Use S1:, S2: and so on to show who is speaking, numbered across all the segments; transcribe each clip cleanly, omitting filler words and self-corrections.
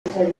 S1: Right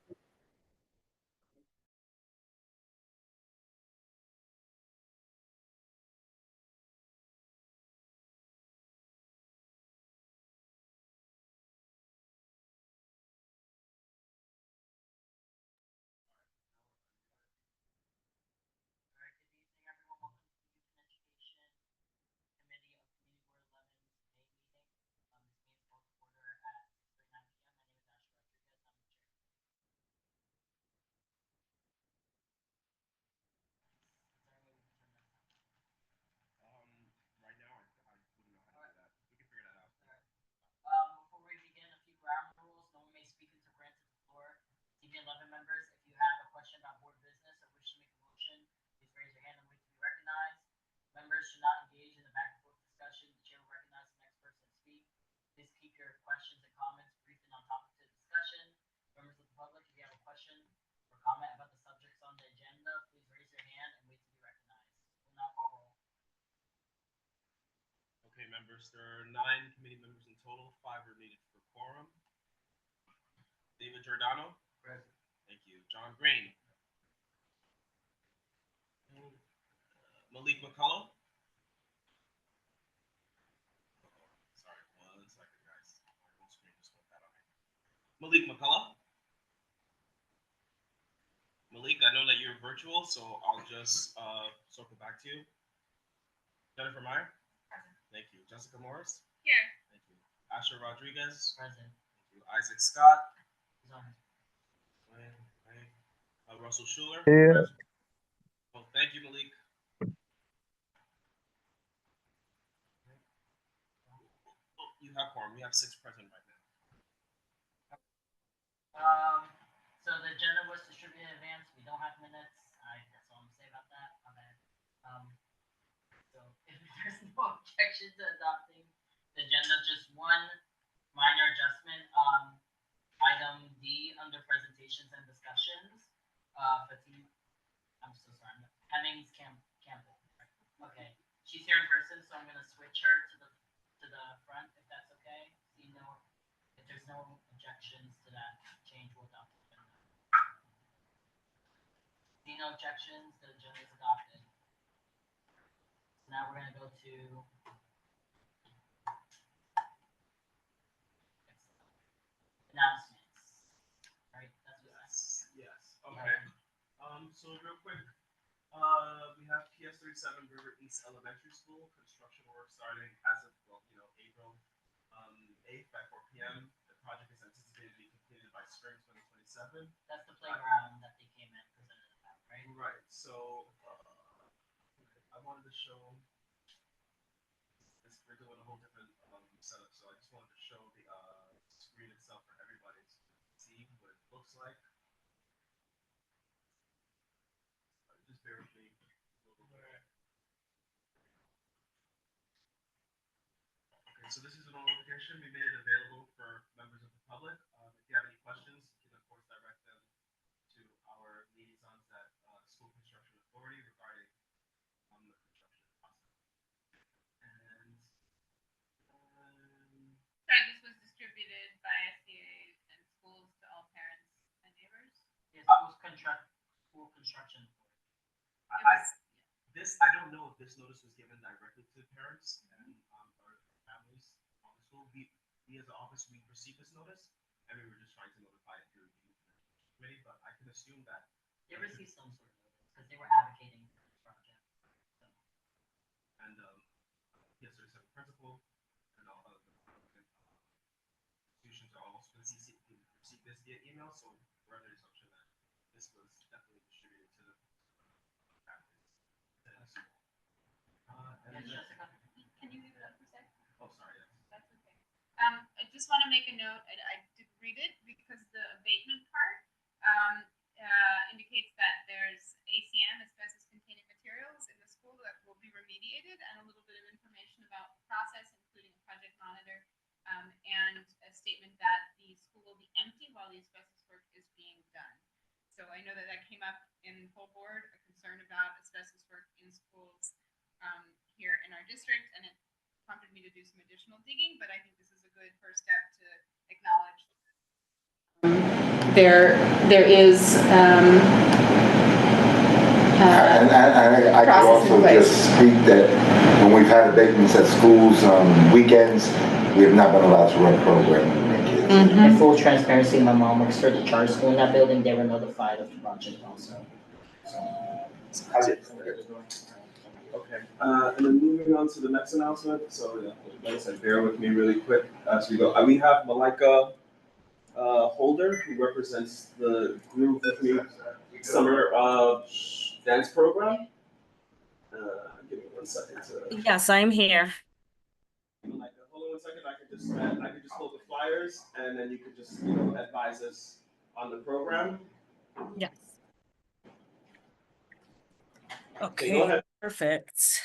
S1: now, I wouldn't know how to do that. We can figure that out. Okay, members, there are 9 committee members in total. 5 are needed for quorum. David Giordano. Present. Thank you. John Green. Malik McCullough. Sorry, 1 second, guys. My whole screen just went that on me. Malik McCullough. Malik, I know that you're virtual, so I'll just circle back to you. Jennifer Meyer. Present. Thank you. Jessica Morris.
S2: Here.
S1: Thank you. Asher Rodriguez.
S3: Present.
S1: Thank you. Isaac Scott. Russell Schuler.
S4: Here.
S1: Oh, thank you, Malik. Oh, you have quorum. We have 6 present right now.
S3: So the agenda was distributed in advance. We don't have minutes. That's all I'm gonna say about that. Okay. So if there's no objection to adopting the agenda, just one minor adjustment. Item D under presentations and discussions. Fatima, I'm so sorry. Hemmings Campbell. Okay. She's here in person, so I'm gonna switch her to the front if that's okay. See, no, if there's no objections to that change, we'll adopt the agenda. See, no objections, the agenda is adopted. So now we're gonna go to announcements. Right, that's what
S1: Yes. Yes. Okay. So real quick, we have PS37 River East Elementary School construction work starting as of April 8th at 4 p.m. The project is anticipated to be completed by spring 2027.
S3: That's the playground that they came and presented about, right?
S1: Right. So I wanted to show this. We're doing a whole different setup, so I just wanted to show the screen itself for everybody to see what it looks like. Just bear with me a little bit. Okay, so this is an notification. We made it available for members of the public. If you have any questions, you can of course direct them to our liaisons at School Construction Authority regarding the construction process. And
S2: Sorry, this was distributed by SCA and schools to all parents and neighbors.
S3: Yeah, school construction.
S1: I don't know if this notice was given directly to parents and or families on the school. We as an office, we received this notice, and we were just trying to notify it through the committee. But I can assume that
S3: they received some sort of notice because they were advocating for this project. So.
S1: And yes, there's a principal and all other institutions are also receive this via email. So we're under the assumption that this was definitely distributed to the families.
S3: Jessica,
S2: can you leave it up for a sec?
S1: Oh, sorry. Yes.
S2: That's okay. I just want to make a note. I did read it because the abatement part indicates that there's ACM, asbestos-containing materials, in the school that will be remediated, and a little bit of information about the process, including a project monitor, and a statement that the school will be empty while the asbestos work is being done. So I know that came up in full board, a concern about asbestos work in schools here in our district, and it prompted me to do some additional digging, but I think this is a good first step to acknowledge
S4: there is
S5: And I could
S4: process in
S5: also
S4: place.
S5: just speak that when we've had abatements at schools on weekends, we have not been allowed to run programming with our kids.
S4: Mhm.
S3: In full transparency, my mom works for the charter school in that building. They were notified of the project also.
S1: Okay, and then moving on to the next announcement, so yeah, like I said, bear with me really quick as we go. We have Malika Holder, who represents the Groove With Me summer dance program. Give me 1 second to.
S6: Yes, I'm here.
S1: Malika, hold on 1 second, I could just hold the flyers, and then you could just, advise us on the program.
S6: Yes.
S1: Okay, go
S6: Okay,
S1: ahead.
S6: perfect.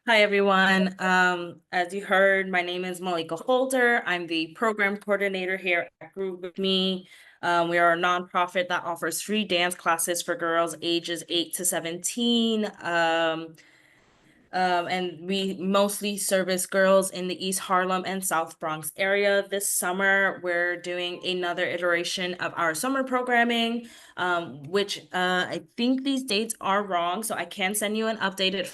S6: Hi, everyone. As you heard, my name is Malika Holder. I'm the program coordinator here at Groove With Me. We are a nonprofit that offers free dance classes for girls ages 8 to 17. And we mostly service girls in the East Harlem and South Bronx area. This summer, we're doing another iteration of our summer programming, which I think these dates are wrong, so I can send you an updated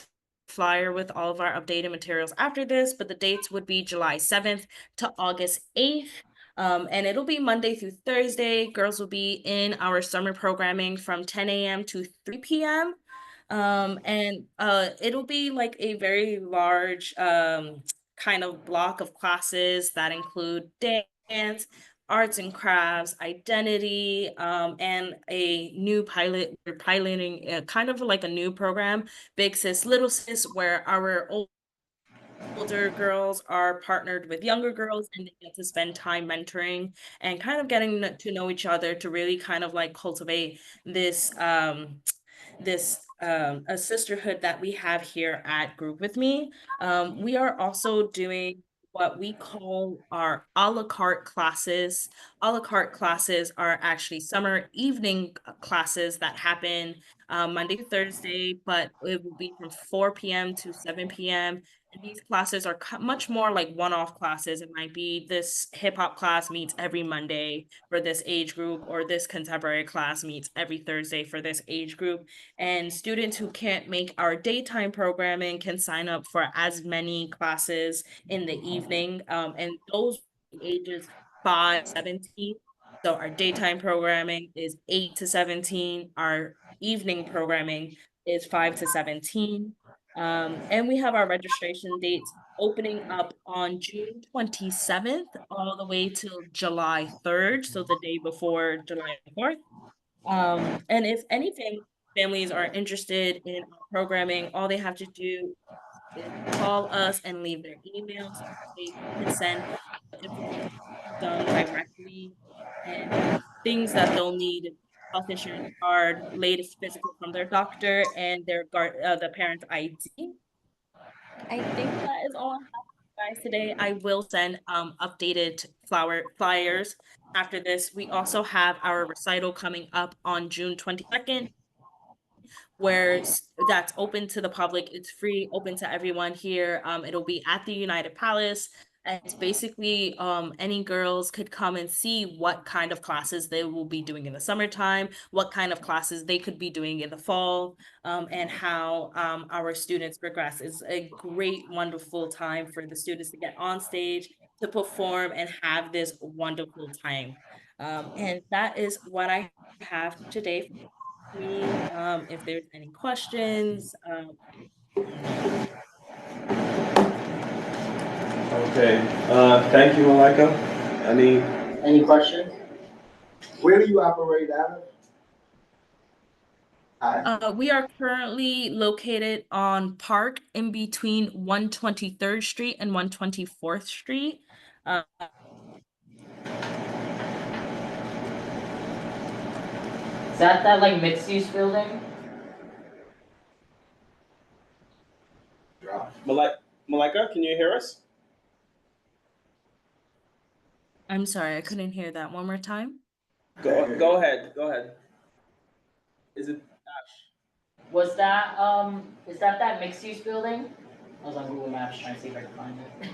S6: flyer with all of our updated materials after this, but the dates would be July 7th to August 8th. And it'll be Monday through Thursday. Girls will be in our summer programming from 10 a.m. to 3 p.m. And it'll be like a very large kind of block of classes that include dance, arts and crafts, identity, and a new pilot. We're piloting kind of like a new program, Big Sis, Little Sis, where our older girls are partnered with younger girls and they get to spend time mentoring and kind of getting to know each other to really kind of like cultivate this a sisterhood that we have here at Group With Me. We are also doing what we call our a la carte classes. A la carte classes are actually summer evening classes that happen Monday to Thursday, but it will be from 4 p.m. to 7 p.m. And these classes are much more like one-off classes. It might be this hip hop class meets every Monday for this age group, or this contemporary class meets every Thursday for this age group. And students who can't make our daytime programming can sign up for as many classes in the evening. And those ages 5 to 17. So our daytime programming is 8 to 17. Our evening programming is 5 to 17. And we have our registration dates opening up on June 27th all the way till July 3rd, so the day before July 4th. And if any families are interested in our programming, all they have to do is call us and leave their email so they can send information done directly, and things that they'll need: health insurance card, latest physical from their doctor, and the parent's ID. I think that is all I have for you guys today. I will send updated flyers after this. We also have our recital coming up on June 22nd, where that's open to the public. It's free, open to everyone here. It'll be at the United Palace. And it's basically any girls could come and see what kind of classes they will be doing in the summertime, what kind of classes they could be doing in the fall, and how our students progress. It's a great, wonderful time for the students to get on stage, to perform, and have this wonderful time. And that is what I have today for me. If there's any questions,
S1: Okay, thank you, Malika.
S3: Any questions?
S5: Where do you operate out of? Hi.
S6: we are currently located on Park in between 123rd Street and 124th Street. Uh,
S3: Is that like mixed use building?
S1: Malika, can you hear us?
S6: I'm sorry, I couldn't hear that. One more time.
S1: Go ahead. Go ahead. Is it Ash?
S3: Was that is that mixed use building? I was on Google Maps trying to see if I could find it.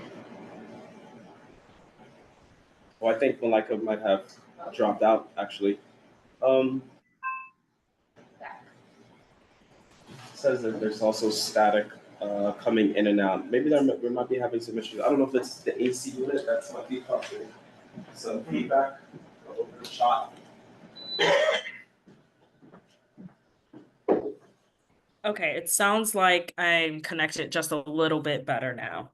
S1: Well, I think Malika might have dropped out actually. Says that there's also static coming in and out. Maybe we might be having some issues. I don't know if it's the AC unit that's might be causing some feedback. I'll open the shot.
S6: Okay, it sounds like I'm connected just a little bit better now.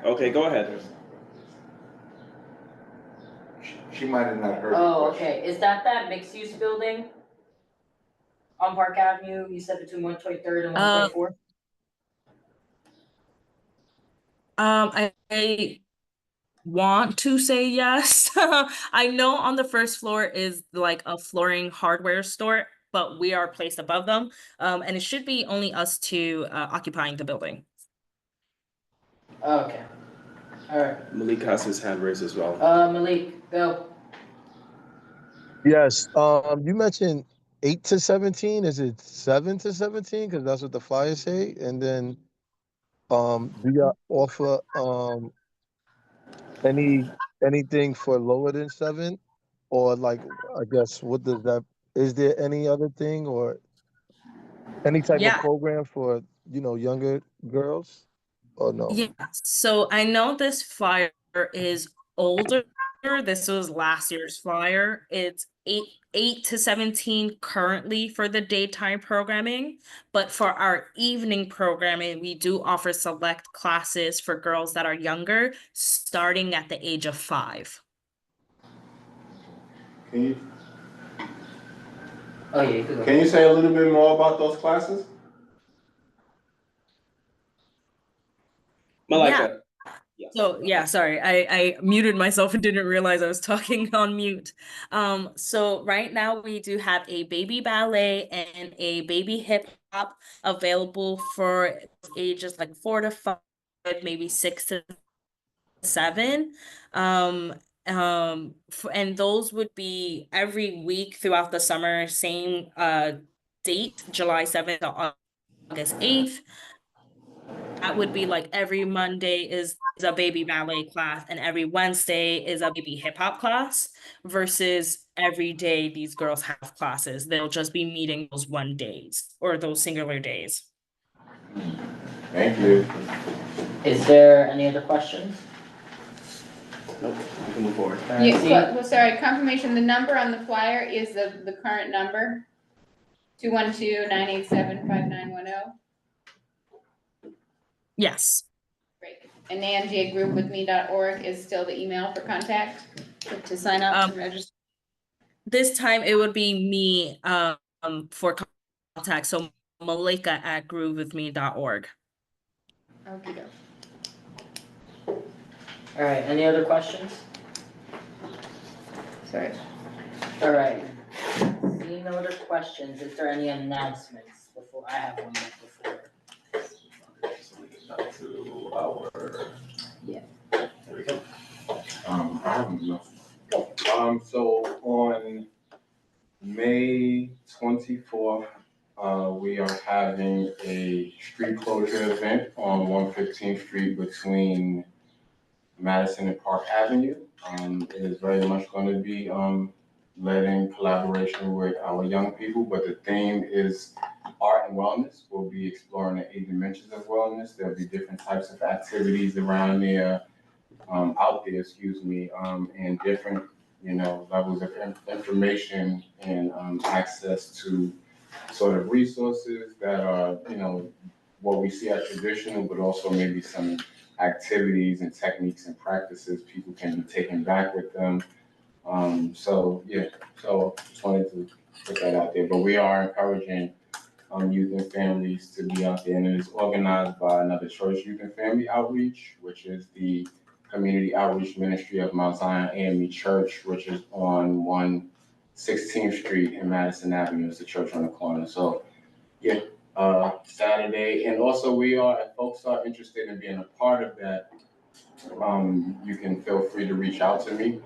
S1: Okay, go ahead.
S5: She might have not heard. the
S3: Oh,
S5: question.
S3: okay, is that mixed-use building? On Park Avenue, you said between 123rd and 124th?
S6: I want to say yes. I know on the first floor is like a flooring hardware store, but we are placed above them. And it should be only us two occupying the building.
S3: Okay, alright,
S1: Malik has his hand raised as well.
S3: Malik, go.
S4: Yes, you mentioned 8 to 17. Is it 7 to 17? Because that's what the flyers say. And then, do you offer anything for lower than 7? Or like, I guess, what does that? Is there any other thing or any type of
S6: Yeah.
S4: program for younger girls? Or no?
S6: Yeah, so I know this flyer is older. This was last year's flyer. It's 8 to 17 currently for the daytime programming, but for our evening programming, we do offer select classes for girls that are younger, starting at the age of 5.
S7: Can you
S3: Oh, yeah, you can go.
S7: can you say a little bit more about those classes?
S1: Malika. Yes.
S6: So yeah, sorry, I muted myself and didn't realize I was talking on mute. So right now we do have a baby ballet and a baby hip hop available for ages like 4 to 5, maybe 6 to 7. And those would be every week throughout the summer, same date, July 7th to August 8th. That would be like every Monday is a baby ballet class and every Wednesday is a baby hip hop class versus every day these girls have classes. They'll just be meeting those one days or those singular days.
S7: Thank you.
S3: Is there any other questions?
S1: Nope, we can move forward.
S3: Alright,
S2: Yeah,
S3: see-
S2: well, sorry, confirmation, the number on the flyer is the current number, 212-987-5910.
S6: Yes.
S2: Great. And AMJgroupwithme.org is still the email for contact to sign up and register.
S6: This time it would be me for contact. So Malika at groovewithme.org.
S2: Okay.
S3: Alright, any other questions?
S2: Sorry.
S3: Alright. Seeing no other questions, is there any announcements before I have one before?
S7: Back to our.
S2: Yeah.
S7: There we go. I have enough. So on May 24th, we are having a street closure event on 115th Street between Madison and Park Avenue. It is very much going to be led in collaboration with our young people, but the theme is art and wellness. We'll be exploring the 8 dimensions of wellness. There'll be different types of activities around there, out there, and different, levels of information and access to sort of resources that are, what we see as traditional, but also maybe some activities and techniques and practices people can be taken back with them. So just wanted to put that out there. But we are encouraging youth and families to be out there, and it is organized by another church, Youth and Family Outreach, which is the Community Outreach Ministry of Mount Zion AME Church, which is on 116th Street and Madison Avenue. It's the church on the corner. So Saturday, and also if folks are interested in being a part of that, you can feel free to reach out to me.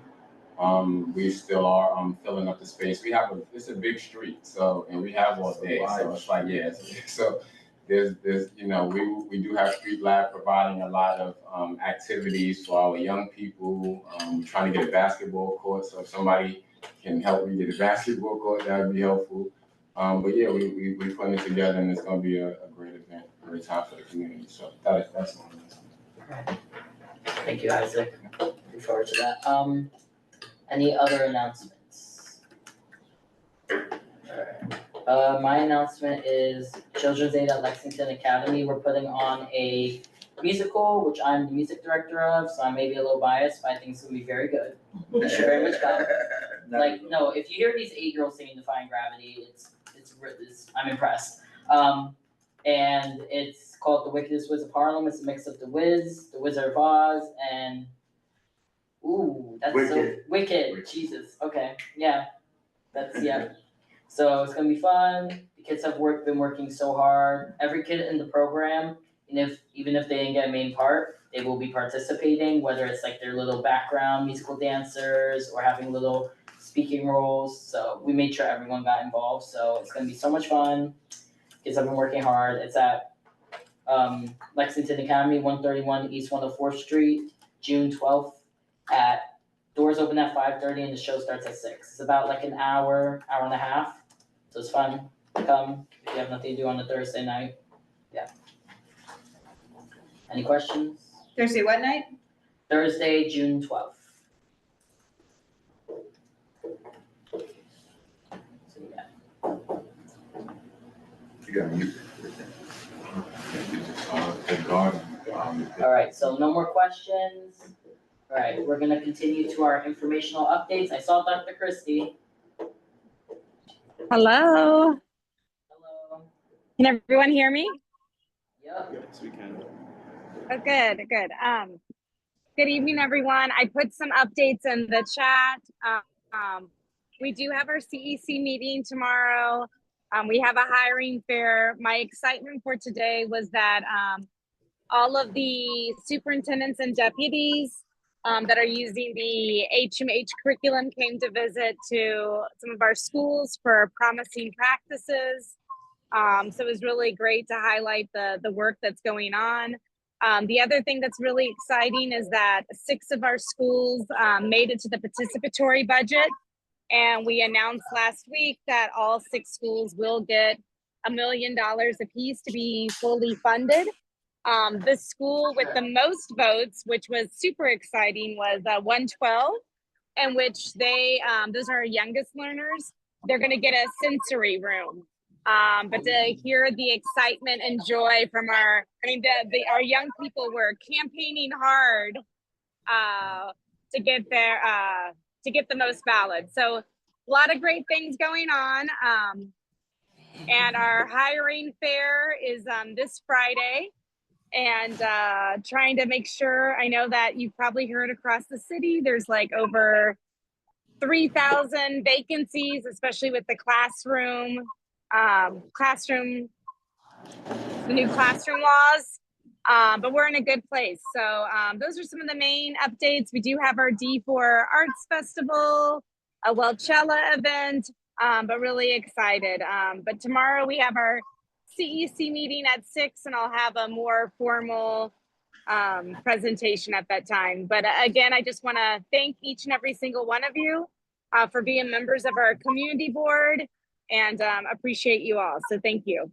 S7: We still are filling up the space. It's a big street, and we have all day, so it's like, so there's we do have Street Lab providing a lot of activities for our young people. We're trying to get a basketball court, so if somebody can help me get a basketball court, that would be helpful. But yeah, we putting it together, and it's going to be a great event, a great time for the community. So that's my announcement.
S3: Thank you, Isaac. Looking forward to that. Any other announcements? Alright. My announcement is Children's Aid at Lexington Academy. We're putting on a musical, which I'm the music director of, so I may be a little biased, but I think it's gonna be very good. You should very much come. Like, no, if you hear these 8-year-olds singing Defying Gravity, I'm impressed. And it's called The Wickedest Wiz of Harlem. It's a mix of The Wiz, The Wizard of Oz, and that's
S5: Wicked.
S3: so wicked. Jesus. Okay. Yeah. Yeah. So it's gonna be fun. The kids have been working so hard. Every kid in the program, and even if they didn't get a main part, they will be participating, whether it's like their little background musical dancers or having little speaking roles. So we made sure everyone got involved. So it's gonna be so much fun. Kids have been working hard. It's at Lexington Academy, 131 East 104th Street, June 12th. Doors open at 5:30 and the show starts at 6. It's about like an hour and a half. So it's fun. Come if you have nothing to do on a Thursday night. Yeah. Any questions?
S2: Thursday, what night?
S3: Thursday, June 12th. So yeah.
S5: You got music.
S7: The garden.
S3: All right, so no more questions. All right, we're gonna continue to our informational updates. I saw Dr. Christie.
S8: Hello,
S3: Hello.
S8: can everyone hear me?
S3: Yep.
S1: Yes, we can.
S8: Oh, good. Good evening, everyone. I put some updates in the chat. We do have our CEC meeting tomorrow. We have a hiring fair. My excitement for today was that all of the superintendents and deputies that are using the HMH curriculum came to visit to some of our schools for promising practices. So it was really great to highlight the work that's going on. The other thing that's really exciting is that 6 of our schools made it to the participatory budget. And we announced last week that all 6 schools will get $1 million apiece to be fully funded. The school with the most votes, which was super exciting, was 112, in which those are our youngest learners. They're going to get a sensory room. But to hear the excitement and joy from our young people were campaigning hard to get the most ballots. So a lot of great things going on. And our hiring fair is this Friday. And trying to make sure, I know that you've probably heard across the city, there's like over 3,000 vacancies, especially with the the new classroom laws. But we're in a good place. So those are some of the main updates. We do have our D4 Arts Festival, a Welchella event, but really excited. But tomorrow we have our CEC meeting at 6, and I'll have a more formal presentation at that time. But again, I just want to thank each and every single one of you for being members of our community board, and appreciate you all. So thank you.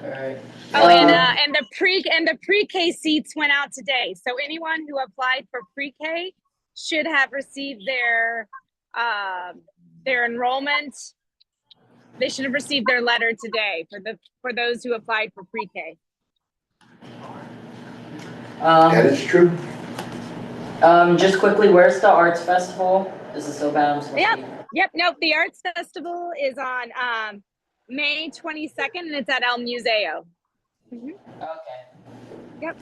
S3: All right.
S8: Oh, and the pre-K seats went out today. So anyone who applied for pre-K should have received their enrollment. They should have received their letter today for those who applied for pre-K.
S5: That is true.
S3: Just quickly, where's the arts festival? This is so bad. I'm supposed
S8: Yep. Nope. The arts festival is on May 22nd, and it's at El Museo. Mm-hmm.
S3: Okay.
S8: Yep.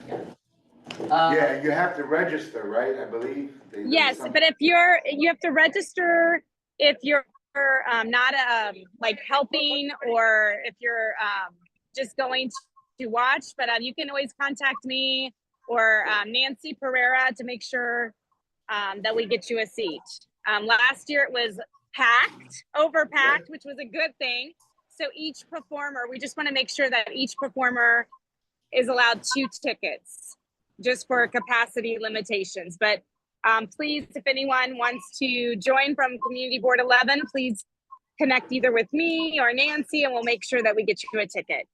S5: Yeah, you have to register, right? I believe.
S8: Yes, but you have to register if you're not like helping, or if you're just going to watch. But you can always contact me or Nancy Pereira to make sure that we get you a seat. Last year it was overpacked, which was a good thing. So each performer, we just want to make sure that each performer is allowed 2 tickets just for capacity limitations. But please, if anyone wants to join from Community Board 11, please connect either with me or Nancy, and we'll make sure that we get you a ticket.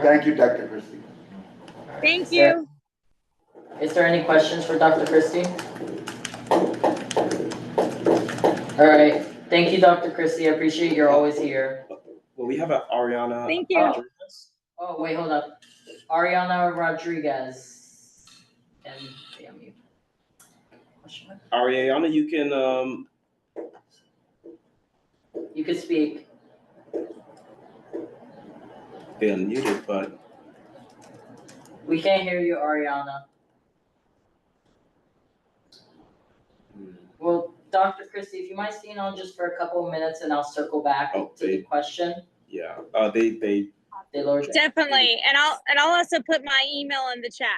S5: Thank you, Dr. Christie.
S8: Thank you.
S3: Is there any questions for Dr. Christie? All right. Thank you, Dr. Christie. I appreciate you're always here.
S1: Well, we have an Ariana.
S8: Thank you.
S1: Rodriguez.
S3: Oh, wait, hold up. Ariana Rodriguez. And you.
S1: Ariana, you can
S3: You can speak.
S1: be unmuted, but
S3: We can't hear you, Ariana. Well, Dr. Christie, if you might stay on just for a couple of minutes and I'll circle back to the question.
S1: Yeah. They
S3: lowered it.
S8: Definitely. And I'll also put my email in the chat.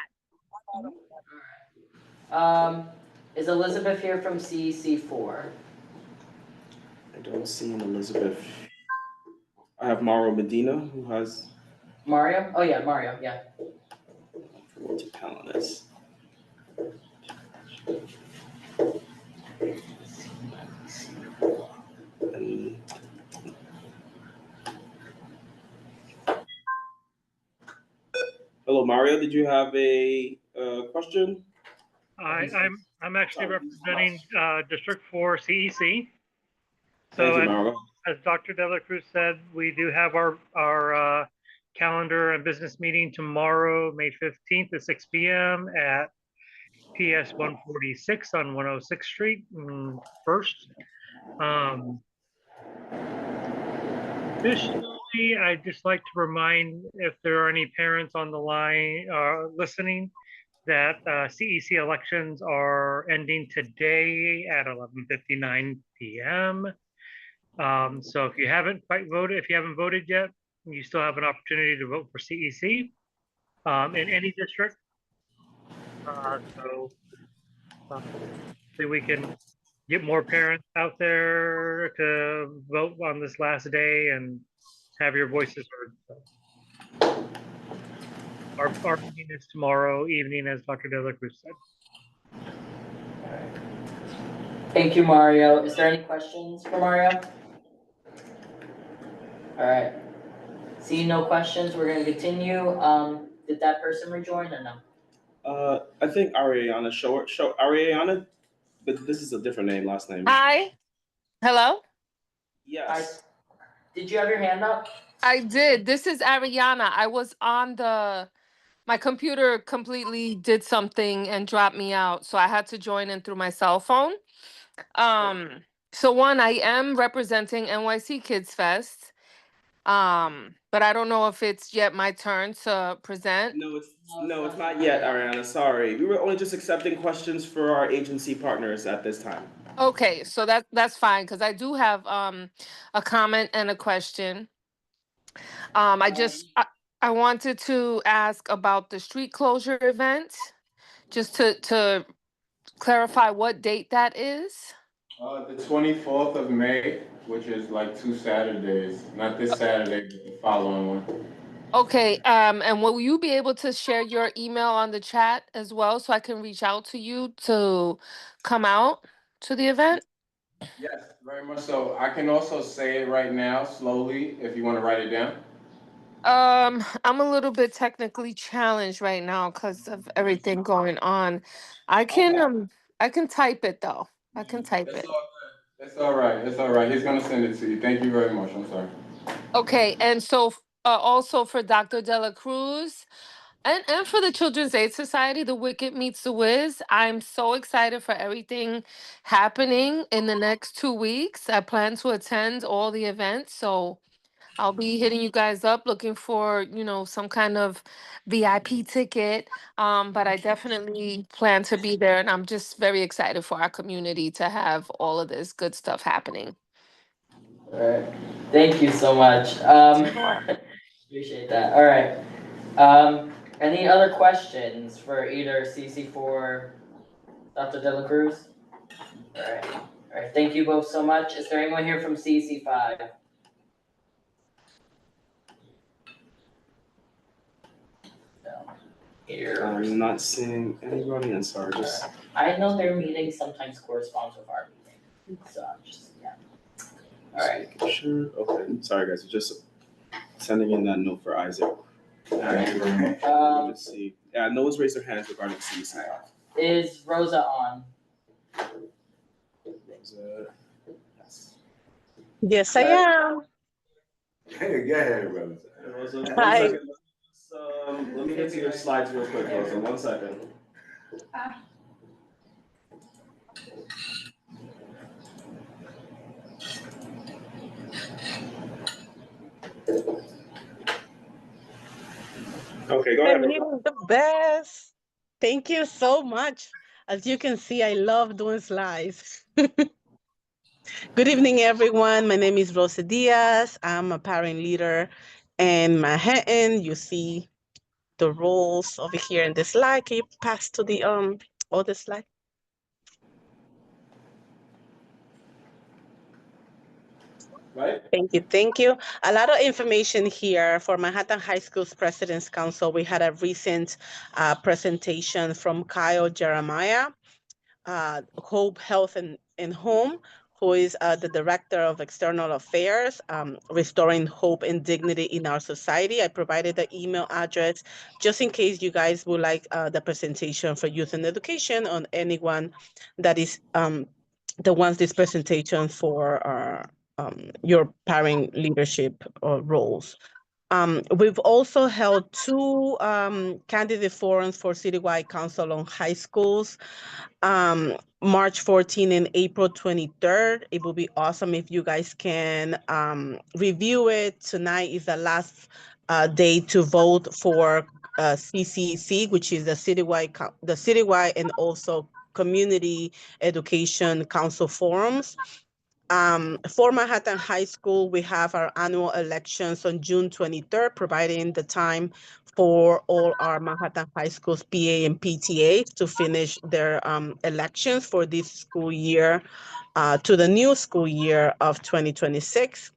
S3: Is Elizabeth here from CEC4?
S1: I don't see an Elizabeth. I have Mauro Medina, who has
S3: Mario? Oh yeah, Mario, yeah.
S1: what to talent is. And hello, Mario. Did you have a question?
S9: I'm actually representing District 4 CEC.
S1: Thank
S9: So
S1: you, Mario.
S9: as Dr. De La Cruz said, we do have our calendar and business meeting tomorrow, May 15th at 6 p.m. at PS 146 on 106th Street, First. Additionally, I'd just like to remind if there are any parents on the line listening that CEC elections are ending today at 11:59 p.m. So if you haven't voted yet, you still have an opportunity to vote for CEC in any district. So we can get more parents out there to vote on this last day and have your voices heard. Our meeting is tomorrow evening, as Dr. De La Cruz said.
S3: Thank you, Mario. Is there any questions for Mario? All right. Seeing no questions, we're going to continue. Did that person rejoin or no?
S1: I think Ariana. Show Ariana, but this is a different name, last name.
S10: Hi. Hello?
S1: Yes.
S3: Did you have your hand up?
S10: I did. This is Ariana. I was on my computer completely did something and dropped me out, so I had to join in through my cell phone. So one, I am representing NYC Kids Fest. But I don't know if it's yet my turn to present.
S1: No, it's not yet, Ariana. Sorry. We were only just accepting questions for our agency partners at this time.
S10: Okay, so that's fine because I do have a comment and a question. I wanted to ask about the street closure event, just to clarify what date that is.
S7: The 24th of May, which is like 2 Saturdays, not this Saturday, but the following one.
S10: Okay, and will you be able to share your email on the chat as well so I can reach out to you to come out to the event?
S7: Yes, very much so. I can also say it right now, slowly, if you want to write it down.
S10: I'm a little bit technically challenged right now because of everything going on. I can type it though. I can type it.
S7: It's all right. It's all right. He's gonna send it to you. Thank you very much. I'm sorry.
S10: Okay, and so also for Dr. De La Cruz and for the Children's Aid Society, The Wicked Meets the Wiz, I'm so excited for everything happening in the next 2 weeks. I plan to attend all the events, so I'll be hitting you guys up looking for, some kind of VIP ticket. But I definitely plan to be there, and I'm just very excited for our community to have all of this good stuff happening.
S3: All right. Thank you so much. Appreciate that. All right. Any other questions for either CC4 or Dr. De La Cruz? All right. All right. Thank you both so much. Is there anyone here from CC5? here.
S1: I'm not seeing anybody, and sorry, just
S3: I know their meeting sometimes corresponds with our meeting, so I'm just, yeah. Alright.
S1: making sure. Okay, sorry guys, just sending in that note for Isaac.
S7: Thank you very much.
S1: Let's see. Yeah, no one's raised their hands regarding CEC.
S3: Is Rosa on?
S1: Rosa, yes.
S11: Yes, I am.
S5: Hey, go ahead, Rose.
S1: Rosa, one
S11: Hi.
S1: second. Let me get to your slides real quick, Rosa. 1 second. Okay, go ahead. Rosa.
S11: You're the best. Thank you so much. As you can see, I love doing slides. Good evening, everyone. My name is Rosa Diaz. I'm a parent leader in Manhattan. You see the roles over here in the slide. Can you pass to the other slide?
S1: Right?
S11: Thank you. Thank you. A lot of information here for Manhattan High School's President's Council. We had a recent presentation from Kyle Jeremiah, Hope Health and Home, who is the Director of External Affairs, Restoring Hope and Dignity in Our Society. I provided the email address just in case you guys would like the presentation for youth and education on anyone that is that wants this presentation for your parent leadership roles. We've also held two candidate forums for Citywide Council on High Schools, March 14 and April 23rd. It will be awesome if you guys can review it. Tonight is the last day to vote for CCC, which is the citywide and also community education council forums. For Manhattan High School, we have our annual elections on June 23rd, providing the time for all our Manhattan High School's PA and PTAs to finish their elections for this school year to the new school year of 2026.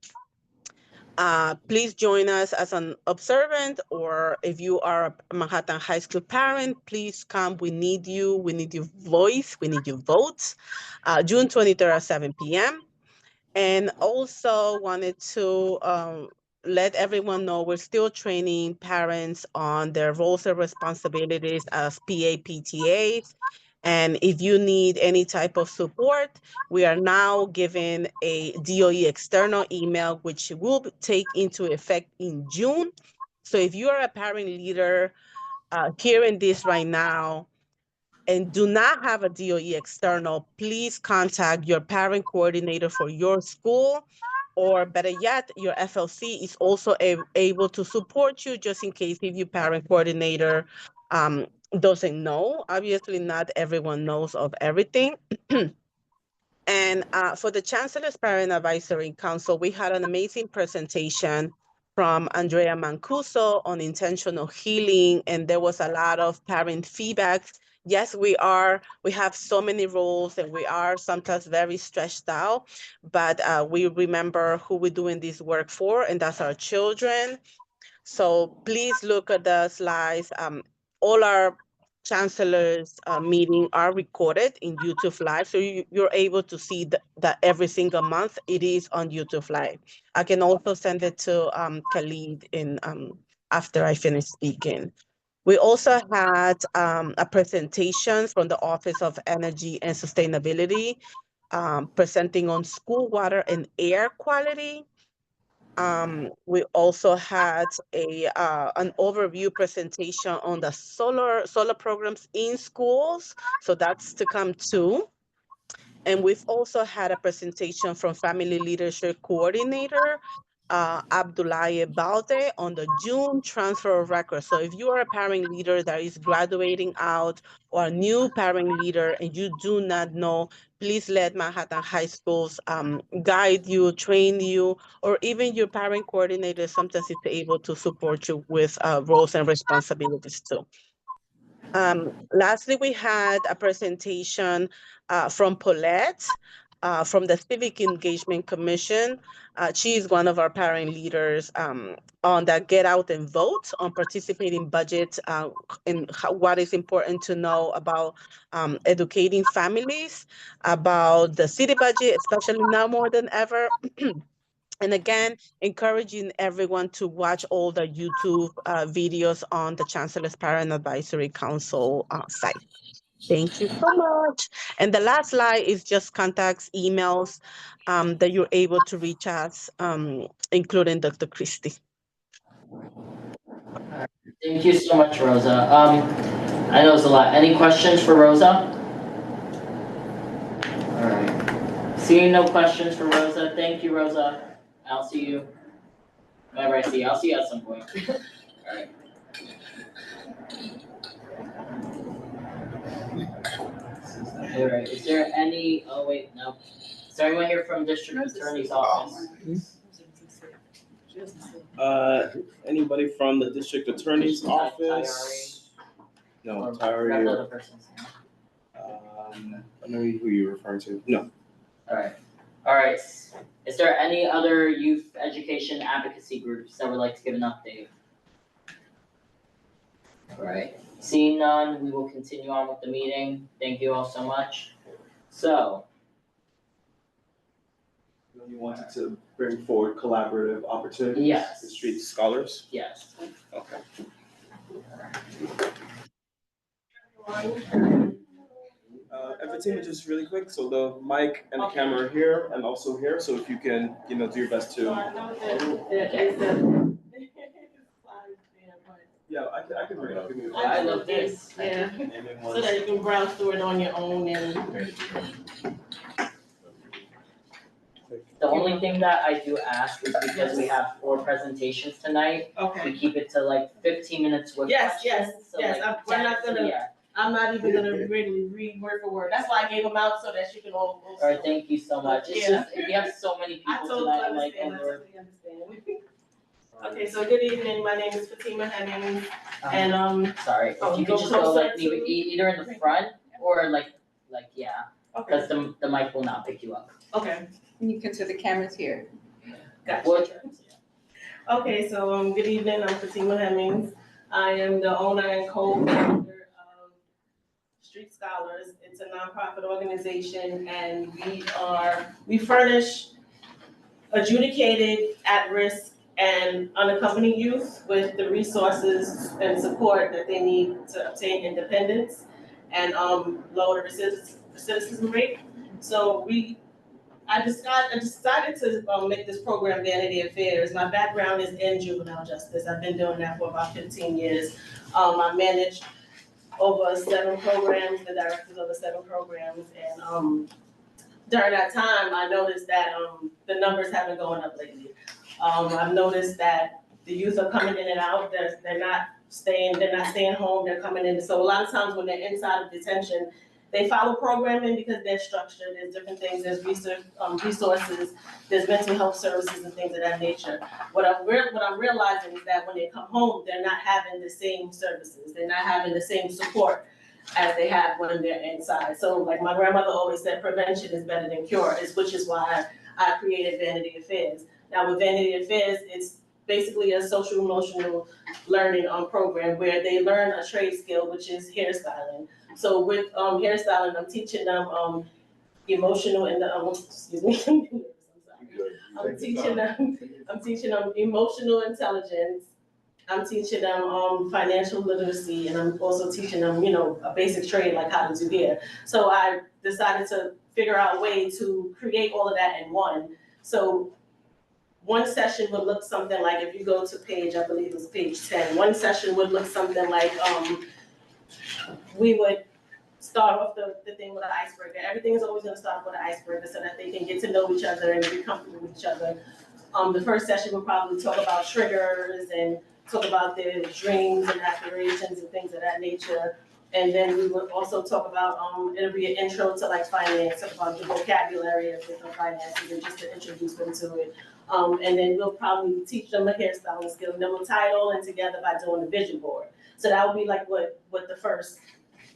S11: Please join us as an observant, or if you are a Manhattan High School parent, please come. We need you. We need your voice. We need your votes. June 23rd at 7 p.m. And also wanted to let everyone know we're still training parents on their roles and responsibilities as PA PTAs. And if you need any type of support, we are now giving a DOE external email, which will take into effect in June. So if you are a parent leader hearing this right now, and do not have a DOE external, please contact your parent coordinator for your school, or better yet, your FLC is also able to support you just in case if your parent coordinator doesn't know. Obviously, not everyone knows of everything. And for the Chancellor's Parent Advisory Council, we had an amazing presentation from Andrea Mancuso on intentional healing, and there was a lot of parent feedback. Yes, we have so many roles and we are sometimes very stressed out, but we remember who we're doing this work for, and that's our children. So please look at the slides. All our chancellors meeting are recorded in YouTube Live, so you're able to see that every single month it is on YouTube Live. I can also send it to Khalid after I finish speaking. We also had a presentation from the Office of Energy and Sustainability presenting on school water and air quality. We also had an overview presentation on the solar programs in schools. So that's to come too. And we've also had a presentation from Family Leadership Coordinator, Abdoulaye Balde, on the June transfer of records. So if you are a parent leader that is graduating out, or a new parent leader and you do not know, please let Manhattan High Schools guide you, train you, or even your parent coordinator sometimes is able to support you with roles and responsibilities too. Lastly, we had a presentation from Paulette from the Civic Engagement Commission. She is one of our parent leaders on that Get Out and Vote on participating budget and what is important to know about educating families, about the city budget, especially now more than ever. And again, encouraging everyone to watch all the YouTube videos on the Chancellor's Parent Advisory Council site. Thank you so much. And the last slide is just contacts, emails that you're able to reach us, including Dr. Christie.
S3: Thank you so much, Rosa. I know it's a lot. Any questions for Rosa? All right. Seeing no questions for Rosa, thank you, Rosa. I'll see you. Whenever I see you, I'll see you at some point. All right. All right. Is there any? Oh wait, no. Is there anyone here from District Attorney's Office?
S1: Anybody from the District Attorney's Office? No, Tyree.
S3: Another person's name.
S1: I know who you're referring to. No.
S3: All right. All right. Is there any other youth education advocacy groups that would like to give an update? All right. Seeing none, we will continue on with the meeting. Thank you all so much. So.
S1: You wanted to bring forward collaborative opportunities?
S3: Yes.
S1: The street scholars?
S3: Yes.
S1: Okay. And Fatima, just really quick, so the mic and the camera are here and also here, so if you can, do your best to. Yeah, I can bring it up.
S3: I love this.
S12: Yeah, so that you can browse through it on your own and.
S3: The only thing that I do ask is because we have 4 presentations tonight,
S12: Okay.
S3: we keep it to like 15 minutes with
S12: Yes,
S3: questions. So
S12: yes,
S3: like
S12: we're
S3: 10,
S12: not
S3: so
S12: gonna-
S3: yeah.
S12: I'm not even gonna really read word for word. That's why I gave them out so that you can all.
S3: All right, thank you so much. It's
S12: Yeah.
S3: just, we have so many
S12: I
S3: people
S12: totally
S3: tonight, like
S12: understand, I
S3: over.
S12: totally understand. Okay, so good evening, my name is Fatima Hemmings, and
S3: Sorry, if
S12: oh,
S3: you
S12: go
S3: could just go
S12: closer
S3: like maybe
S12: to-
S3: either in the front or like yeah,
S12: okay,
S3: because the mic will not pick you up.
S12: okay,
S2: You can see the cameras here.
S12: gotcha.
S3: What?
S12: Okay, so good evening, I'm Fatima Hemmings. I am the owner and co-founder of Street Scholars. It's a nonprofit organization, and we furnish adjudicated, at-risk, and unaccompanied youth with the resources and support that they need to obtain independence and lower the recidivism rate. So I decided to make this program Vanity Affairs. My background is in juvenile justice. I've been doing that for about 15 years. I managed over 7 programs, the directors of the 7 programs, and during that time, I noticed that the numbers have been going up lately. I've noticed that the youth are coming in and out. They're not staying home. They're coming in. So a lot of times when they're inside of detention, they follow programming because they're structured. There's different things. There's resources. There's mental health services and things of that nature. What I'm realizing is that when they come home, they're not having the same services. They're not having the same support as they have when they're inside. So like my grandmother always said, prevention is better than cure, which is why I created Vanity Affairs. Now with Vanity Affairs, it's basically a social emotional learning program where they learn a trade skill, which is hairstyling. So with hairstyling, I'm teaching them emotional and excuse me. I'm teaching them emotional intelligence. I'm teaching them financial literacy, and I'm also teaching them, a basic trade like how to do hair. So I decided to figure out a way to create all of that in one. So one session would look something like, if you go to page, I believe it's page 10, one session would look something like, we would start off the thing with an icebreaker. Everything is always gonna start with an icebreaker so that they can get to know each other and be comfortable with each other. The first session would probably talk about triggers and talk about their dreams and aspirations and things of that nature. And then we would also talk about, it'll be an intro to like finance, talk about the vocabulary of different finances and just to introduce them to it. And then we'll probably teach them a hairstyling skill, and then we'll tie it all in together by doing a vision board. So that would be like what the first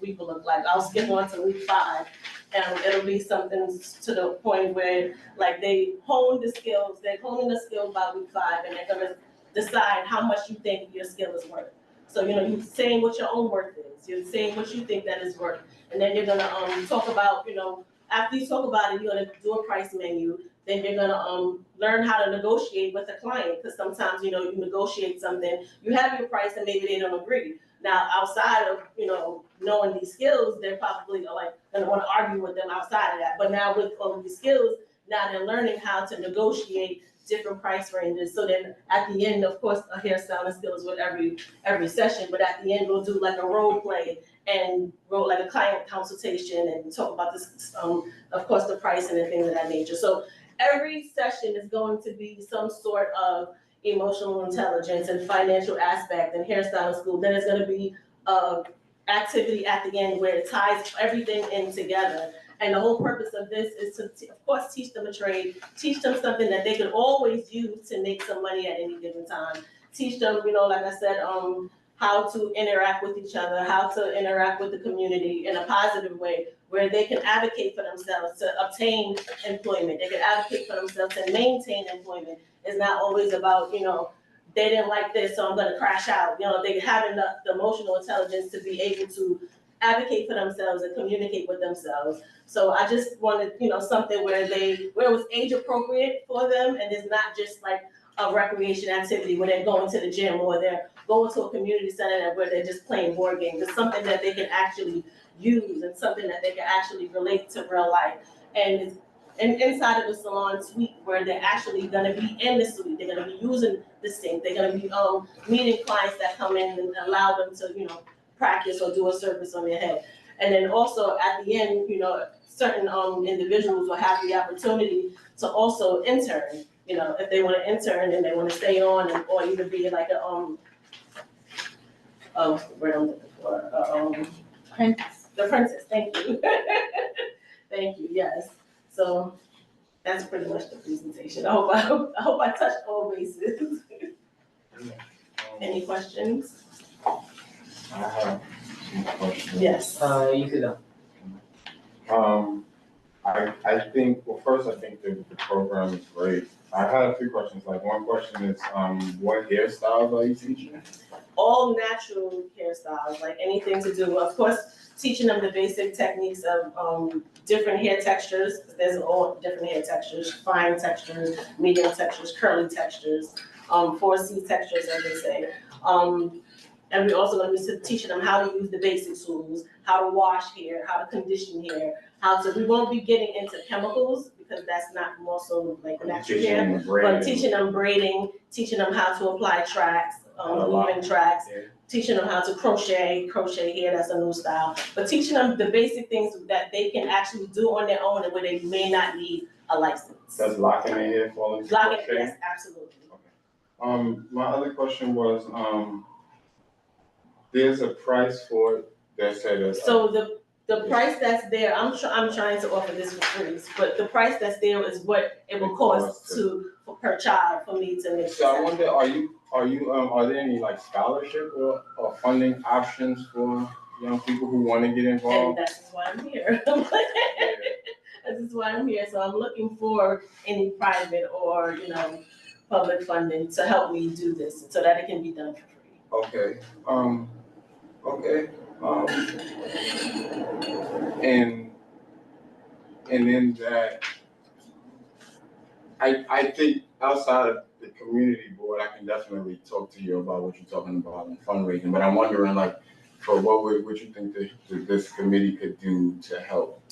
S12: week will look like. I'll skip on to week 5. It'll be something to the point where like they hone the skills, they're honing the skills by week 5, and they're gonna decide how much you think your skill is worth. So, you know, you're saying what your own worth is, you're saying what you think that is worth, and then you're gonna talk about, you know, after you talk about it, you're gonna do a price menu, then you're gonna learn how to negotiate with the client, because sometimes, you know, you negotiate something, you have your price and maybe they don't agree. Now, outside of, you know, knowing these skills, they're probably like gonna wanna argue with them outside of that. But now with all of these skills, now they're learning how to negotiate different price ranges. So then at the end, of course, a hairstyling skills with every session, but at the end, we'll do like a role play and roll like a client consultation and talk about this, of course, the pricing and things of that nature. So every session is going to be some sort of emotional intelligence and financial aspect and hairstyling school. Then it's gonna be activity at the end where it ties everything in together. And the whole purpose of this is to, of course, teach them a trade, teach them something that they can always use to make some money at any given time. Teach them, you know, like I said, how to interact with each other, how to interact with the community in a positive way, where they can advocate for themselves to obtain employment. They can advocate for themselves to maintain employment. It's not always about, you know, they didn't like this, so I'm gonna crash out. You know, they have enough the emotional intelligence to be able to advocate for themselves and communicate with themselves. So I just wanted, you know, something where it was age appropriate for them, and it's not just like a recreation activity where they're going to the gym or they're going to a community center where they're just playing board games. It's something that they can actually use and something that they can actually relate to real life. And inside of the salon suite where they're actually gonna be in the suite, they're gonna be using the sink, they're gonna be meeting clients that come in and allow them to, you know, practice or do a service on their head. And then also at the end, you know, certain individuals will have the opportunity to also intern, you know, if they want to intern and they want to stay on, or even be like a where I'm looking for the princess. Thank you. Thank you. Yes. So that's pretty much the presentation. I hope I touched all bases. Any questions?
S7: I have some questions.
S12: Yes.
S13: You could go.
S7: I think, well, first, I think the program is great. I had a few questions. Like, one question is, what hairstyles are you teaching?
S12: All natural hairstyles, like anything to do, of course, teaching them the basic techniques of different hair textures. There's all different hair textures, fine textures, medium textures, curly textures, 4C textures, as they say. And we're also going to be teaching them how to use the basic tools, how to wash hair, how to condition hair, we won't be getting into chemicals because that's not more so like natural hair, but teaching them braiding, teaching them how to apply tracks, weaving tracks, teaching them how to crochet hair, that's a new style, but teaching them the basic things that they can actually do on their own and where they may not need a license.
S7: Does locking their hair fall into
S12: locking?
S7: crochet?
S12: Yes, absolutely.
S7: Okay. My other question was, there's a price for it that said.
S12: So the price that's there, I'm trying to offer this for free, but the price that's there is what it will cost per child for me to make.
S7: So I wonder, are there any like scholarship or funding options for young people who want to get involved?
S12: And that's why I'm here. This is why I'm here. So I'm looking for any private or, you know, public funding to help me do this so that it can be done for free.
S7: Okay. And then that, I think outside of the community board, I can definitely talk to you about what you're talking about in fundraising, but I'm wondering, like, for what you think this committee could do to help?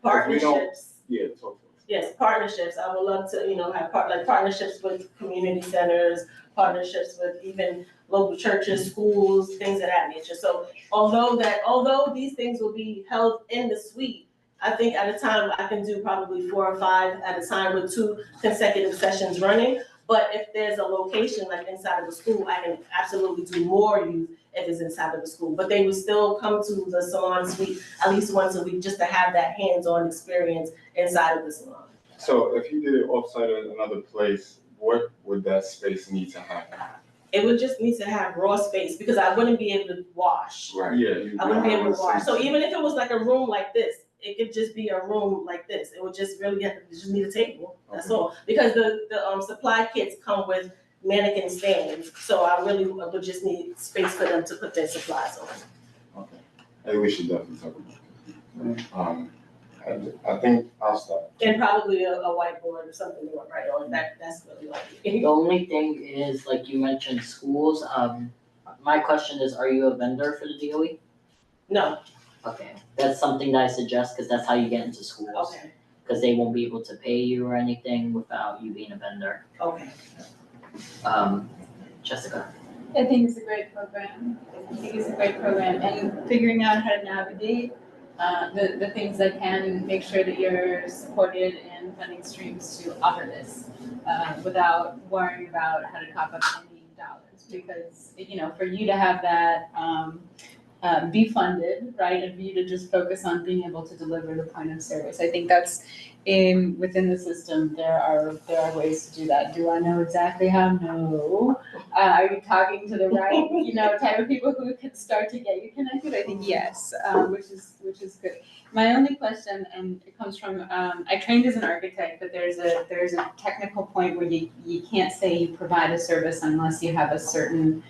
S12: Partnerships.
S7: Yeah, talk to us.
S12: Yes, partnerships. I would love to, you know, have partnerships with community centers, partnerships with even local churches, schools, things of that nature. So although these things will be held in the suite, I think at a time I can do probably 4 or 5 at a time with 2 consecutive sessions running. But if there's a location like inside of the school, I can absolutely do more youth if it's inside of the school. But they would still come to the salon suite at least once a week just to have that hands-on experience inside of the salon.
S7: So if you did it offsite at another place, what would that space need to have?
S12: It would just need to have raw space because I wouldn't be able to wash.
S7: Right. Yeah.
S12: I wouldn't be able to wash. So even if it was like a room like this, it could just be a room like this. It would just really just need a table, that's all. Because the supply kits come with mannequin stands, so I really would just need space for them to put their supplies on.
S7: Okay. Hey, we should definitely talk about it. I think I'll start.
S12: And probably a whiteboard or something to write on, that's really all.
S3: The only thing is, like you mentioned, schools, my question is, are you a vendor for the DOE?
S12: No,
S3: Okay, that's something that I suggest, cause that's how you get into schools.
S12: okay,
S3: Cause they won't be able to pay you or anything without you being a vendor.
S12: okay.
S3: Jessica?
S2: I think it's a great program. And figuring out how to navigate the things that can make sure that you're supported in funding streams to offer this without worrying about how to cough up any dollars. Because, you know, for you to have that be funded, right, and for you to just focus on being able to deliver the point of service. I think that's within the system, there are ways to do that. Do I know exactly how? No. Are you talking to the right, type of people who could start to get you connected? I think yes, which is good. My only question, and it comes from, I trained as an architect, but there's a technical point where you can't say you provide a service unless you have a certain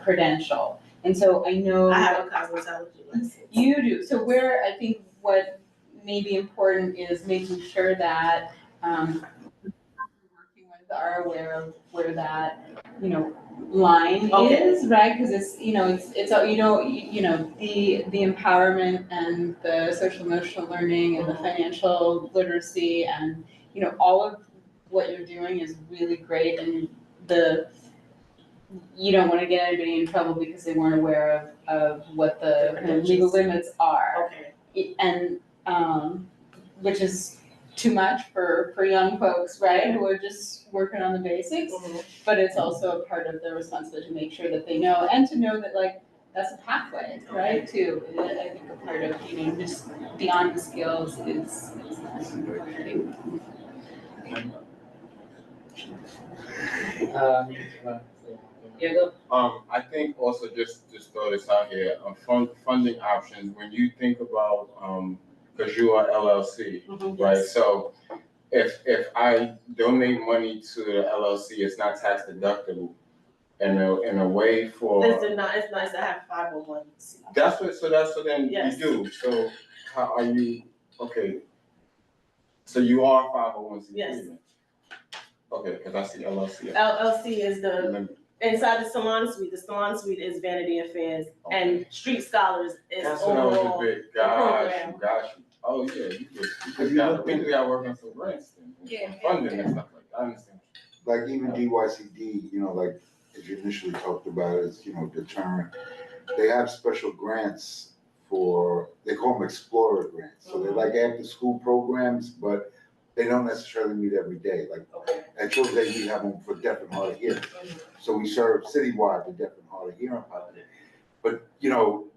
S2: credential. And so I know
S12: I have a cosmetology license.
S2: you do. So where I think what may be important is making sure that working with are aware of where that line is, right? Because it's the empowerment and the social emotional learning and the financial literacy and all of what you're doing is really great, and you don't want to get anybody in trouble because they weren't aware of what the kind of legal limits are.
S12: Okay.
S2: And which is too much for young folks, right, who are just working on the basics.
S12: Mhm.
S2: But it's also a part of their responsibility to make sure that they know, and to know that that's a pathway, right, too. I think a part of, just beyond the skills is
S7: I think also just throw this out here, funding options, when you think about, cause you are LLC, right? So if I donate money to the LLC, it's not tax deductible in a way for.
S12: It's nice to have 501.
S7: So then
S12: Yes.
S7: you do, so how are you, okay. So you are 501c3?
S12: Yes.
S7: Okay, cause I see LLC.
S12: LLC is inside the salon suite. The salon suite is Vanity Affairs, and Street Scholars is
S7: That's what I was
S12: overall
S7: a bit.
S12: the program.
S7: Got you. Oh yeah, we got working for grants and funding and stuff like that. I understand.
S5: Like even DYCD, like as you initially talked about, is deterrent. They have special grants they call them explorer grants. So they're like after school programs, but they don't necessarily meet every day. Like at Children's Day, we have them for deaf and hard of hearing. So we serve citywide the deaf and hard of hearing population. But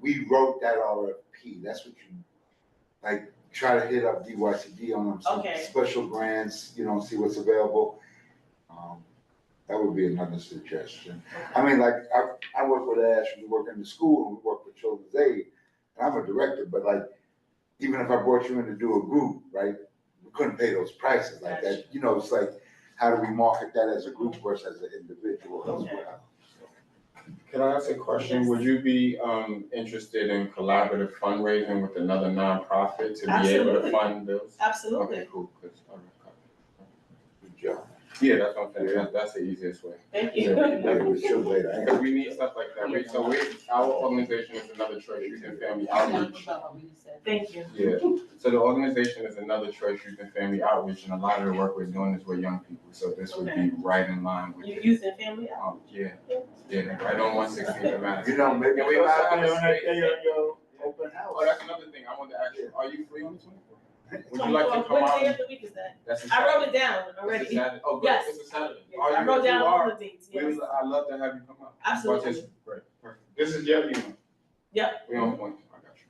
S5: we wrote that RFP. That's what you try to hit up DYCD on some special grants. See what's available. That would be another suggestion. I mean, I work with Ash, we work in the school, and we work with Children's Aid, and I'm a director, but even if I brought you in to do a group, right, we couldn't pay those prices like that. It's like, how do we market that as a group versus as an individual as well?
S7: Can I ask a question? Yes. Would you be interested in collaborative fundraising with another nonprofit to be able to fund those?
S12: Absolutely.
S7: Okay, cool.
S5: Good job.
S7: Yeah, that's what I'm saying. Yeah. That's the easiest way.
S12: Thank you.
S7: Because we need stuff like that. So our organization is Another Choice Youth and Family Outreach.
S12: Thank you.
S7: Yeah. So the organization is Another Choice Youth and Family Outreach, and a lot of the work we're doing is with young people. So this would be right in line with
S12: Youth and Family Outreach.
S7: Yeah, right on 116th and Madison.
S5: Maybe
S7: we also have
S5: your open house.
S7: Oh, that's another thing. I wanted to ask you. Are you free on the 24th? Would you
S12: 24th.
S7: like to come
S12: What
S7: out?
S12: day of the week is that?
S7: That's
S12: I wrote it down already.
S7: It's a Saturday. Oh,
S12: yes.
S7: It's a Saturday.
S12: Yes. I wrote down all the dates. Yes.
S7: I'd love to have you come out.
S12: Absolutely.
S7: Great. Perfect. This is your email.
S12: Yep.
S7: We on point. I got you.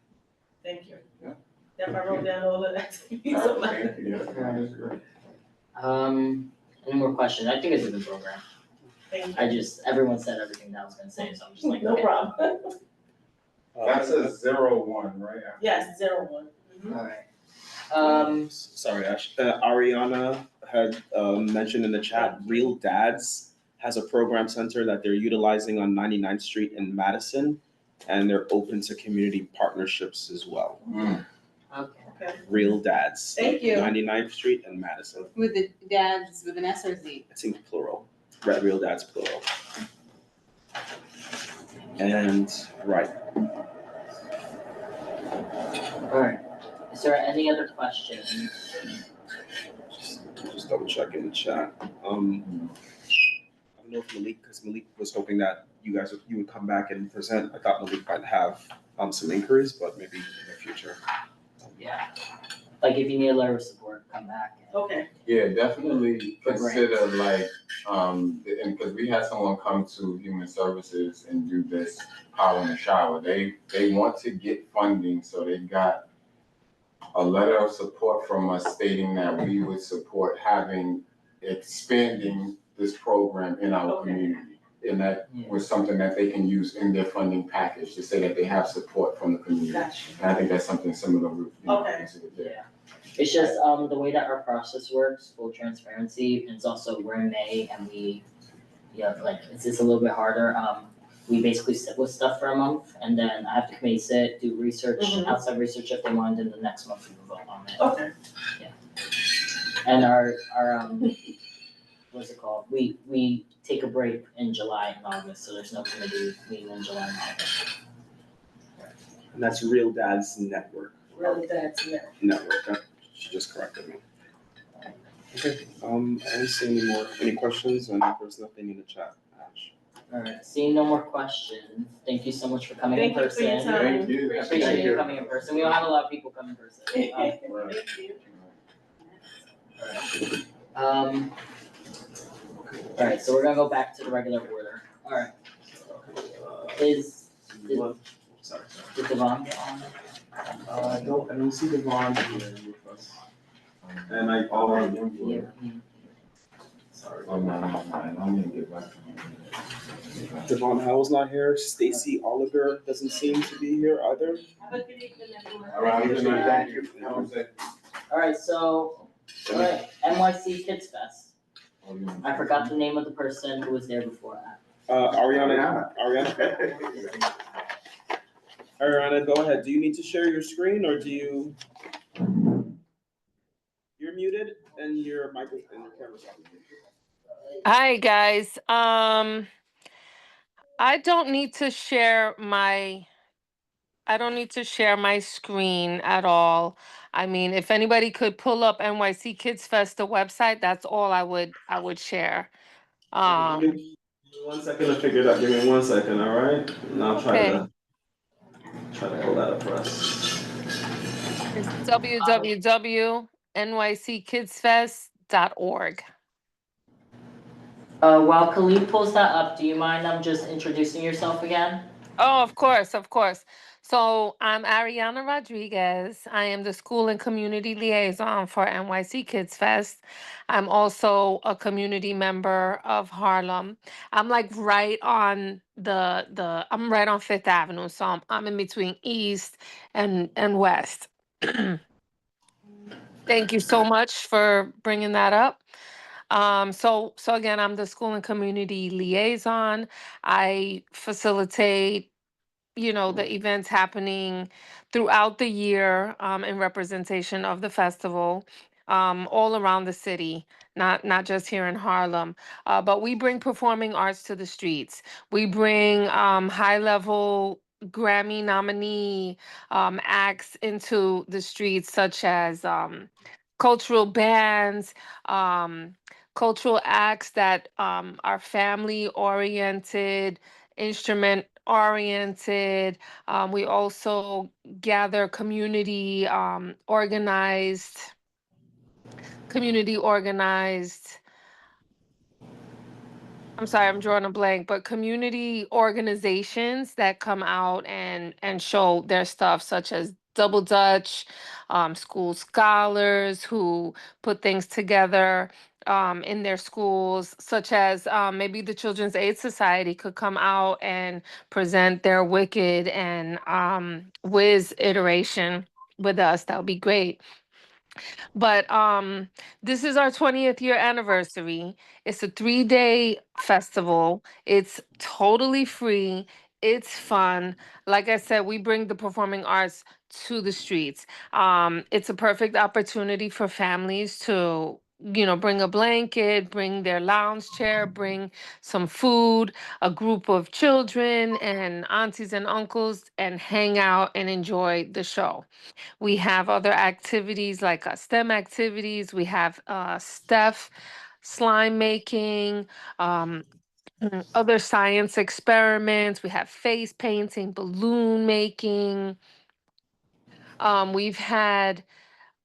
S12: Thank you.
S7: Yeah.
S12: Yep, I wrote down all of that.
S7: Thank you.
S3: Any more questions? I think it's a good program.
S12: Thank you.
S3: Everyone said everything that I was gonna say, so I'm just like,
S12: no
S3: okay.
S12: problem.
S7: That's a 01, right?
S12: Yes, 01. Mhm.
S3: Alright.
S1: Sorry, Ash. Ariana had mentioned in the chat, Real Dads has a program center that they're utilizing on 99th Street in Madison, and they're open to community partnerships as well.
S3: Okay.
S1: Real Dads.
S12: Thank you.
S1: 99th Street and Madison.
S14: With the dads with an S or Z?
S1: It's in plural. Real Dads plural. And right.
S3: Alright. Is there any other questions?
S1: Just double check in the chat. I don't know if Malik, because Malik was hoping that you would come back and present. I thought Malik might have some inquiries, but maybe in the future.
S3: Yeah. Like if you need a letter of support, come back.
S12: Okay.
S7: Yeah, definitely consider and because we had someone come to Human Services and do this power in the shower. They want to get funding, so they got a letter of support from us stating that we would support expanding this program in our community. And that was something that they can use in their funding package to say that they have support from the community.
S12: Gotcha.
S7: And I think that's something similar with,
S12: Okay.
S3: Yeah. It's just the way that our process works, full transparency, and it's also we're in May and it's just a little bit harder. We basically sit with stuff for a month and then I have the committee sit, do research, outside research if they want, and then the next month we will vote on it.
S12: Okay.
S3: Yeah. And our what's it called? We take a break in July and August, so there's no committee meeting in July and August.
S1: And that's Real Dads Network.
S12: Real Dads
S1: Network. She just corrected me. Okay. I don't see any questions, and there's nothing in the chat.
S3: Alright, seeing no more questions, thank you so much for coming in person.
S12: Thank you for your time.
S7: Thank you.
S3: I appreciate you coming in person. We don't have a lot of people come in person.
S12: Thank you.
S3: Alright, so we're gonna go back to the regular order. Alright. Is
S1: Sorry.
S3: Devon on?
S1: I don't see Devon here with us. And
S3: Yeah.
S1: Sorry.
S7: Oh, no, I don't need to get back to him.
S1: Devon Howell's not here. Stacy Oliver doesn't seem to be here either.
S12: Have a good evening, everyone.
S7: All right, thank you.
S3: Alright, so, NYC Kids Fest. I forgot the name of the person who was there before that.
S1: Ariana. Ariana, go ahead. Do you need to share your screen or do you? You're muted and your microphone and your camera's on.
S10: Hi, guys. I don't need to share my screen at all. I mean, if anybody could pull up NYC Kids Fest, the website, that's all I would share.
S1: Give me 1 second to figure it out. Give me 1 second, all right? And I'll try to pull that up for us.
S10: It's www.nyckidsfest.org.
S3: While Khalid pulls that up, do you mind just introducing yourself again?
S10: Oh, of course. So I'm Ariana Rodriguez. I am the school and community liaison for NYC Kids Fest. I'm also a community member of Harlem. I'm like right on I'm right on Fifth Avenue. So I'm in between East and West. Thank you so much for bringing that up. So again, I'm the school and community liaison. I facilitate the events happening throughout the year in representation of the festival all around the city, not just here in Harlem. But we bring performing arts to the streets. We bring high-level Grammy nominee acts into the streets, such as cultural bands, cultural acts that are family-oriented, instrument-oriented. We also gather community organized. I'm sorry, I'm drawing a blank, but community organizations that come out and show their stuff, such as Double Dutch, school scholars who put things together, in their schools, such as maybe the Children's Aid Society could come out and present their Wicked and Wiz iteration with us. That would be great. But this is our 20th year anniversary. It's a 3-day festival. It's totally free. It's fun. Like I said, we bring the performing arts to the streets. It's a perfect opportunity for families to, bring a blanket, bring their lounge chair, bring some food, a group of children and aunties and uncles, and hang out and enjoy the show. We have other activities like STEM activities. We have Steph slime making, um, other science experiments. We have face painting, balloon making. We've had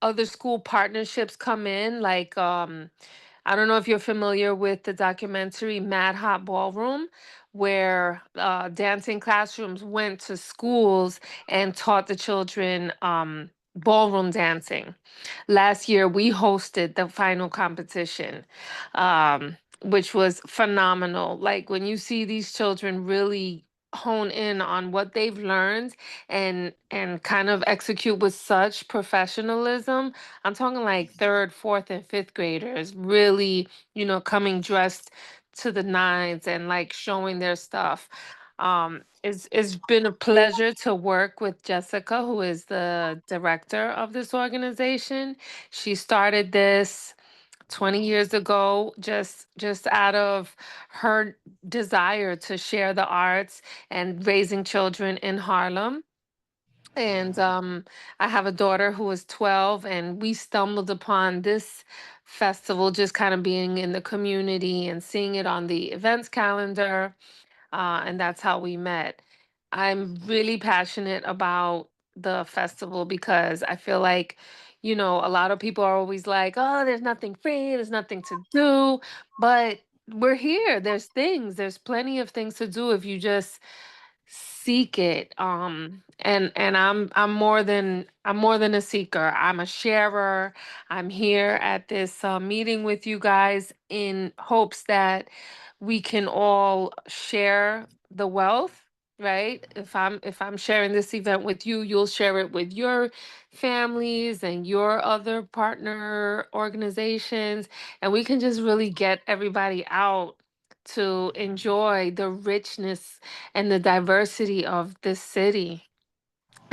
S10: other school partnerships come in, like I don't know if you're familiar with the documentary Mad Hot Ballroom, where dancing classrooms went to schools and taught the children ballroom dancing. Last year, we hosted the final competition, which was phenomenal. Like when you see these children really hone in on what they've learned and kind of execute with such professionalism. I'm talking like third, fourth, and fifth graders really, coming dressed to the nines and like showing their stuff. It's been a pleasure to work with Jessica, who is the director of this organization. She started this 20 years ago, just out of her desire to share the arts and raising children in Harlem. And I have a daughter who is 12, and we stumbled upon this festival just kind of being in the community and seeing it on the events calendar. And that's how we met. I'm really passionate about the festival because I feel like, a lot of people are always like, oh, there's nothing free, there's nothing to do. But we're here. There's plenty of things to do if you just seek it. And I'm more than a seeker. I'm a sharer. I'm here at this meeting with you guys in hopes that we can all share the wealth, right? If I'm sharing this event with you, you'll share it with your families and your other partner organizations, and we can just really get everybody out to enjoy the richness and the diversity of this city,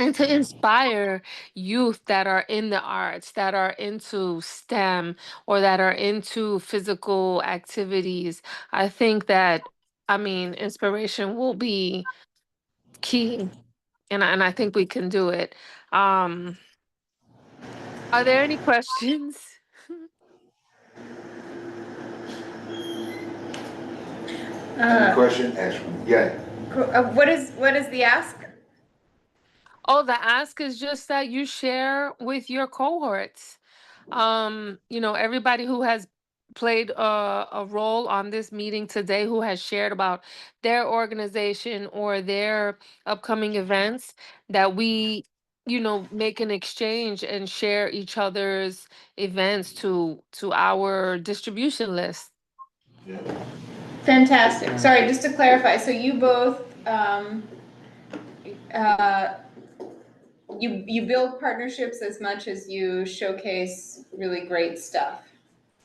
S10: and to inspire youth that are in the arts, that are into STEM, or that are into physical activities. I think that, inspiration will be key, and I think we can do it. Um, are there any questions?
S5: Any question, Ashwin? Yeah.
S2: What is the ask?
S10: Oh, the ask is just that you share with your cohorts. Everybody who has played a role on this meeting today, who has shared about their organization or their upcoming events, that we, make an exchange and share each other's events to our distribution list.
S5: Yeah.
S2: Fantastic. Sorry, just to clarify, so you both, uh, you build partnerships as much as you showcase really great stuff.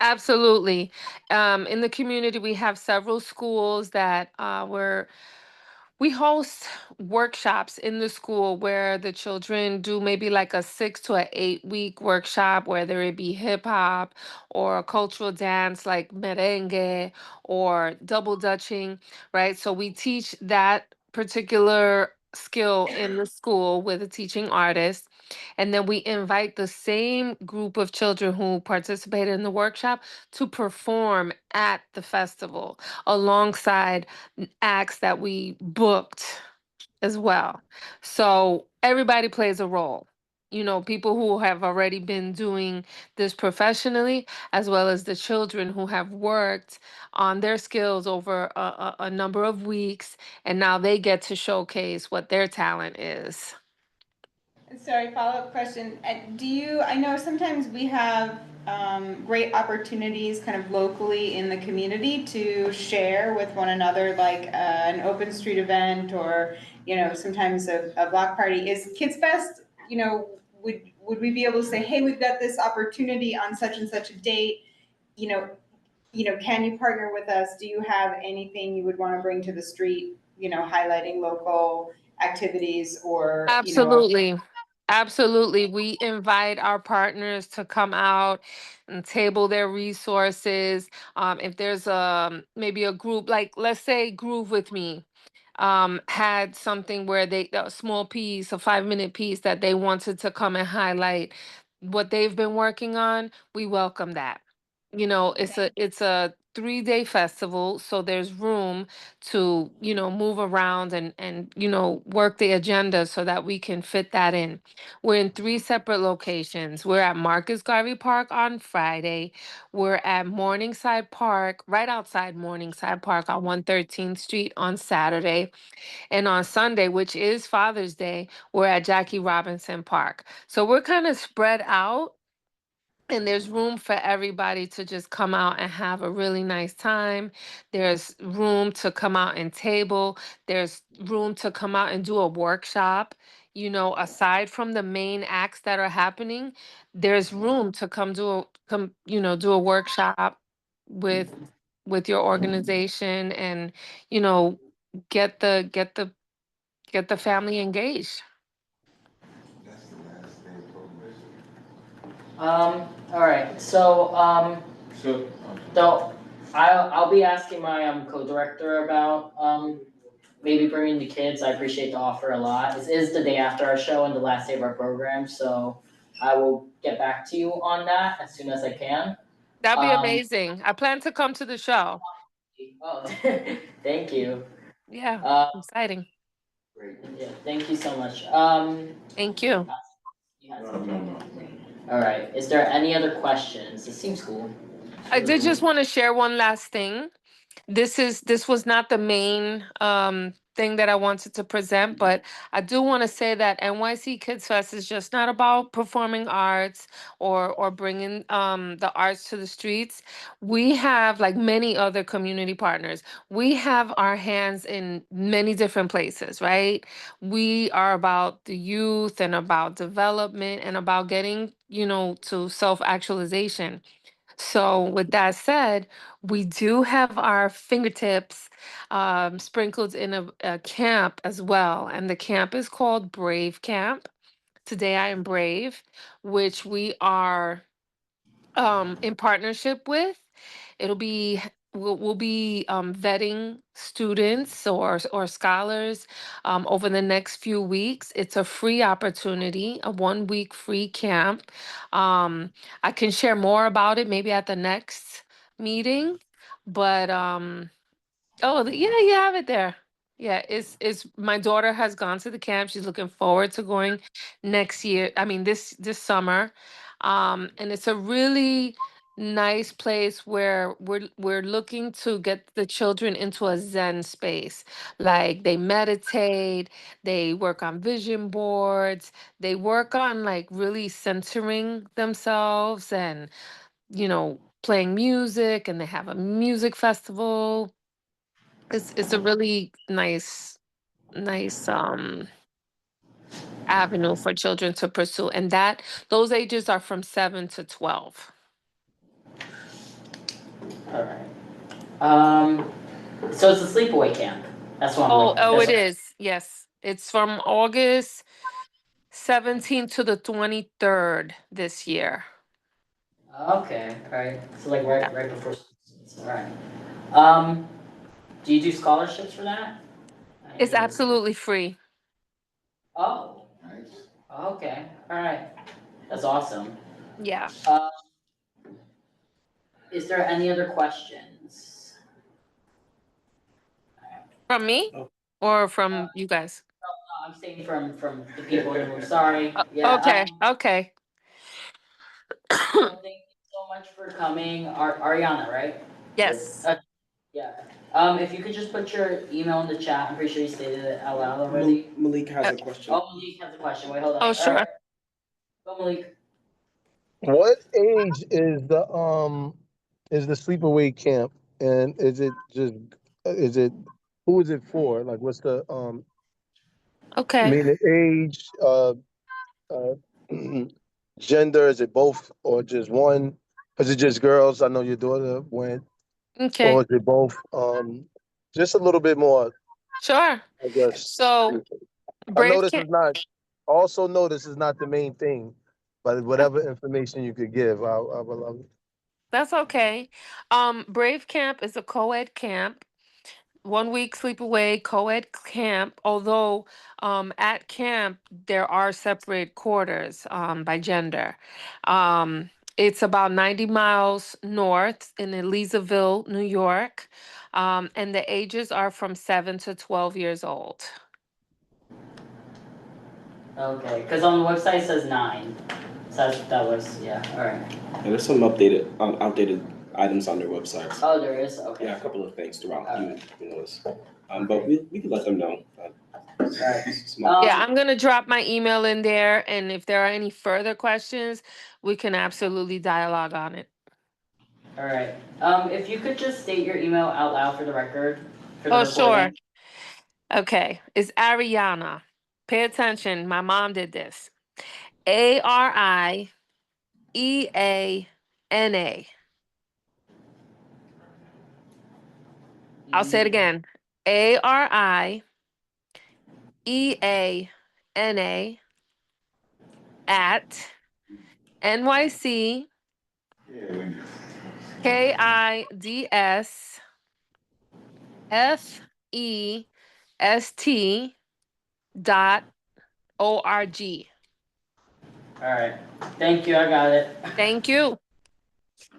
S10: Absolutely. In the community, we have several schools that we host workshops in the school where the children do maybe like a 6 to 8 week workshop, whether it be hip hop or a cultural dance like merengue or double dutching, right? So we teach that particular skill in the school with a teaching artist. And then we invite the same group of children who participated in the workshop to perform at the festival alongside acts that we booked as well. So everybody plays a role. People who have already been doing this professionally, as well as the children who have worked on their skills over a number of weeks, and now they get to showcase what their talent is.
S2: Sorry, follow-up question. I know sometimes we have
S15: great opportunities kind of locally in the community to share with one another, like an open street event or, sometimes a block party. Is Kids Fest, would we be able to say, hey, we've got this opportunity on such and such a date, can you partner with us? Do you have anything you would want to bring to the street, highlighting local activities or,
S10: Absolutely. Absolutely. We invite our partners to come out and table their resources. If there's maybe a group, like let's say Groove With Me had something where a small piece, a 5-minute piece that they wanted to come and highlight what they've been working on, we welcome that. It's a 3-day festival, so there's room to, move around and work the agenda so that we can fit that in. We're in 3 separate locations. We're at Marcus Garvey Park on Friday. We're at Morningside Park, right outside Morningside Park on 113th Street on Saturday. And on Sunday, which is Father's Day, we're at Jackie Robinson Park. So we're kind of spread out, and there's room for everybody to just come out and have a really nice time. There's room to come out and table. There's room to come out and do a workshop. Aside from the main acts that are happening, there's room to do a workshop with your organization and, you know, get the family engaged.
S5: That's the last day of probation.
S3: All right, so,
S7: So,
S3: though, I'll be asking my, co-director about, maybe bringing the kids. I appreciate the offer a lot. This is the day after our show and the last day of our program, so I will get back to you on that as soon as I can.
S10: That'd be
S3: Um,
S10: amazing. I plan to come to the show.
S3: Oh, thank you.
S10: Yeah,
S3: Uh,
S10: exciting.
S5: Great.
S3: yeah, thank you so much.
S10: Thank you.
S3: You had
S7: no,
S3: something?
S7: no.
S3: All right, is there any other questions? This seems cool.
S10: I did just want to share one last thing. This was not the main thing that I wanted to present, but I do want to say that NYC Kids Fest is just not about performing arts or bringing the arts to the streets. We have, like many other community partners, we have our hands in many different places, right? We are about the youth and about development and about getting, to self-actualization. So, with that said, we do have our fingertips sprinkled in a camp as well. And the camp is called Brave Camp. Today I am Brave, which we are in partnership with. It'll be we'll be vetting students or scholars over the next few weeks. It's a free opportunity, a 1-week free camp. I can share more about it maybe at the next meeting, but oh, yeah, you have it there. Yeah, it's my daughter has gone to the camp. She's looking forward to going next year. I mean, this summer. And it's a really nice place where we're looking to get the children into a Zen space. Like they meditate, they work on vision boards, they work on like really centering themselves and, playing music, and they have a music festival. It's a really nice avenue for children to pursue, and those ages are from 7 to 12.
S3: All right. So it's a sleepaway camp. That's what
S10: Oh,
S3: that's
S10: it is. Yes. It's from August 17th to the 23rd this year.
S3: okay. All right. So like
S10: Yeah.
S3: right before. All right. Um, do you do scholarships for that?
S10: It's absolutely free.
S3: Oh.
S5: Nice.
S3: Okay. All right. That's awesome.
S10: Yeah.
S3: Is there any other questions?
S10: From me or from you guys?
S3: No, I'm saying from the people in the room. Sorry.
S10: Okay. Okay.
S3: Well, thank you so much for coming, Ariana, right?
S10: Yes.
S3: Yeah. If you could just put your email in the chat. I'm pretty sure you stated it out loud already.
S13: Malik has a question.
S3: Oh, Malik has a question. Wait, hold on.
S10: Oh,
S3: All
S10: sure.
S3: right. Go, Malik.
S4: What age is the sleepaway camp, and is it who is it for? Like, what's the
S10: Okay.
S4: mean age, uh, gender? Is it both or just one? Is it just girls? I know your daughter went, or
S10: Okay.
S4: is it both? Just a little bit more,
S10: Sure.
S4: I guess.
S10: So
S4: I know
S10: Brave
S4: this is not. Also, know this is not the main thing, but whatever information you could give, I would love it.
S10: That's okay. Brave Camp is a co-ed camp. 1 week sleepaway co-ed camp, although at camp there are separate quarters by gender. It's about 90 miles north in Elizaville, New York, and the ages are from 7 to 12 years old.
S3: Okay, because on the website it says 9. So that was, yeah, all right.
S16: And there's some outdated items on their website.
S3: Oh, there is? Okay.
S16: Yeah, a couple of things throughout.
S3: Alright.
S16: You notice. But we can let them know.
S3: Alright.
S10: Yeah, I'm gonna drop my email in there, and if there are any further questions, we can absolutely dialogue on it.
S3: All right. If you could just state your email out loud for the record, for the
S10: Oh,
S3: recording.
S10: sure. Okay, it's Ariana. Pay attention, my mom did this. ARIEANA I'll say it again. ARIEANA at NYC KIDSFEST.org.
S3: All right. Thank you. I got it.
S10: Thank you.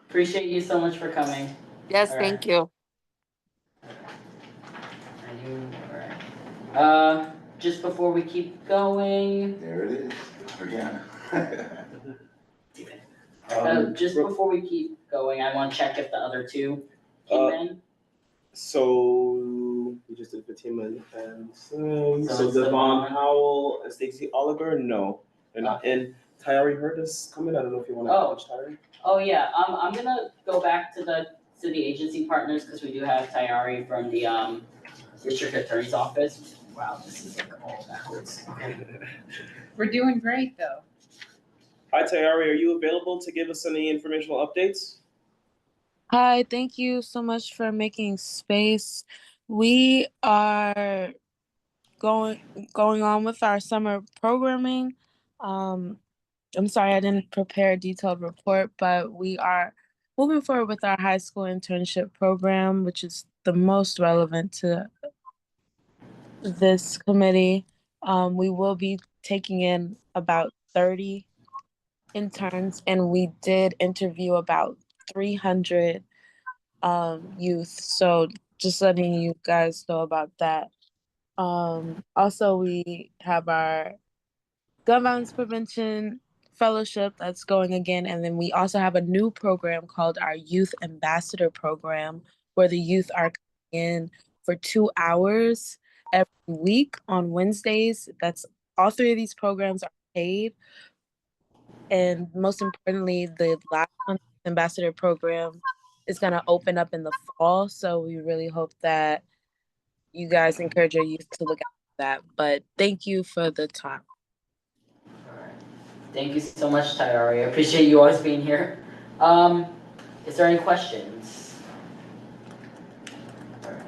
S3: Appreciate you so much for coming.
S10: Yes,
S3: All right.
S10: thank you.
S3: All right. Just before we keep going.
S5: There it is, again.
S3: Just before we keep going, I want to check if the other two came in.
S16: So we just did Fatima and so
S3: So
S16: Devon Howell and Stacey Oliver. No, they're not in. Tyari heard us coming. I don't know if you want to acknowledge Tyari.
S3: Oh yeah. I'm gonna go back to the agency partners because we do have Tyari from the district attorney's office. Wow, this is like all backwards.
S15: We're doing great though.
S16: Hi Tyari, are you available to give us any informational updates?
S17: Hi, thank you so much for making space. We are going on with our summer programming. I'm sorry I didn't prepare a detailed report, but we are moving forward with our high school internship program, which is the most relevant to this committee. We will be taking in about 30 interns, and we did interview about 300 youth. So just letting you guys know about that. Also, we have our gun violence prevention fellowship that's going again, and then we also have a new program called our youth ambassador program, where the youth are coming in for 2 hours every week on Wednesdays. That's all 3 of these programs are paid, and most importantly, the last one, ambassador program, is going to open up in the fall. So we really hope that you guys encourage your youth to look at that. But thank you for the time.
S3: Thank you so much, Tyari. I appreciate you always being here. Is there any questions? Alright.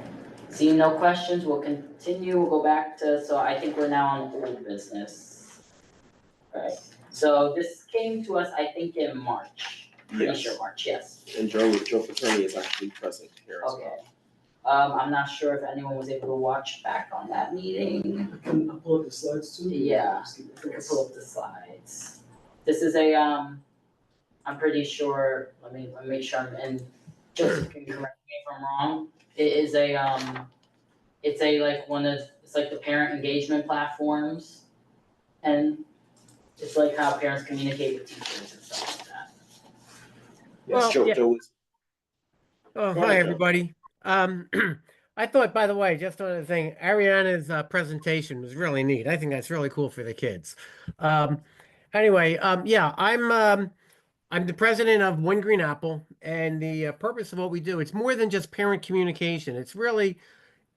S3: Seeing no questions, we'll continue. We'll go back to, so I think we're now on old business. Alright, so this came to us, I think, in March. Pretty sure March, yes.
S16: And Joe Paterni is actually present here as well.
S3: I'm not sure if anyone was able to watch back on that meeting.
S16: Can I pull up the slides too?
S3: Yeah, we can pull up the slides. This is a, I'm pretty sure, let me make sure I'm in, Joseph can correct me if I'm wrong. It is a, it's a like it's like the parent engagement platforms. And it's like how parents communicate with teachers and stuff like that.
S16: Yes,
S13: Well, yeah.
S16: Joe is.
S13: Oh,
S16: Go
S13: hi,
S16: ahead, Joe.
S13: everybody. I thought, by the way, just another thing, Ariana's presentation was really neat. I think that's really cool for the kids. Anyway, yeah, I'm I'm the president of One Green Apple, and the purpose of what we do, it's more than just parent communication. It's really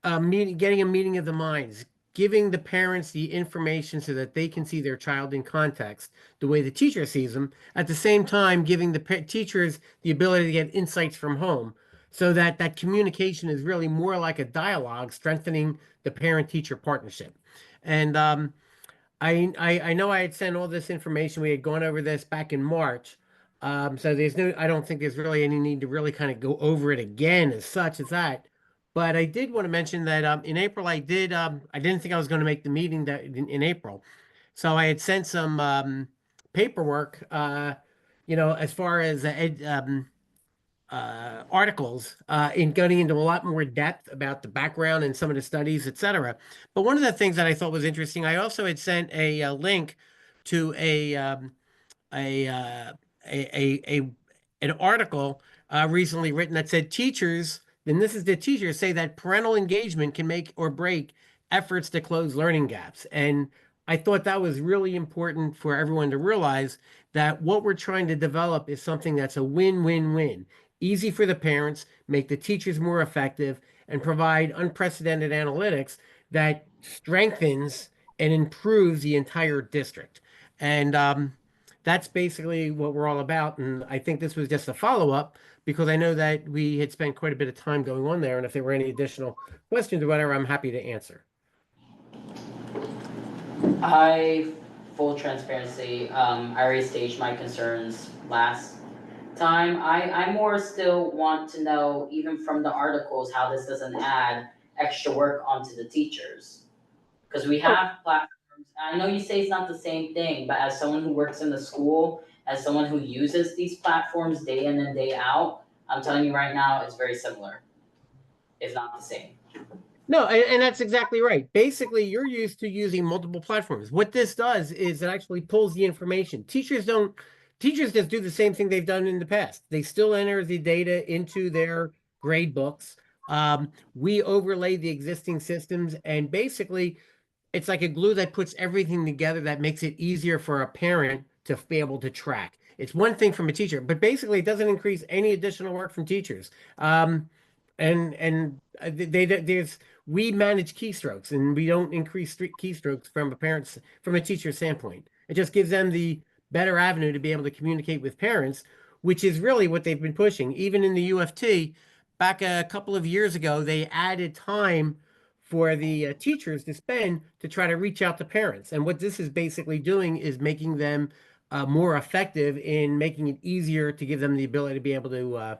S13: getting a meeting of the minds, giving the parents the information so that they can see their child in context, the way the teacher sees them. At the same time, giving the teachers the ability to get insights from home, so that that communication is really more like a dialogue, strengthening the parent-teacher partnership. And I know I had sent all this information. We had gone over this back in March. So I don't think there's really any need to really kind of go over it again as such as that. But I did want to mention that in April I didn't think I was going to make the meeting that in April. So I had sent some paperwork, as far as articles in going into a lot more depth about the background and some of the studies, etc. But one of the things that I thought was interesting, I also had sent a link to a, uh, a an article recently written that said teachers, and this is the teachers say that parental engagement can make or break efforts to close learning gaps. And I thought that was really important for everyone to realize that what we're trying to develop is something that's a win-win-win. Easy for the parents, make the teachers more effective, and provide unprecedented analytics that strengthens and improves the entire district. And that's basically what we're all about. And I think this was just a follow-up because I know that we had spent quite a bit of time going on there. And if there were any additional questions or whatever, I'm happy to answer.
S3: Full transparency, I already staged my concerns last time. I more still want to know, even from the articles, how this doesn't add extra work onto the teachers. Because we have platforms, I know you say it's not the same thing, but as someone who works in the school, as someone who uses these platforms day in and day out, I'm telling you right now, it's very similar, if not the same.
S13: No, and that's exactly right. Basically, you're used to using multiple platforms. What this does is it actually pulls the information. Teachers just do the same thing they've done in the past. They still enter the data into their grade books. We overlay the existing systems, and basically it's like a glue that puts everything together that makes it easier for a parent to be able to track. It's one thing from a teacher, but basically it doesn't increase any additional work from teachers. There's we manage keystrokes and we don't increase keystrokes from a teacher standpoint. It just gives them the better avenue to be able to communicate with parents, which is really what they've been pushing. Even in the UFT, back a couple of years ago, they added time for the teachers to spend to try to reach out to parents. And what this is basically doing is making them more effective in making it easier to give them the ability to be able to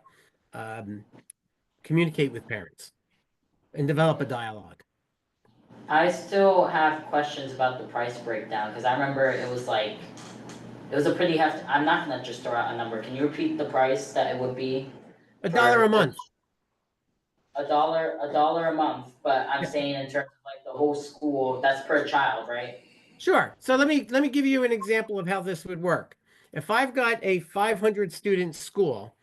S13: communicate with parents and develop a dialogue.
S3: I still have questions about the price breakdown, because I remember it was a pretty hefty, I'm not gonna just throw out a number. Can you repeat the price that it would be?
S13: $1 a month.
S3: $1 a month, but I'm saying in terms of like the whole school, that's per child, right?
S13: Sure. So let me give you an example of how this would work. If I've got a 500 student school,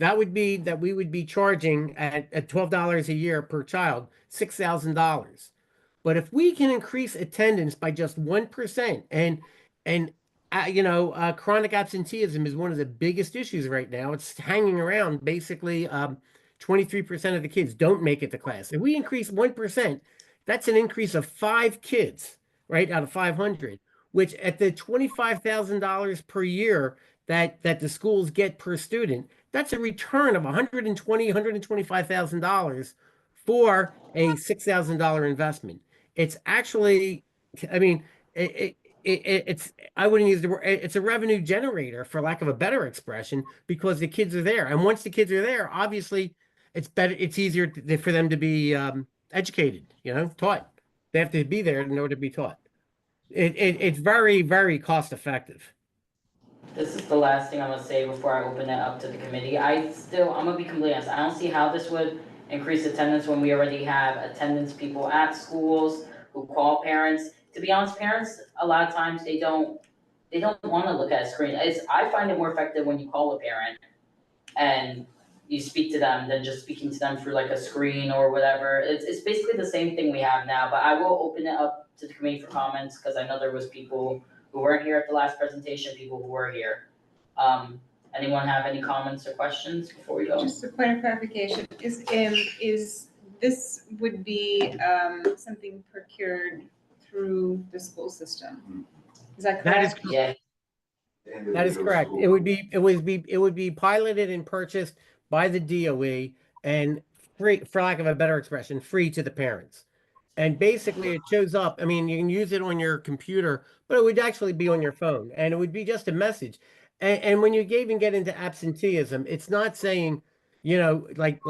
S13: that would be that we would be charging at $12 a year per child, $6,000. But if we can increase attendance by just 1%, and chronic absenteeism is one of the biggest issues right now. It's hanging around. Basically, 23% of the kids don't make it to class. If we increase 1%, that's an increase of 5 kids, right, out of 500, which at the $25,000 per year that the schools get per student, that's a return of $125,000 for a $6,000 investment. It's actually, I mean, it's I wouldn't use the word, it's a revenue generator for lack of a better expression, because the kids are there, and once the kids are there, obviously it's easier for them to be educated, taught. They have to be there in order to be taught. It's very, very cost effective.
S3: This is the last thing I'm gonna say before I open it up to the committee. I'm gonna be completely honest, I don't see how this would increase attendance when we already have attendance people at schools who call parents. To be honest, parents, a lot of times they don't wanna look at a screen. I find it more effective when you call a parent and you speak to them than just speaking to them through like a screen or whatever. It's basically the same thing we have now, but I will open it up to the committee for comments, because I know there was people who weren't here at the last presentation, people who were here. Anyone have any comments or questions before we go?
S15: Just a point of clarification, is this would be something procured through the school system? Is that
S13: That is
S15: correct?
S3: Yeah.
S13: That is correct. It would be piloted and purchased by the DOE and free, for lack of a better expression, free to the parents. And basically it shows up. I mean, you can use it on your computer, but it would actually be on your phone and it would be just a message. And when you even get into absenteeism, it's not saying, you know, like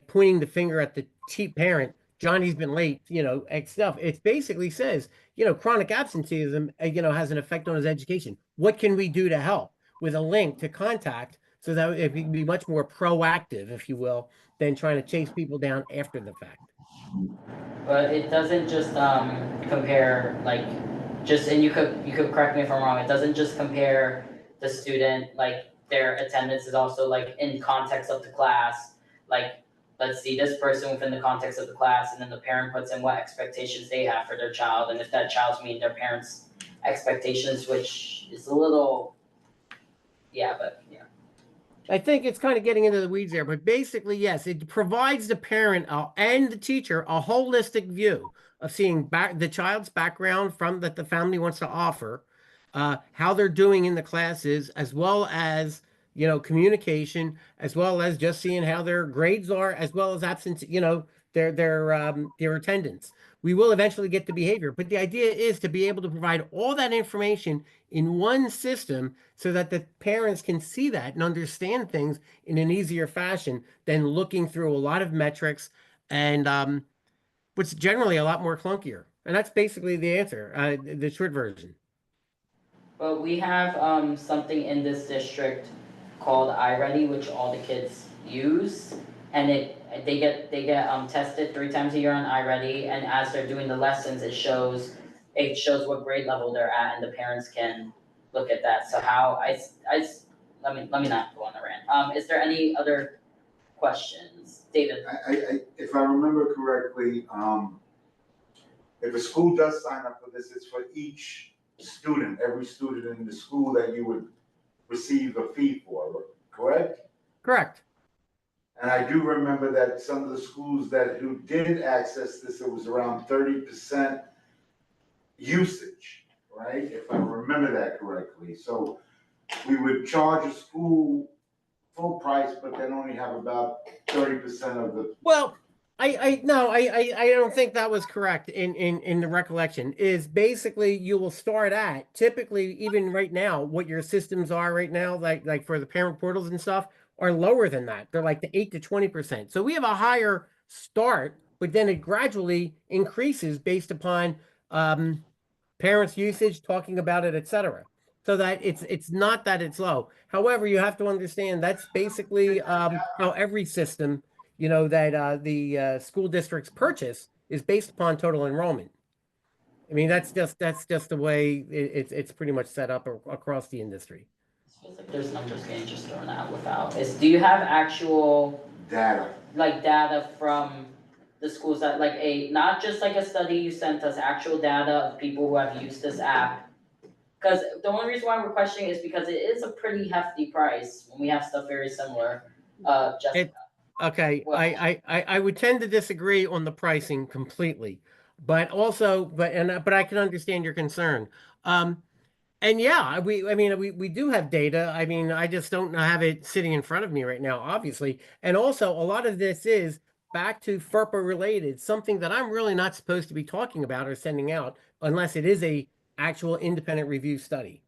S13: pointing the finger at the cheap parent, Johnny's been late, you know, X stuff. It basically says, you know, chronic absenteeism, you know, has an effect on his education. What can we do to help? With a link to contact so that it can be much more proactive, if you will, than trying to chase people down after the fact.
S3: But it doesn't just compare like just, and you could correct me if I'm wrong, it doesn't just compare the student, like their attendance is also like in context of the class, like let's see this person within the context of the class, and then the parent puts in what expectations they have for their child, and if that child's meeting their parents' expectations, which is a little, yeah, but yeah.
S13: I think it's kind of getting into the weeds there, but basically, yes, it provides the parent and the teacher a holistic view of seeing the child's background from that the family wants to offer, how they're doing in the classes, as well as, you know, communication, as well as just seeing how their grades are, as well as absence, you know, their attendance. We will eventually get to behavior, but the idea is to be able to provide all that information in one system so that the parents can see that and understand things in an easier fashion than looking through a lot of metrics and what's generally a lot more clunkier. And that's basically the answer, the short version.
S3: But we have something in this district called iReady, which all the kids use, and they get tested 3 times a year on iReady, and as they're doing the lessons, it shows what grade level they're at, and the parents can look at that. So how let me not go on the rant. Is there any other questions, David?
S5: If I remember correctly, if a school does sign up for this, it's for each student, every student in the school that you would receive a fee for, correct?
S13: Correct.
S5: And I do remember that some of the schools who did access this, it was around 30% usage, right? If I remember that correctly. So we would charge a school full price, but then only have about 30% of the.
S13: Well, I don't think that was correct in the recollection. Is basically you will start at typically even right now what your systems are right now, like for the parent portals and stuff, are lower than that. They're like the 8 to 20%. So we have a higher start, but then it gradually increases based upon parents' usage, talking about it, etc. So that it's not that it's low. However, you have to understand that's basically how every system, you know, that the school districts purchase is based upon total enrollment. I mean, that's just the way it's pretty much set up across the industry.
S3: It feels like there's numbers getting just thrown out without. Do you have actual
S5: data?
S3: Like data from the schools that not just like a study you sent us, actual data of people who have used this app? Because the only reason why we're questioning is because it is a pretty hefty price when we have stuff very similar. Jessica.
S13: Okay,
S3: Well,
S13: I would tend to disagree on the pricing completely, but also, but I can understand your concern. And yeah, I mean, we do have data. I mean, I just don't have it sitting in front of me right now, obviously. And also, a lot of this is back to FERPA related, something that I'm really not supposed to be talking about or sending out unless it is a actual independent review study.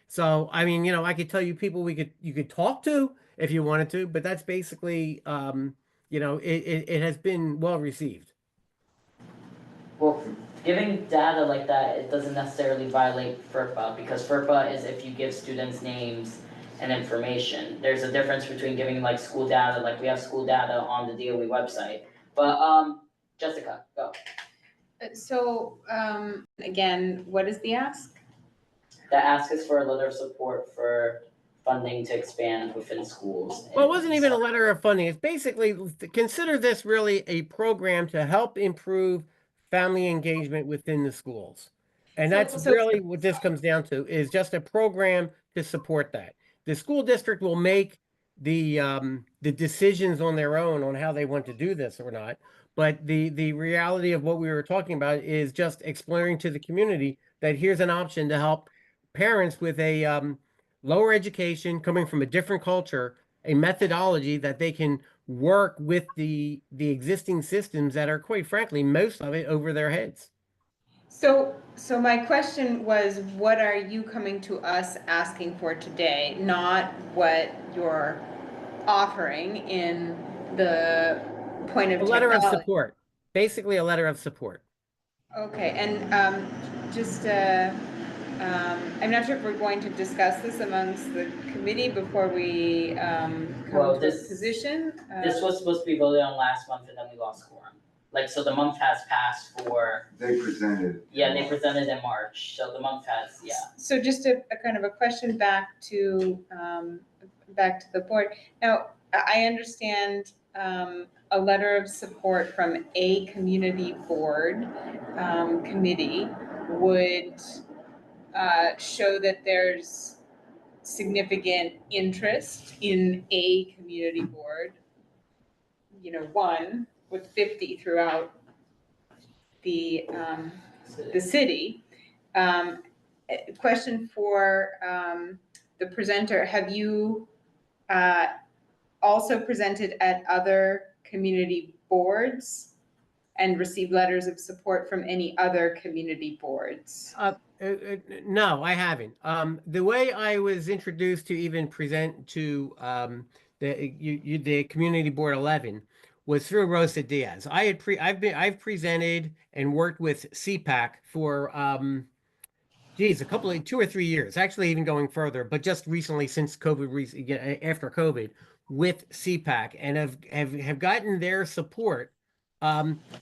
S13: So, I mean, you know, I could tell you people you could talk to if you wanted to, but that's basically, you know, it has been well received.
S3: well, giving data like that, it doesn't necessarily violate FERPA, because FERPA is if you give students names and information. There's a difference between giving like school data, like we have school data on the DOE website. But Jessica, go.
S15: So, again, what is the ask?
S3: The ask is for a letter of support for funding to expand within schools.
S13: Well, it wasn't even a letter of funding. It's basically, consider this really a program to help improve family engagement within the schools. And that's really what this comes down to, is just a program to support that. the school district will make the decisions on their own on how they want to do this or not. But the reality of what we were talking about is just exploring to the community that here's an option to help parents with a lower education, coming from a different culture, a methodology that they can work with the existing systems that are, quite frankly, most of it over their heads.
S15: So my question was, what are you coming to us asking for today, not what you're offering in the point of
S13: A letter of
S15: technology?
S13: support, basically a letter of support.
S15: Okay, and I'm not sure if we're going to discuss this amongst the committee before we come to a position.
S3: This was supposed to be voted on last month, and then we lost quorum. Like, so the month has passed for.
S5: They presented.
S3: Yeah, they presented in March, so the month has, yeah.
S15: So just a kind of a question back to the board. Now, I understand a letter of support from a community board committee would show that there's significant interest in a community board, one with 50 throughout the city. Question for the presenter: have you also presented at other community boards and received letters of support from any other community boards?
S13: No, I haven't. The way I was introduced to even present to the Community Board 11 was through Rosa Diaz. I've presented and worked with CPAC for a 2 or 3 years, actually even going further, but just recently since COVID, after COVID, with CPAC, and have gotten their support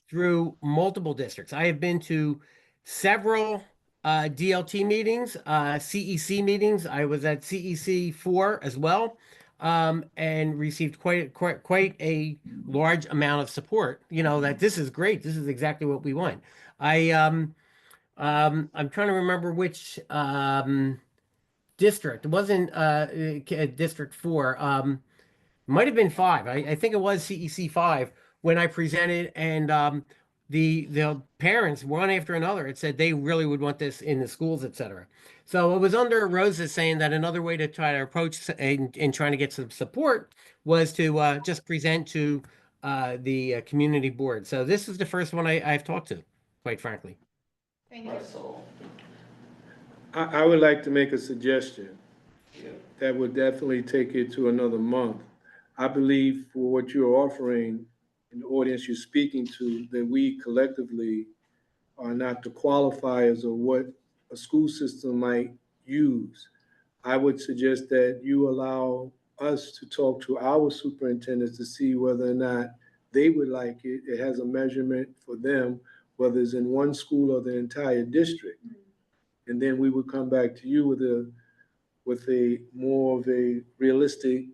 S13: through multiple districts. I have been to several DLT meetings, CEC meetings. I was at CEC 4 as well, and received quite a large amount of support. That this is great. This is exactly what we want. I'm trying to remember which district. It wasn't District 4. Might have been 5. I think it was CEC 5 when I presented, and the parents, one after another, had said they really would want this in the schools, etc. So it was under Rosa saying that another way to try to approach and trying to get some support was to just present to the community board. So this is the first one I've talked to, quite frankly.
S15: Thank you.
S18: I would like to make a suggestion that would definitely take it to another month. I believe for what you're offering and the audience you're speaking to, that we collectively are not the qualifiers of what a school system might use. I would suggest that you allow us to talk to our superintendents to see whether or not they would like it. It has a measurement for them, whether it's in one school or the entire district. And then we would come back to you with a more of a realistic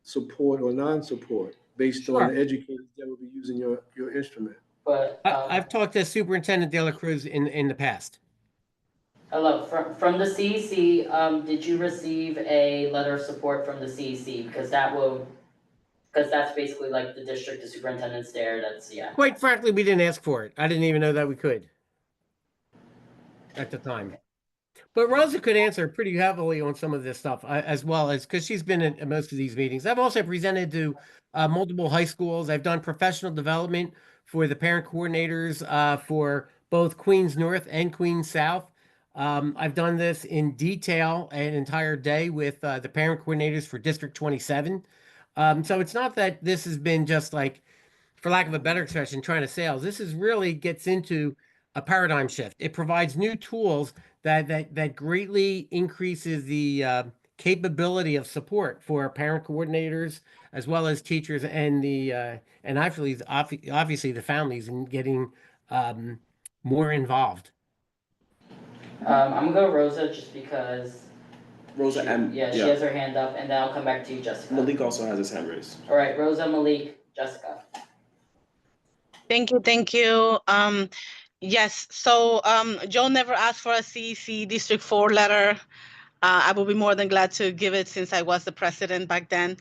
S18: support or non-support based on the educators that will be using your instrument.
S3: But
S13: I've talked to Superintendent De La Cruz in the past.
S3: hello, from the CEC, did you receive a letter of support from the CEC? Because that's basically like the district, the superintendent's there. That's, yeah.
S13: Quite frankly, we didn't ask for it. I didn't even know that we could at the time. But Rosa could answer pretty heavily on some of this stuff, as well as because she's been in most of these meetings. I've also presented to multiple high schools. I've done professional development for the parent coordinators for both Queens North and Queens South. I've done this in detail an entire day with the parent coordinators for District 27. So it's not that this has been just like, for lack of a better expression, trying to sales. This is really gets into a paradigm shift. It provides new tools that greatly increases the capability of support for parent coordinators as well as teachers and obviously the families in getting more involved.
S3: I'm gonna go Rosa just because.
S16: Rosa
S3: she has her hand up, and then I'll come back to you, Jessica.
S16: Malik also has his hand raised.
S3: All right, Rosa, Malik, Jessica.
S11: Thank you. Yes, so Joe never asked for a CEC District 4 letter. I will be more than glad to give it since I was the president back then.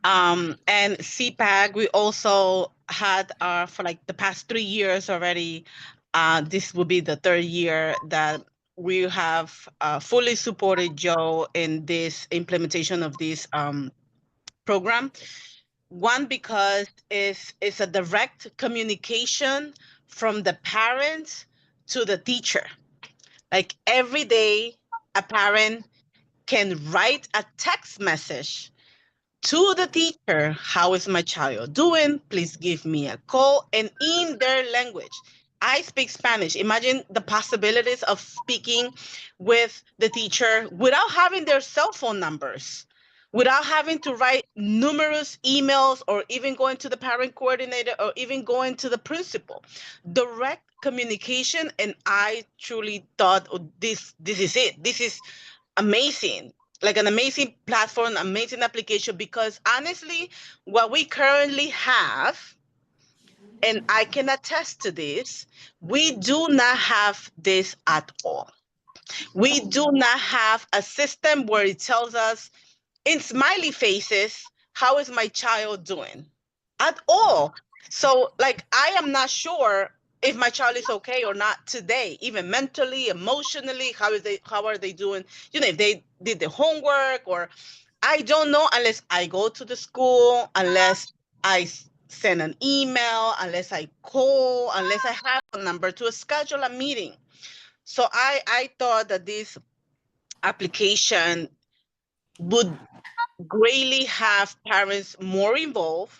S11: And CPAC, we also had for like the past 3 years already. This will be the third year that we have fully supported Joe in this implementation of this program. One, because it's a direct communication from the parents to the teacher. Like every day, a parent can write a text message to the teacher, how is my child doing? Please give me a call, and in their language. I speak Spanish. Imagine the possibilities of speaking with the teacher without having their cell phone numbers, without having to write numerous emails or even going to the parent coordinator or even going to the principal. Direct communication, and I truly thought, oh, this is it. This is amazing, like an amazing platform, amazing application, because honestly, what we currently have, and I can attest to this, we do not have this at all. We do not have a system where it tells us in smiley faces, how is my child doing? At all. So, like, I am not sure if my child is okay or not today, even mentally, emotionally. How are they doing? You know, if they did the homework, or I don't know unless I go to the school, unless I send an email, unless I call, unless I have a number to schedule a meeting. So I thought that this application would greatly have parents more involved,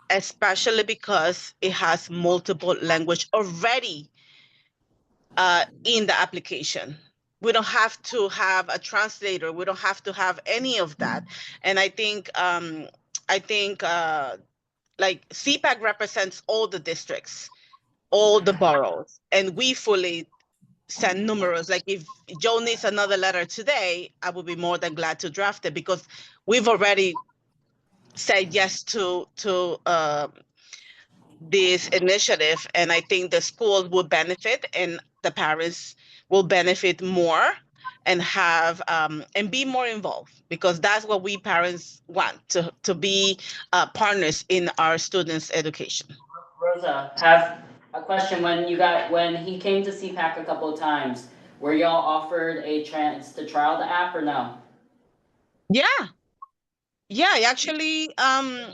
S11: especially because it has multiple language already in the application. We don't have to have a translator. We don't have to have any of that. And I think like CPAC represents all the districts, all the boroughs, and we fully send numerous. Like if Joe needs another letter today, I would be more than glad to draft it, because we've already said yes to this initiative, and I think the schools will benefit and the parents will benefit more and have and be more involved, because that's what we parents want, to be partners in our students' education.
S3: Rosa, have a question. When he came to CPAC a couple of times, were y'all offered a chance to trial the app or no?
S11: Yeah, actually, I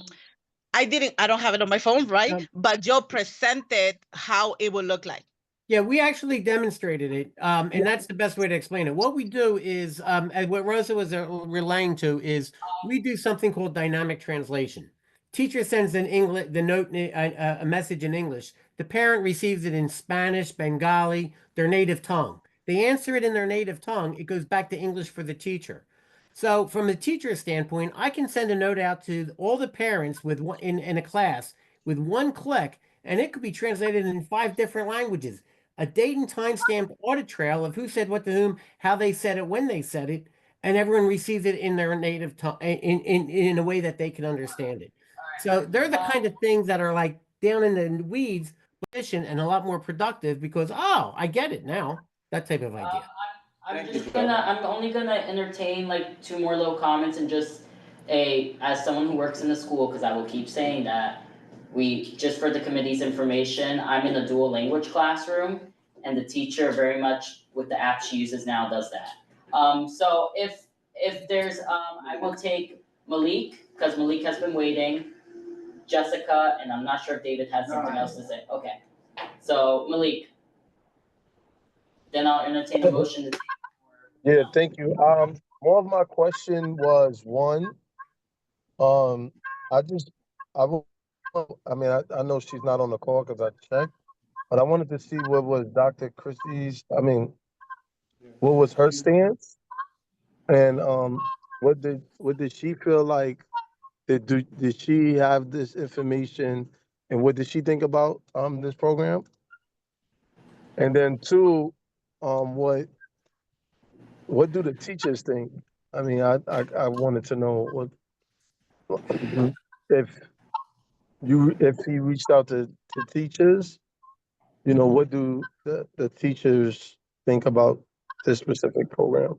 S11: don't have it on my phone, right? But Joe presented how it would look like.
S13: Yeah, we actually demonstrated it, and that's the best way to explain it. What we do is, and what Rosa was relaying to is, we do something called dynamic translation. Teacher sends an a message in English. The parent receives it in Spanish, Bengali, their native tongue. They answer it in their native tongue. It goes back to English for the teacher. So, from the teacher standpoint, I can send a note out to all the parents with one in a class with one click, and it could be translated in 5 different languages. A date and time stamped audit trail of who said what to whom, how they said it, when they said it, and everyone receives it in their native tongue in a way that they can understand it. So they're the kind of things that are like down in the weeds, efficient and a lot more productive, because I get it now. That type of idea.
S3: I'm only gonna entertain like 2 more little comments, and just as someone who works in the school, because I will keep saying that, just for the committee's information, I'm in a dual language classroom, and the teacher very much with the app she uses now does that. So if there's, I will take Malik, because Malik has been waiting, Jessica, and I'm not sure if David has something else to say. Okay, so Malik, then I'll entertain a motion to take.
S4: Yeah, thank you. More of my question was one, I just, I will, I mean, I know she's not on the call because I checked, but I wanted to see what was Dr. Christie's, what was her stance, and what did she feel like? Did she have this information, and what did she think about this program? And then two, what do the teachers think? I mean, I wanted to know if if he reached out to teachers, what do the teachers think about this specific program?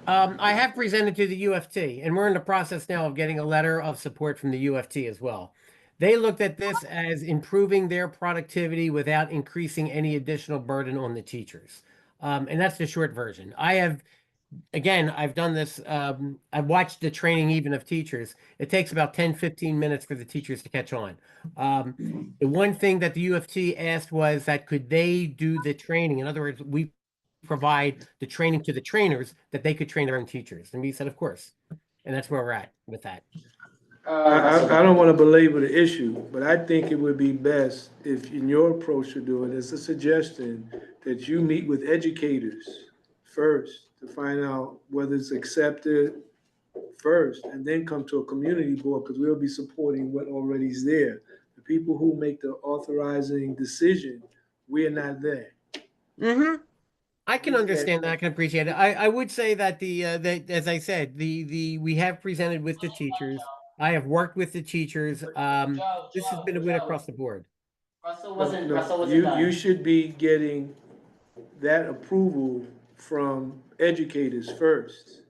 S13: I have presented to the UFT, and we're in the process now of getting a letter of support from the UFT as well. They looked at this as improving their productivity without increasing any additional burden on the teachers. And that's the short version. I've done this. I've watched the training even of teachers. It takes about 10, 15 minutes for the teachers to catch on. The one thing that the UFT asked was that could they do the training? In other words, we provide the training to the trainers that they could train their own teachers. And we said, of course. And that's where we're at with that.
S18: I don't want to belabor the issue, but I think it would be best if in your approach to do it, it's a suggestion that you meet with educators first to find out whether it's accepted first, and then come to a community board, because we'll be supporting what already is there. The people who make the authorizing decision, we're not there.
S13: Mm-hmm. I can understand that. I can appreciate it. I would say that as I said, we have presented with the teachers. I have worked with the teachers. This has been a win across the board.
S3: Russell wasn't
S18: You
S3: done.
S18: should be getting that approval from educators first,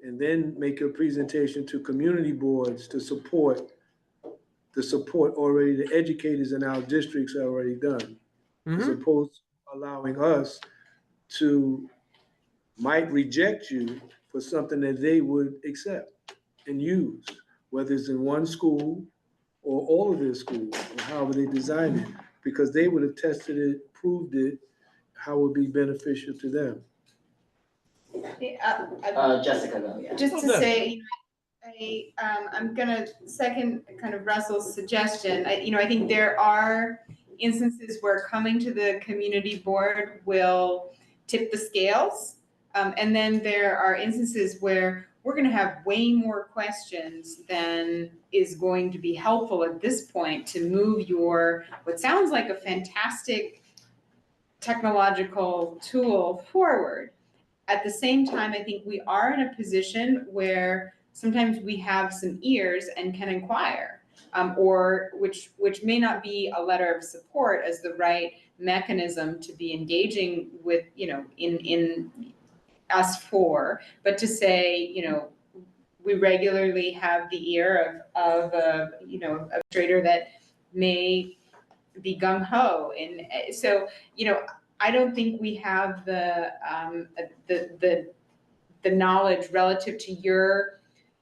S18: and then make your presentation to community boards to support already the educators in our districts are already done. As opposed to allowing us to might reject you for something that they would accept and use, whether it's in one school or all of their schools, or however they design it, because they would have tested it, proved it, how it would be beneficial to them.
S3: Jessica, go, yeah.
S15: Just to say, I'm gonna second kind of Russell's suggestion. I think there are instances where coming to the community board will tip the scales. And then there are instances where we're gonna have way more questions than is going to be helpful at this point to move what sounds like a fantastic technological tool forward. At the same time, I think we are in a position where sometimes we have some ears and can inquire, or which may not be a letter of support as the right mechanism to be engaging with, in us for, but to say, we regularly have the ear of a trader that may be gung ho, and so I don't think we have the knowledge relative to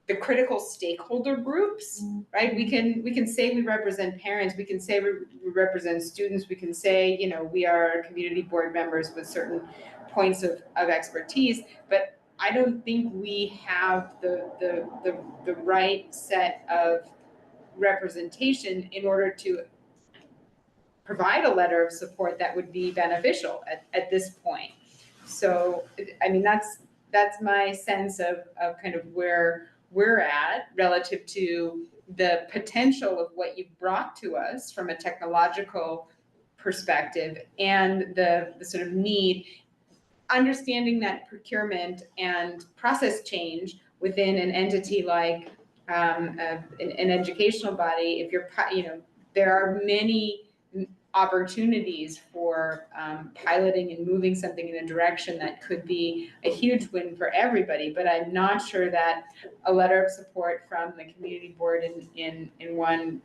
S15: the critical stakeholder groups, right? We can say we represent parents, we can say we represent students, we can say, we are community board members with certain points of expertise, but I don't think we have the right set of representation in order to provide a letter of support that would be beneficial at this point. So, I mean, that's my sense of kind of where we're at relative to the potential of what you've brought to us from a technological perspective and the sort of need, understanding that procurement and process change within an entity like an educational body, if there are many opportunities for piloting and moving something in a direction that could be a huge win for everybody. But I'm not sure that a letter of support from the community board in one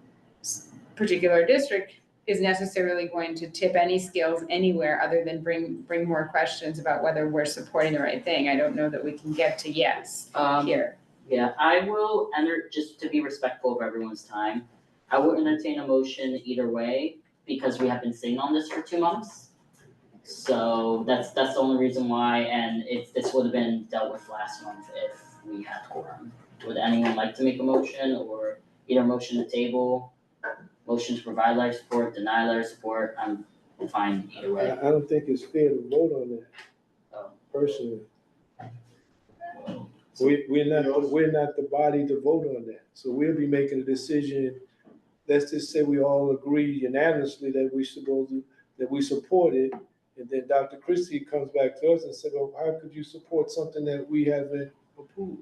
S15: particular district is necessarily going to tip any scales anywhere other than bring more questions about whether we're supporting the right thing. I don't know that we can get to yes here.
S3: Yeah, I will just to be respectful of everyone's time, I will entertain a motion either way, because we have been sitting on this for 2 months. So that's the only reason why, and this would have been dealt with last month if we had quorum. Would anyone like to make a motion, or either motion to table, motion to provide letter support, deny letter support? I'm fine either way.
S18: I don't think it's fair to vote on that, personally. We're not the body to vote on that, so we'll be making a decision. Let's just say we all agree unanimously that we support it, and then Dr. Christie comes back to us and said, well, how could you support something that we haven't approved?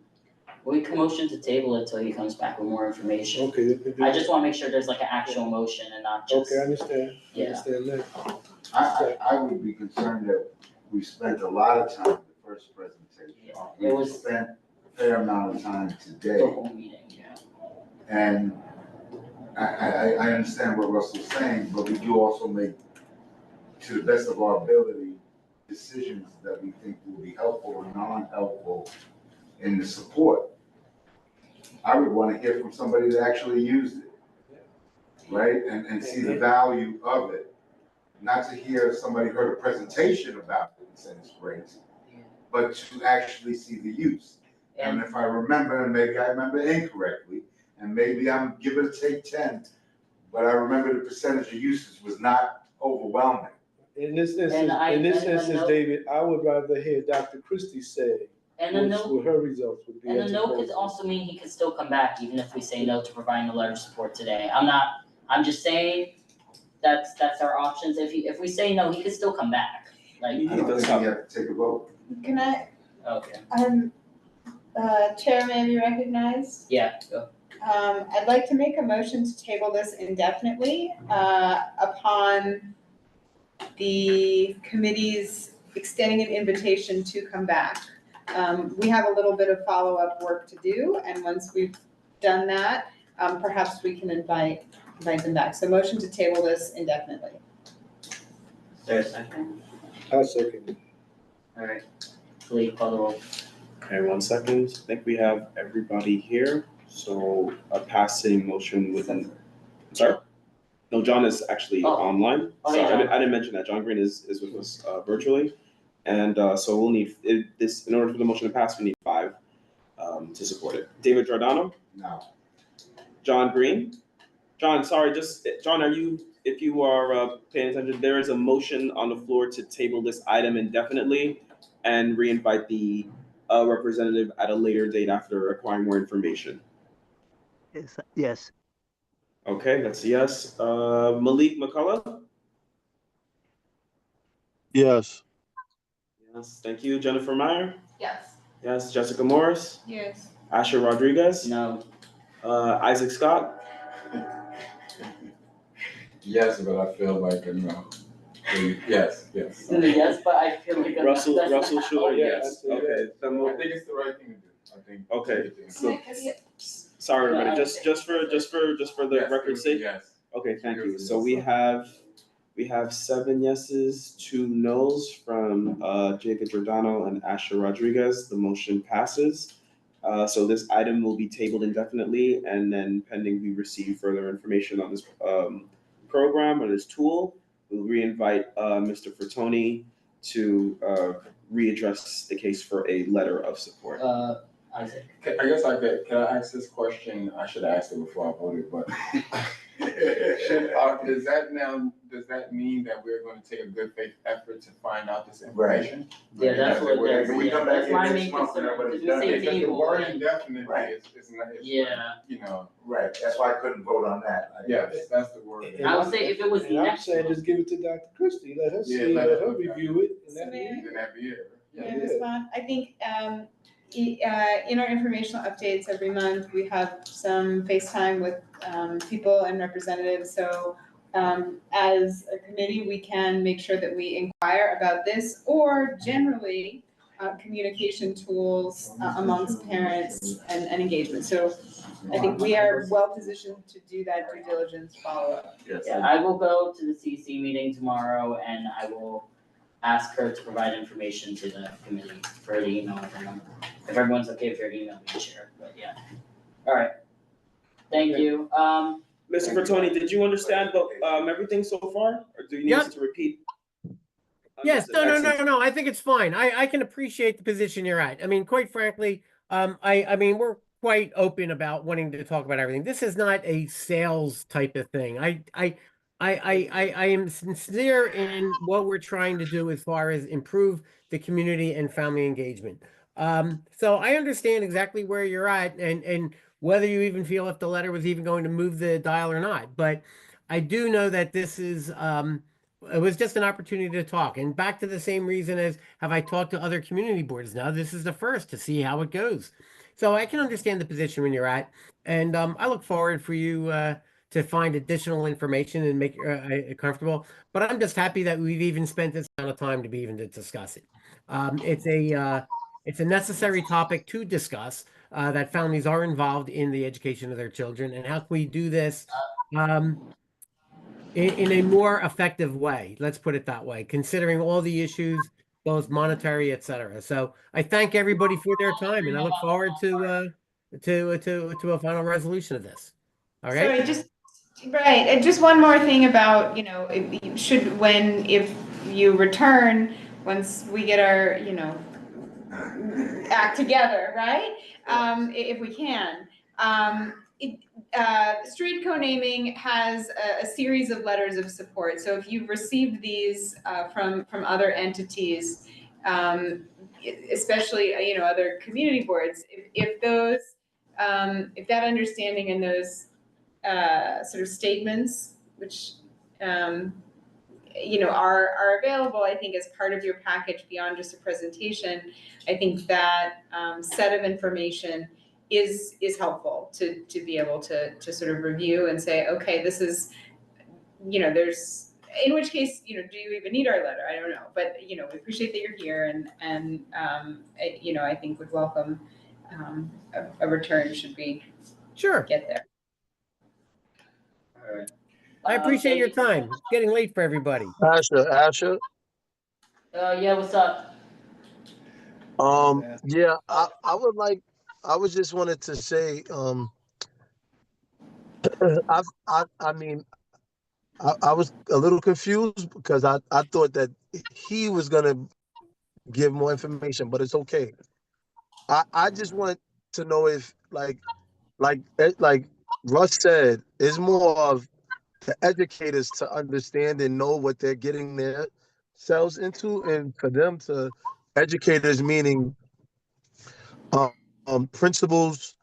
S3: We can motion to table it till he comes back with more information.
S18: Okay.
S3: I just wanna make sure there's like an actual motion and not just.
S18: Okay, I understand.
S3: Yeah.
S18: I understand that.
S5: I would be concerned that we spent a lot of time in the first presentation We spent a fair amount of time today.
S3: The whole meeting, yeah.
S5: And I understand what Russell's saying, but we do also make, to the best of our ability, decisions that we think will be helpful or non-helpful in the support. I would want to hear from somebody that actually used it, right? And see the value of it. Not to hear somebody heard a presentation about it and said it's great, but to actually see the use. And if I remember, and maybe I remember incorrectly, and maybe I'm give it a take 10, but I remember the percentage of uses was not overwhelming.
S18: In this instance, David, I would rather hear Dr. Christie say what her results would be.
S3: And the no could also mean he could still come back even if we say no to providing a letter of support today. I'm just saying that's our options. If we say no, he could still come back. Like
S5: I don't think you have to take a vote.
S15: Can I,
S3: okay.
S15: Chair may be recognized?
S3: Yeah, go.
S15: I'd like to make a motion to table this indefinitely, upon the committee's extending an invitation to come back. We have a little bit of follow-up work to do, and once we've done that, perhaps we can invite them back. So motion to table this indefinitely.
S3: Is there a second?
S18: I'll second it.
S3: All right, please call the roll.
S16: Okay, 1 second. I think we have everybody here. So a passing motion within, I'm sorry? No, John is actually online.
S3: Oh,
S16: Sorry,
S3: yeah,
S16: I didn't mention that. John Green is with us virtually. And so we'll need, this in order for the motion to pass, we need 5 to support it. David Giordano?
S5: No.
S16: John Green? John, sorry, John, if you are paying attention, there is a motion on the floor to table this item indefinitely and re-invite the representative at a later date after acquiring more information.
S19: Yes.
S16: Okay, that's a yes. Malik McCullough?
S4: Yes.
S16: Yes, thank you. Jennifer Meyer?
S2: Yes.
S16: Yes. Jessica Morris?
S15: Yes.
S16: Asher Rodriguez?
S3: No.
S16: Isaac Scott?
S7: Yes, but I feel like a no. Yes.
S3: Yes, but I feel like
S16: Russell Schuler, yes. Okay.
S7: I think it's the right thing to do. I think.
S16: Okay. So, sorry, everybody. Just for the record's sake.
S7: Yes.
S16: Okay, thank you. So we have 7 yeses, 2 nos from Jacob Giordano and Asher Rodriguez. The motion passes. So this item will be tabled indefinitely, and then pending we receive further information on this program or this tool, we'll re-invite Mr. Fertoni to readdress the case for a letter of support.
S3: Isaac.
S7: I guess can I ask this question? I should have asked it before I voted, but does that mean that we're going to take a good faith effort to find out this information?
S3: Yeah, that's what it is.
S5: Can we come back
S3: That's why I
S5: in
S3: make
S5: next month when everybody's done?
S3: say
S7: Because the
S3: table.
S7: word indefinitely
S5: Right.
S7: is not,
S3: Yeah.
S7: you know.
S5: Right, that's why I couldn't vote on that.
S7: Yes, that's the word.
S3: I would say if it was
S18: And I'm
S3: next
S18: saying
S3: month.
S18: just give it to Dr. Christie, let her see,
S7: Yeah,
S18: let her review it. And that
S15: May I-
S7: Then that'd be it.
S15: May I respond? I think, in our informational updates every month, we have some FaceTime with, people and representatives. So, as a committee, we can make sure that we inquire about this or generally, communication tools amongst parents and engagement. So I think we are well positioned to do that due diligence follow-up.
S5: Yes.
S3: Yeah, I will go to the CC meeting tomorrow and I will ask her to provide information to the committee for the email with her number. If everyone's okay with your email, we can share, but yeah. All right. Thank you.
S16: Mr. Fertoni, did you understand everything so far, or do you need us to repeat?
S13: Yes,
S16: Excellent.
S13: no. I think it's fine. I can appreciate the position you're at. I mean, quite frankly, I mean, we're quite open about wanting to talk about everything. This is not a sales type of thing. I am sincere in what we're trying to do as far as improve the community and family engagement. So I understand exactly where you're at and whether you even feel if the letter was even going to move the dial or not. But I do know that this is it was just an opportunity to talk. And back to the same reason as have I talked to other community boards now? This is the first to see how it goes. So I can understand the position when you're at, and I look forward for you to find additional information and make it comfortable. But I'm just happy that we've even spent this amount of time to be even to discuss it. It's a necessary topic to discuss, that families are involved in the education of their children, and how can we do this in a more effective way? Let's put it that way, considering all the issues, both monetary, et cetera. So I thank everybody for their time, and I look forward to a final resolution of this. All right.
S15: Sorry, right, and just one more thing about, if you return, once we get our, act together, right? If we can. Street co-naming has a series of letters of support. So if you've received these from other entities, especially other community boards, if those if that understanding and those sort of statements, which are available, I think, as part of your package beyond just a presentation, I think that set of information is helpful to be able to sort of review and say, okay, this is, there's, in which case, do you even need our letter? I don't know, but we appreciate that you're here, and I think would welcome a return should we get there.
S3: All right.
S13: I appreciate your time. It's getting late for everybody.
S4: Asher.
S3: Yeah, what's up?
S4: Yeah, I would like, I was just wanted to say, I mean, I was a little confused because I thought that he was gonna give more information, but it's okay. I just want to know if like Russ said, it's more of the educators to understand and know what they're getting themselves into, and for them to, educators meaning principals,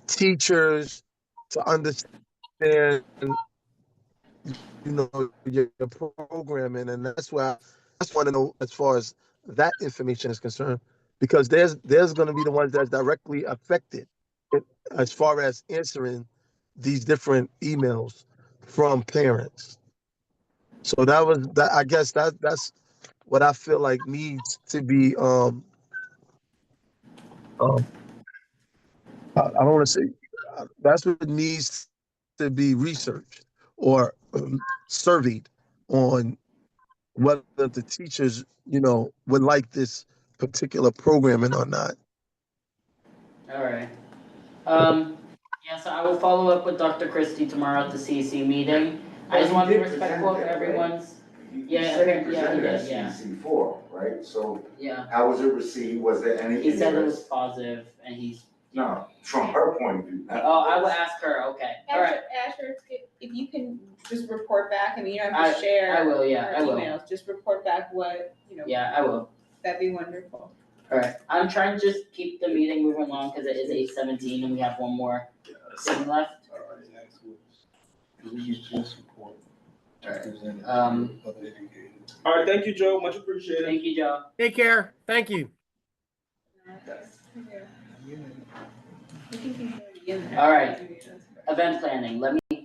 S4: teachers, to understand, your programming, and that's why I just want to know as far as that information is concerned, because there's going to be the ones that's directly affected as far as answering these different emails from parents. So that was that. I guess that's what I feel like needs to be. Um I don't want to say, that's what needs to be researched or surveyed on whether the teachers, would like this particular programming or not.
S3: All right. Yeah, so I will follow up with Dr. Christie tomorrow at the CEC meeting. I just want to be respectful of everyone's. Yeah, apparently, yeah, he did, yeah.
S5: CC4, right? So
S3: Yeah.
S5: how was it received? Was there anything?
S3: He said it was positive, and he's.
S5: No, from her point of view.
S3: Oh, I will ask her, okay. All right.
S15: Asher, if you can just report back, I mean, you don't have to share.
S3: I will, yeah, I will.
S15: Emails, just report back what,
S3: Yeah, I will.
S15: That'd be wonderful.
S3: All right, I'm trying to just keep the meeting moving along because it is 8:17 and we have one more thing left.
S16: All right, thank you, Joe. Much appreciated.
S3: Thank you, Joe.
S13: Take care. Thank you.
S3: All right, event planning.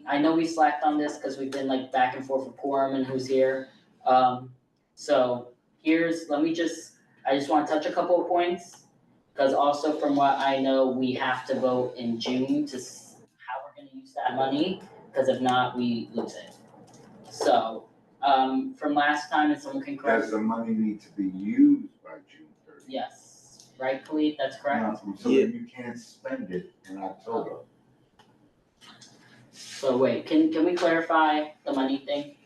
S3: I know we slacked on this because we've been like back and forth with quorum and who's here. So I just want to touch a couple of points. Because also from what I know, we have to vote in June to how we're gonna use that money, because if not, we lose it. So, from last time, and someone can correct.
S5: Does the money need to be used by June 30th?
S3: Yes, right, Khalid, that's correct?
S5: So that you can't spend it in October.
S3: So wait, can we clarify the money thing?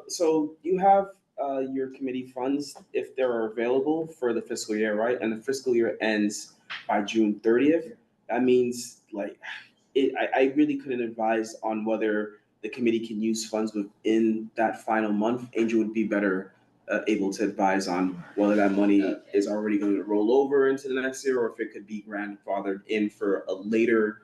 S16: So you have your committee funds if they're available for the fiscal year, right? And the fiscal year ends by June 30th. That means I really couldn't advise on whether the committee can use funds within that final month. Angel would be better able to advise on whether that money is already going to roll over into the next year or if it could be grandfathered in for a later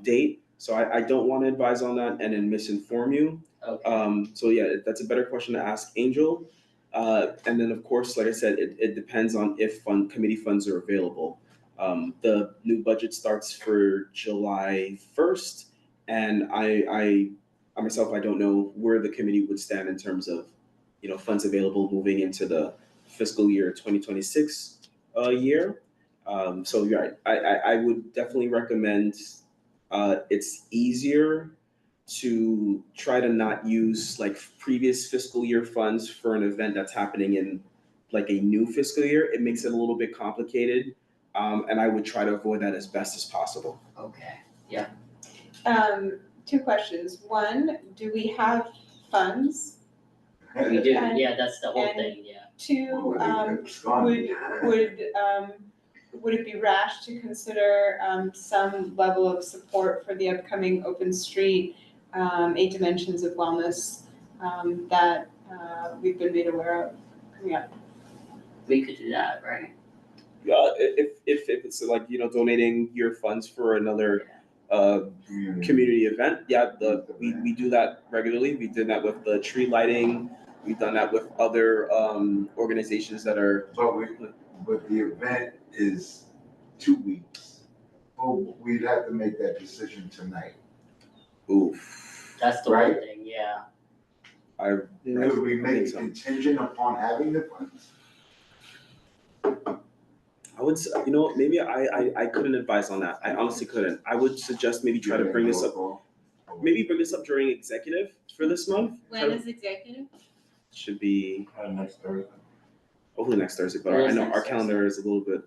S16: date. So I don't want to advise on that and then misinform you.
S3: Okay.
S16: So yeah, that's a better question to ask Angel. And then of course, like I said, it depends on if committee funds are available. The new budget starts for July 1st, and I myself, I don't know where the committee would stand in terms of, funds available moving into the fiscal year 2026. a year. So you're right. I would definitely recommend. It's easier to try to not use like previous fiscal year funds for an event that's happening in like a new fiscal year. It makes it a little bit complicated, and I would try to avoid that as best as possible.
S3: Okay, yeah.
S15: Two questions. One, do we have funds?
S3: We do,
S15: And-
S3: yeah, that's the whole
S15: and
S3: thing, yeah.
S15: Two, would it be rash to consider some level of support for the upcoming open street 8 Dimensions of Wellness that we've been made aware of coming up?
S3: We could do that, right?
S16: If it's like, donating your funds for another community event, we do that regularly. We did that with the tree lighting. We've done that with other organizations that are.
S5: But the event is 2 weeks. Oh, we'd have to make that decision tonight.
S16: Oof.
S3: That's the one thing, yeah.
S5: Could we make it contingent upon having the funds?
S16: I would, maybe I couldn't advise on that. I honestly couldn't. I would suggest maybe try to bring this up. Maybe bring this up during executive for this month.
S15: When is executive?
S16: Should be
S5: next Thursday.
S16: hopefully next Thursday, but I know our calendar is a little bit.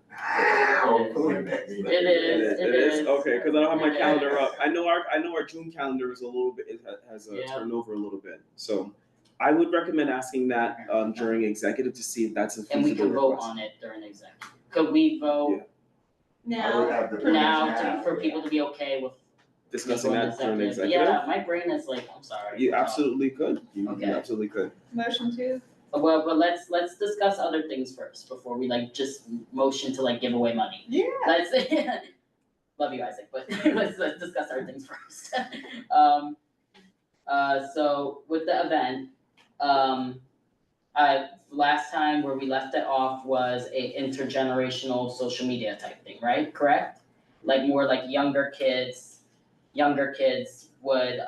S3: It is.
S16: Okay, because I don't have my calendar up. I know our June calendar is a little bit, it has a turnover a little bit. So I would recommend asking that during executive to see if that's a feasible
S3: And we can vote
S16: request.
S3: on it during executive. Could we vote now for people to be okay with
S16: Discussing
S3: people in
S16: that during
S3: executive?
S16: executive?
S3: Yeah, my brain is like, I'm sorry.
S16: You absolutely could. You
S3: Okay.
S16: absolutely could.
S15: Motion to?
S3: Well, but let's discuss other things first before we like just motion to like give away money.
S15: Yeah.
S3: Let's love you, Isaac, but let's discuss other things first. So with the event, last time where we left it off was a intergenerational social media type thing, right? Correct? Like more like younger kids would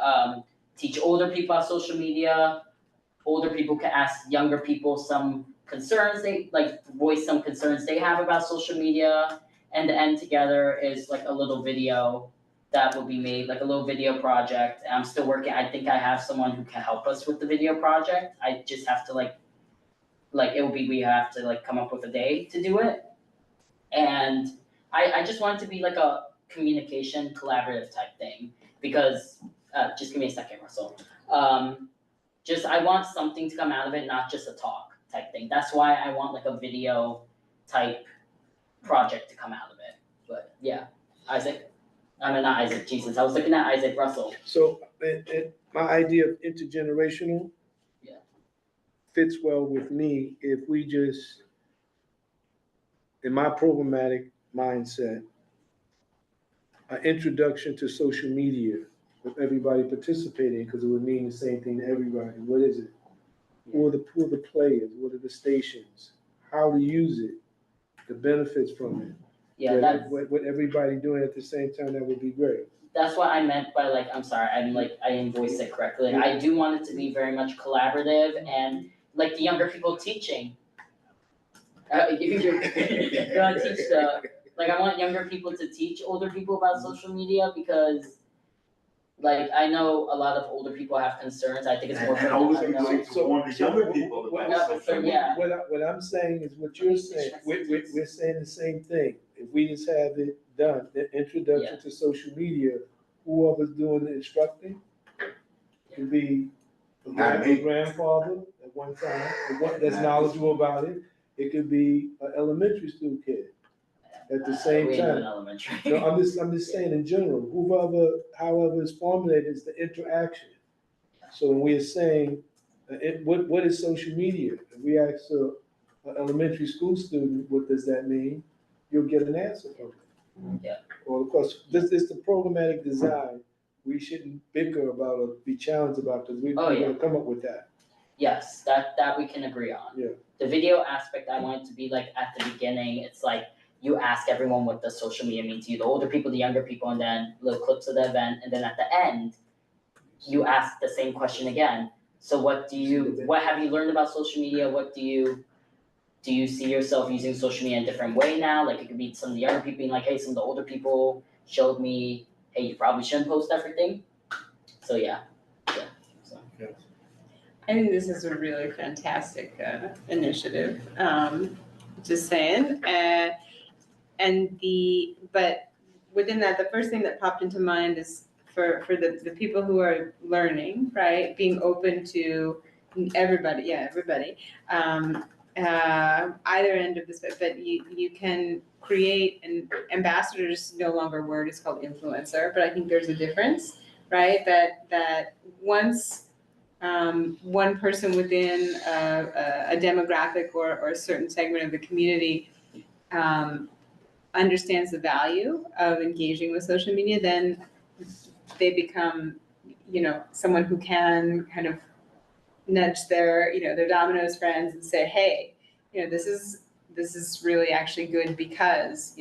S3: teach older people about social media. Older people can ask younger people some concerns, they like voice some concerns they have about social media. And the end together is like a little video that will be made, like a little video project. I'm still working, I think I have someone who can help us with the video project. I just have to we have to like come up with a day to do it. And I just want it to be like a communication collaborative type thing because, just give me a second, Russell. I want something to come out of it, not just a talk type thing. That's why I want like a video type project to come out of it. But yeah, Isaac. I mean, not Isaac, Jesus. I was looking at Isaac Russell.
S18: So, my idea of intergenerational fits well with me if we just, in my programmatic mindset, an introduction to social media with everybody participating, because it would mean the same thing to everybody. What is it? Who are the players? What are the stations? How to use it? The benefits from it.
S3: Yeah,
S18: what everybody doing at the same time, that would be great.
S3: That's what I meant by like, I'm sorry, I didn't voice it correctly. I do want it to be very much collaborative and like the younger people teaching. You're gonna teach I want younger people to teach older people about social media because like I know a lot of older people have concerns. I think it's more for them to know.
S18: So what I'm saying is what you're saying. We're saying the same thing. If we just have it done, the introduction to social media, whoever's doing the instructing, it can be a grandfather at one time, that's knowledgeable about it. It could be an elementary school kid at the same time. No, I'm just saying in general, however it's formulated is the interaction. So when we're saying, what is social media? If we ask an elementary school student, what does that mean? You'll get an answer from it.
S3: Yeah.
S18: Well, of course, this is the programmatic design. We shouldn't bicker about or be challenged about because we're gonna come up with that.
S3: Yes, that we can agree on.
S18: Yeah.
S3: The video aspect, I want it to be like at the beginning, it's like you ask everyone what the social media means to you, the older people, the younger people, and then little clips of the event, and then at the end, you ask the same question again. So what have you learned about social media? What do you do you see yourself using social media in a different way now? Like it could be some of the younger people being like, hey, some of the older people showed me, hey, you probably shouldn't post everything. So yeah. So.
S15: I think this is a really fantastic initiative. Just saying. But within that, the first thing that popped into mind is for the people who are learning, right? Being open to everybody, either end of this, but you can create an ambassador is no longer a word, it's called influencer, but I think there's a difference, right? That once one person within a demographic or a certain segment of the community understands the value of engaging with social media, then they become, someone who can kind of nudge their Domino's friends and say, hey, this is really actually good because,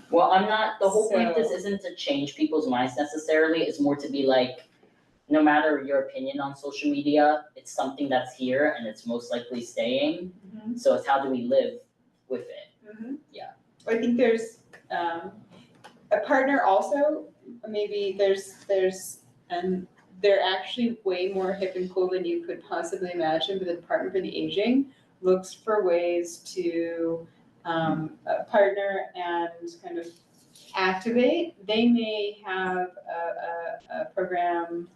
S3: Well, the whole point of this isn't to change people's minds necessarily, it's more to be like, no matter your opinion on social media, it's something that's here and it's most likely staying. Mm-hmm. So it's how do we live with it? Mm-hmm. Yeah.
S15: I think there's a partner also, maybe they're actually way more hip and cool than you could possibly imagine, but the Department for the Aging looks for ways to partner and kind of activate. They may have a program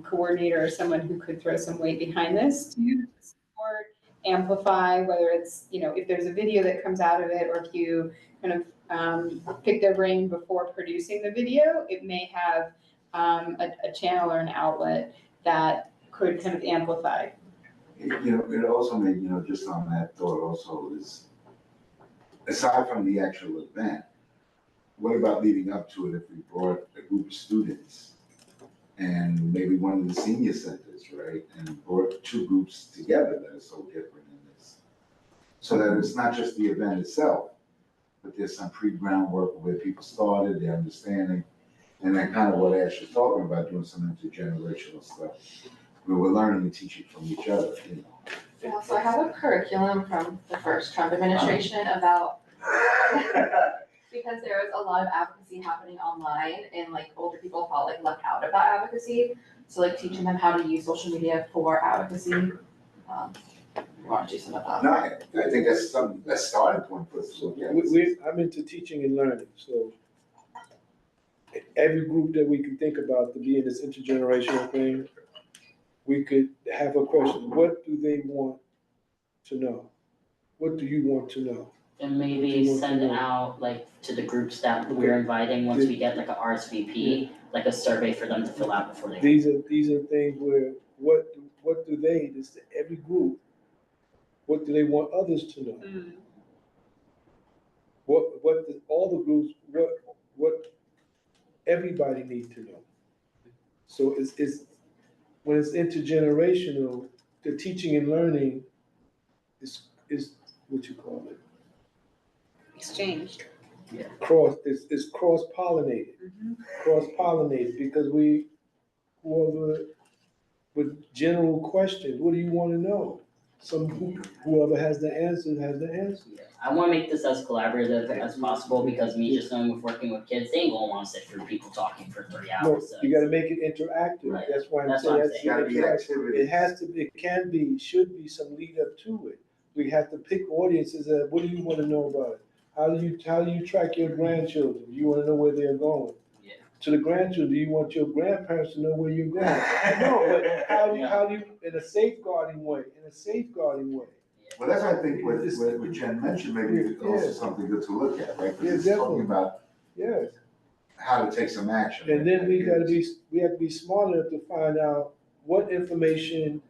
S15: coordinator or someone who could throw some weight behind this to support, amplify, whether it's, if there's a video that comes out of it, or if you kind of pick their brain before producing the video, it may have a channel or an outlet that could kind of amplify.
S5: It also made, just on that thought also is, aside from the actual event, what about leading up to it if we brought a group of students and maybe one of the senior centers, right? And brought two groups together that are so different in this. So that it's not just the event itself, but there's some pre-groundwork where people started, their understanding, and then kind of what Ash was talking about, doing some intergenerational stuff. Where we're learning and teaching from each other,
S20: Yeah, so I have a curriculum from the first Trump administration about because there was a lot of advocacy happening online and like older people felt like left out of that advocacy. So like teaching them how to use social media for advocacy. You want to do some of that?
S5: No, I think that's a starting point for us to look at.
S18: I'm into teaching and learning, so every group that we can think about to be in this intergenerational thing, we could have a question, what do they want to know? What do you want to know?
S3: And maybe send out like to the groups that we're inviting once we get like a RSVP, like a survey for them to fill out before they.
S18: These are things where what do they? This every group. What do they want others to know? Mm. What does all the groups? What everybody need to know? So it's when it's intergenerational, the teaching and learning is what you call it.
S15: Exchange.
S3: Yeah.
S18: It's cross-pollinated. Mm-hmm. Cross-pollinated because whoever with general questions, what do you want to know? Whoever has the answer has the answer.
S3: Yeah. I want to make this as collaborative as possible because me just knowing with working with kids, they ain't gonna want to sit through people talking for 3 hours.
S18: No,
S3: so
S18: you got to make it interactive. Right. That's why I'm saying
S5: it's got to be activity.
S18: It can be, should be some lead up to it. We have to pick audiences that, what do you want to know about it? How do you track your grandchildren? You want to know where they're going. Yeah. To the grandchildren, do you want your grandparents to know where you're going? No, but how do you in a safeguarding way?
S5: Well, that's I think what Jen mentioned. Maybe it's also something good to look at, right? Because it's talking about how to take some action.
S18: And then we have to be smart enough to find out what information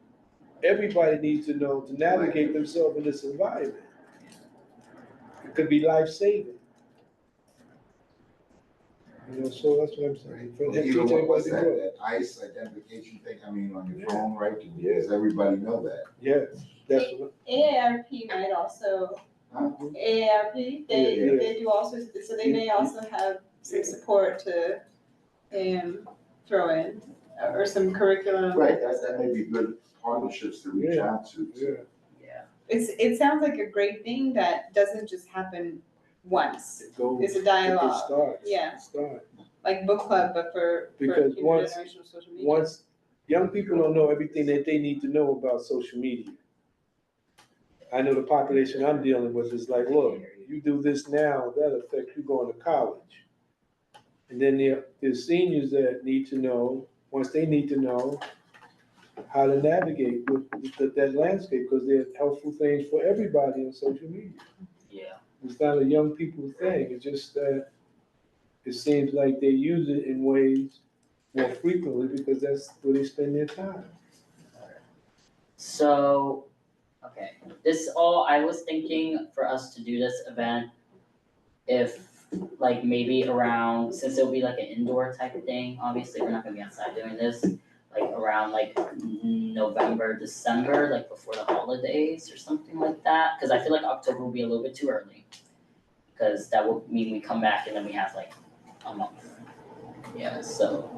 S18: everybody needs to know to navigate themselves in this environment. It could be life-saving. So that's what I'm saying.
S5: Even what's that ICE identification thing, on your phone, right? Does everybody know that?
S18: Yes, definitely.
S15: AARP might also, AARP, they do also, so they may also have some support to throw in, or some curriculum.
S5: Right, that may be good partnerships to reach out to.
S3: Yeah.
S15: it sounds like a great thing that doesn't just happen once. It's a
S18: It
S15: dialogue.
S18: starts.
S15: Yeah.
S18: It starts.
S15: Like book club, but for
S18: Because once,
S15: intergenerational social media.
S18: once young people don't know everything that they need to know about social media. I know the population I'm dealing with is like, look, you do this now, that'll affect you going to college. And then there's seniors that need to know, once they need to know how to navigate with that landscape, because they're helpful things for everybody on social media.
S3: Yeah.
S18: It's not a young people thing, it's just that it seems like they use it in ways more frequently because that's where they spend their time.
S3: So, okay, I was thinking for us to do this event, if like maybe around, since it'll be like an indoor type of thing, obviously we're not gonna be outside doing this, like around like November, December, like before the holidays or something like that, cause I feel like October will be a little bit too early. Cause that will mean we come back and then we have like a month. Yeah, so,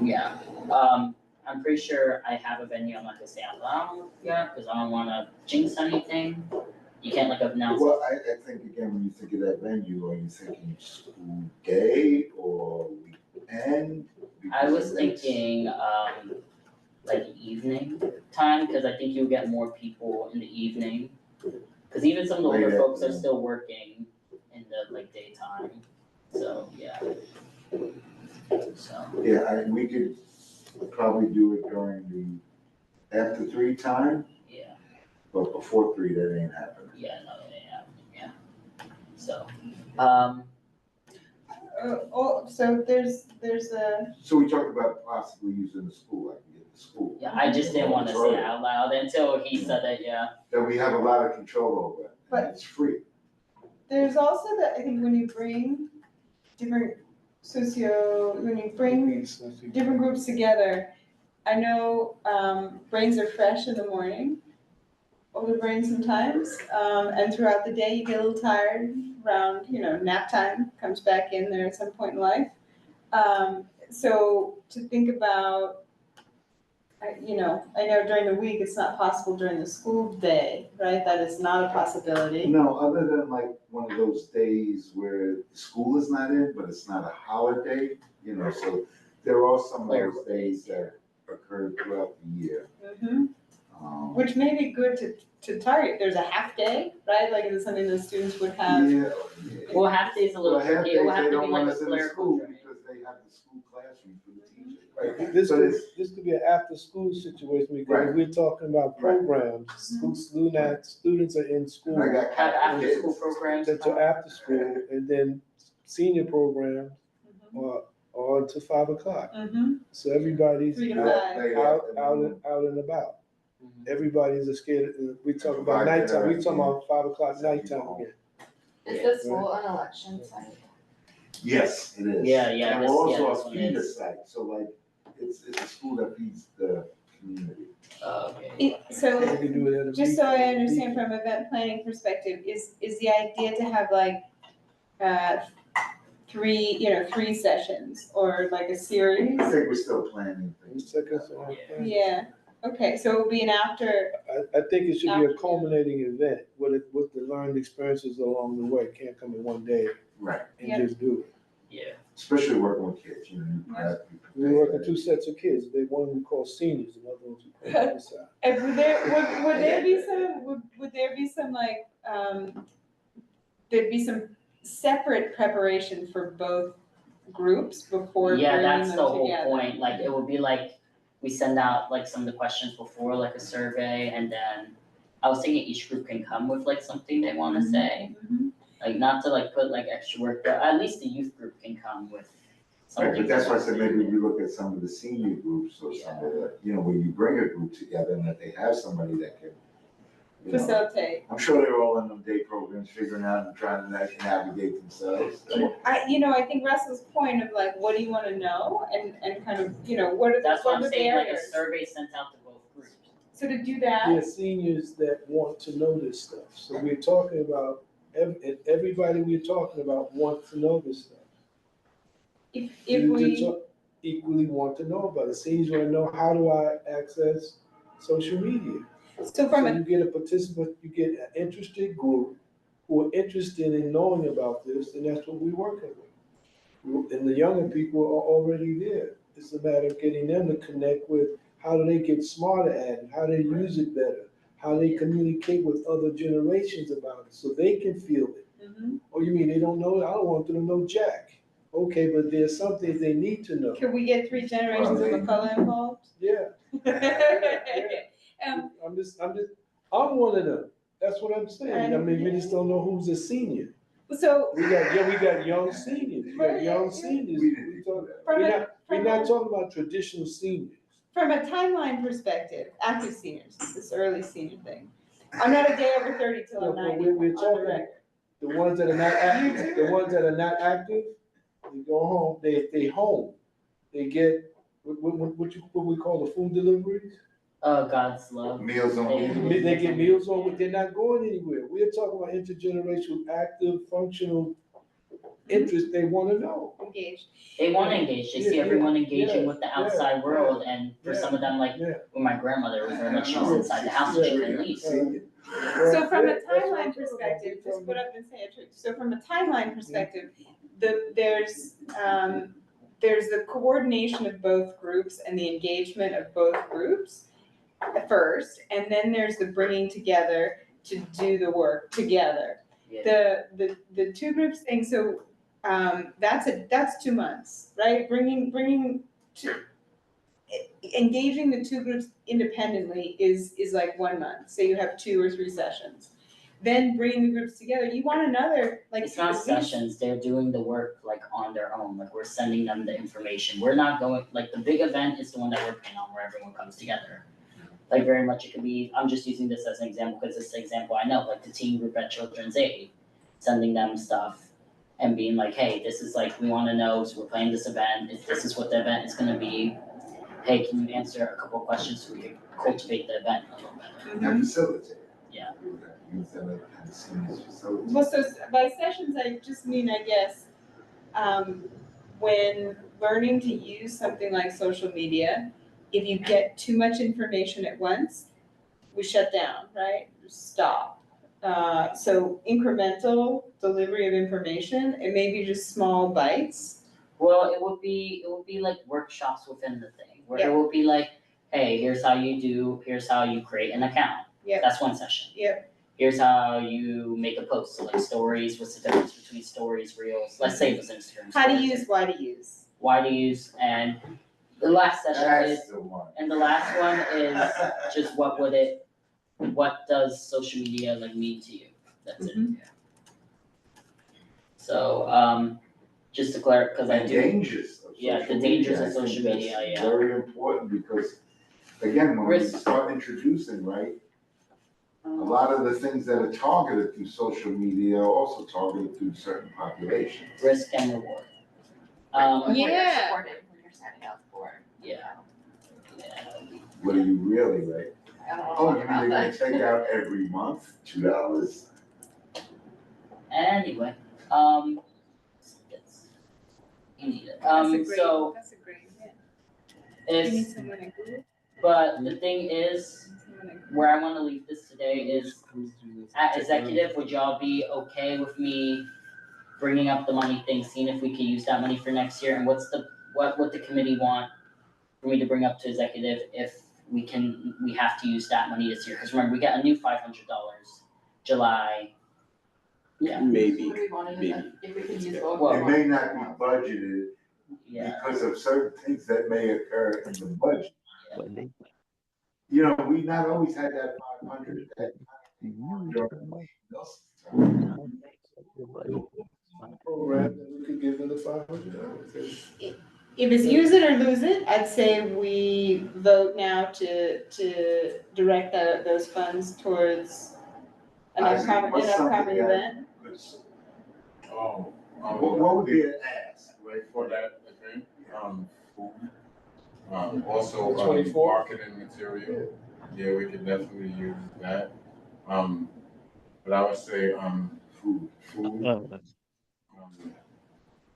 S3: yeah, I'm pretty sure I have a venue I'm not gonna say out loud yet, cause I don't wanna jinx anything. You can't like announce.
S5: Well, I think again, when you think of that venue, are you thinking school day or weekend?
S3: I was thinking, like evening time, cause I think you'll get more people in the evening. Cause even some of the older
S5: Late
S3: folks are
S5: afternoon.
S3: still working in the like daytime, so, yeah. So.
S5: Yeah, we could probably do it during the after 3 time,
S3: Yeah,
S5: but before 3, that ain't happening.
S3: yeah, no, yeah. So,
S15: So there's a.
S5: So we talked about possibly using the school, I can get the school.
S3: yeah, I just didn't wanna say it out loud until he said it, yeah.
S5: That we have a lot of control over, and it's free.
S15: There's also that, I think when you bring different different groups together, I know, brains are fresh in the morning, older brains sometimes, and throughout the day you get a little tired around, nap time comes back in there at some point in life. So to think about, I know during the week it's not possible during the school day, right? That is not a possibility.
S5: No, other than like one of those days where the school is not in, but it's not a holiday, so there are some of those days that occur throughout the year.
S15: Mm-hmm. Which may be good to target. There's a half day, right? Like it's something the students would have.
S5: Yeah.
S3: Well, half day's a little tricky, it will have to be like a
S5: They
S3: clerical.
S5: because they have the school classroom for the teachers.
S18: Right, this could be an after-school situation, because if we're talking about programs, students are in school.
S5: And I got
S3: Have after-school programs.
S18: That are after school, and then senior programs are until 5 o'clock.
S15: Mm-hmm.
S18: So everybody's
S15: 3 to 5.
S18: out and about. Everybody's scared, we talk about nighttime, we talking about 5 o'clock nighttime again.
S20: Is the school an election site?
S5: Yes, it is.
S3: Yeah,
S5: And
S3: this-
S5: we're
S3: yeah, this
S5: also a
S3: one
S5: feeder
S3: is.
S5: site, so like, it's a school that feeds the community.
S3: Okay.
S15: So,
S18: We can do it at a
S15: just so I
S18: weekend.
S15: understand from event planning perspective, is the idea to have like, 3 sessions or like a series?
S5: I think we're still planning things.
S15: Yeah, okay, so it will be an after.
S18: I think it should be a culminating event with the learned experiences along the way. Can't come in one day
S5: Right.
S18: and just do it.
S3: Yeah.
S5: Especially working with kids, you have to be
S18: We work with 2 sets of kids. One we call seniors, another one we call this side.
S15: And would there be some like, there'd be some separate preparation for both groups before bringing them
S3: Yeah,
S15: together?
S3: that's the whole point, like, it would be like, we send out like some of the questions before, like a survey, and then I was thinking each group can come with like something they wanna say.
S15: Mhm.
S3: Like, not to like put like extra work, but at least the youth group can come with something.
S5: Right, but that's why I said maybe we look at some of the senior groups or some of the, where you bring a group together and that they have somebody that can,
S15: Facilitate.
S5: I'm sure they're all in them day programs, figuring out and trying to navigate themselves.
S15: I think Russell's point of like, what do you wanna know, and kind of, what are
S3: That's what I'm
S15: the
S3: saying, like a
S15: barriers?
S3: survey sent out to both groups.
S15: So to do that.
S18: There are seniors that want to know this stuff. So we're talking about, everybody we're talking about wants to know this stuff.
S15: If
S18: You
S15: we.
S18: just equally want to know about it. Seniors want to know, how do I access social media?
S15: So from
S18: you get a participant, you get an interested group who are interested in knowing about this, and that's what we're working with. And the younger people are already there. It's a matter of getting them to connect with how do they get smarter at it, how they use it better, how they communicate with other generations about it, so they can feel it. Oh, you mean they don't know it? I don't want them to know Jack. Okay, but there's something they need to know.
S15: Can we get 3 generations of McCullough involved?
S18: Yeah. I'm one of them. That's what I'm saying. I mean, we just don't know who's a senior.
S15: So
S18: we got young seniors. We got young seniors. We're not talking about traditional seniors.
S15: From a timeline perspective, active seniors, this early senior thing. I'm not a day over 30 till I'm 90.
S18: We're talking the ones that are not active. The ones that are not active, they go home. They home. They get what we call the food deliveries.
S3: God's love.
S5: Meals on Wheels.
S18: They get meals on Wheels. They're not going anywhere. We're talking about intergenerational, active, functional interest. They want to know.
S15: Engaged.
S3: They want to engage. They see everyone engaging with the outside world, and for some of them, like with my grandmother, it was very much she was inside the house and she couldn't leave.
S15: So from a timeline perspective, just put up and say it. So from a timeline perspective, there's the coordination of both groups and the engagement of both groups first, and then there's the bringing together to do the work together. Yeah. The 2 groups thing. So that's 2 months, right? Engaging the 2 groups independently is like 1 month. Say you have 2 or 3 sessions. Then bringing the groups together, you want another, like.
S3: It's not sessions, they're doing the work like on their own, like we're sending them the information. We're not going, like the big event is the one that we're putting on where everyone comes together. Like very much it could be, I'm just using this as an example because it's the example I know, like the teen group at Children's Aid, sending them stuff and being like, hey, this is like, we wanna know, so we're planning this event, if this is what the event is gonna be. Hey, can you answer a couple of questions so we can cultivate the event a little better?
S5: And facilitate.
S3: Yeah.
S15: Well, so by sessions, I just mean, I guess, when learning to use something like social media, if you get too much information at once, we shut down, right? Stop. So incremental delivery of information, and maybe just small bites.
S3: Well, it would be like workshops within the thing, where it will be like, hey, here's how you create an account. Yeah. That's one session.
S15: Yep.
S3: Here's how you make a post, so like stories, what's the difference between stories, reels, let's say it was Instagram.
S15: How to use, why to use.
S3: Why to use, and the last session and the last one is just what does social media like mean to you? That's it. Yeah. So, just to clarify, because I do.
S5: Dangers of
S3: the dangers of social media, yeah.
S5: Very important because, again, when we start introducing, right, a lot of the things that are targeted through social media are also targeted through certain populations.
S3: Risk and reward.
S20: When you're supported, when you're signing up for.
S3: Yeah.
S5: What are you really, right? Oh, you mean they're gonna take out every month $2?
S3: Anyway, you need it.
S15: That's a great hit.
S3: But the thing is, where I want to leave this today is, at executive, would y'all be okay with me bringing up the money thing, seeing if we can use that money for next year, and what the committee want for me to bring up to executive if we have to use that money this year? Because remember, we got a new $500 July. Yeah.
S16: Maybe.
S20: If we could use both.
S5: Well, it may not be budgeted because of certain things that may occur in the budget.
S3: Yeah.
S5: You know, we not always had that 500.
S18: Program that we could give them the $500.
S15: If it's use it or lose it, I'd say we vote now to direct those funds towards an upcoming event.
S5: What would be an ask, right,
S7: for that event? Food. Also,
S18: 24?
S7: marketing material. Yeah, we could definitely use that. But I would say, food.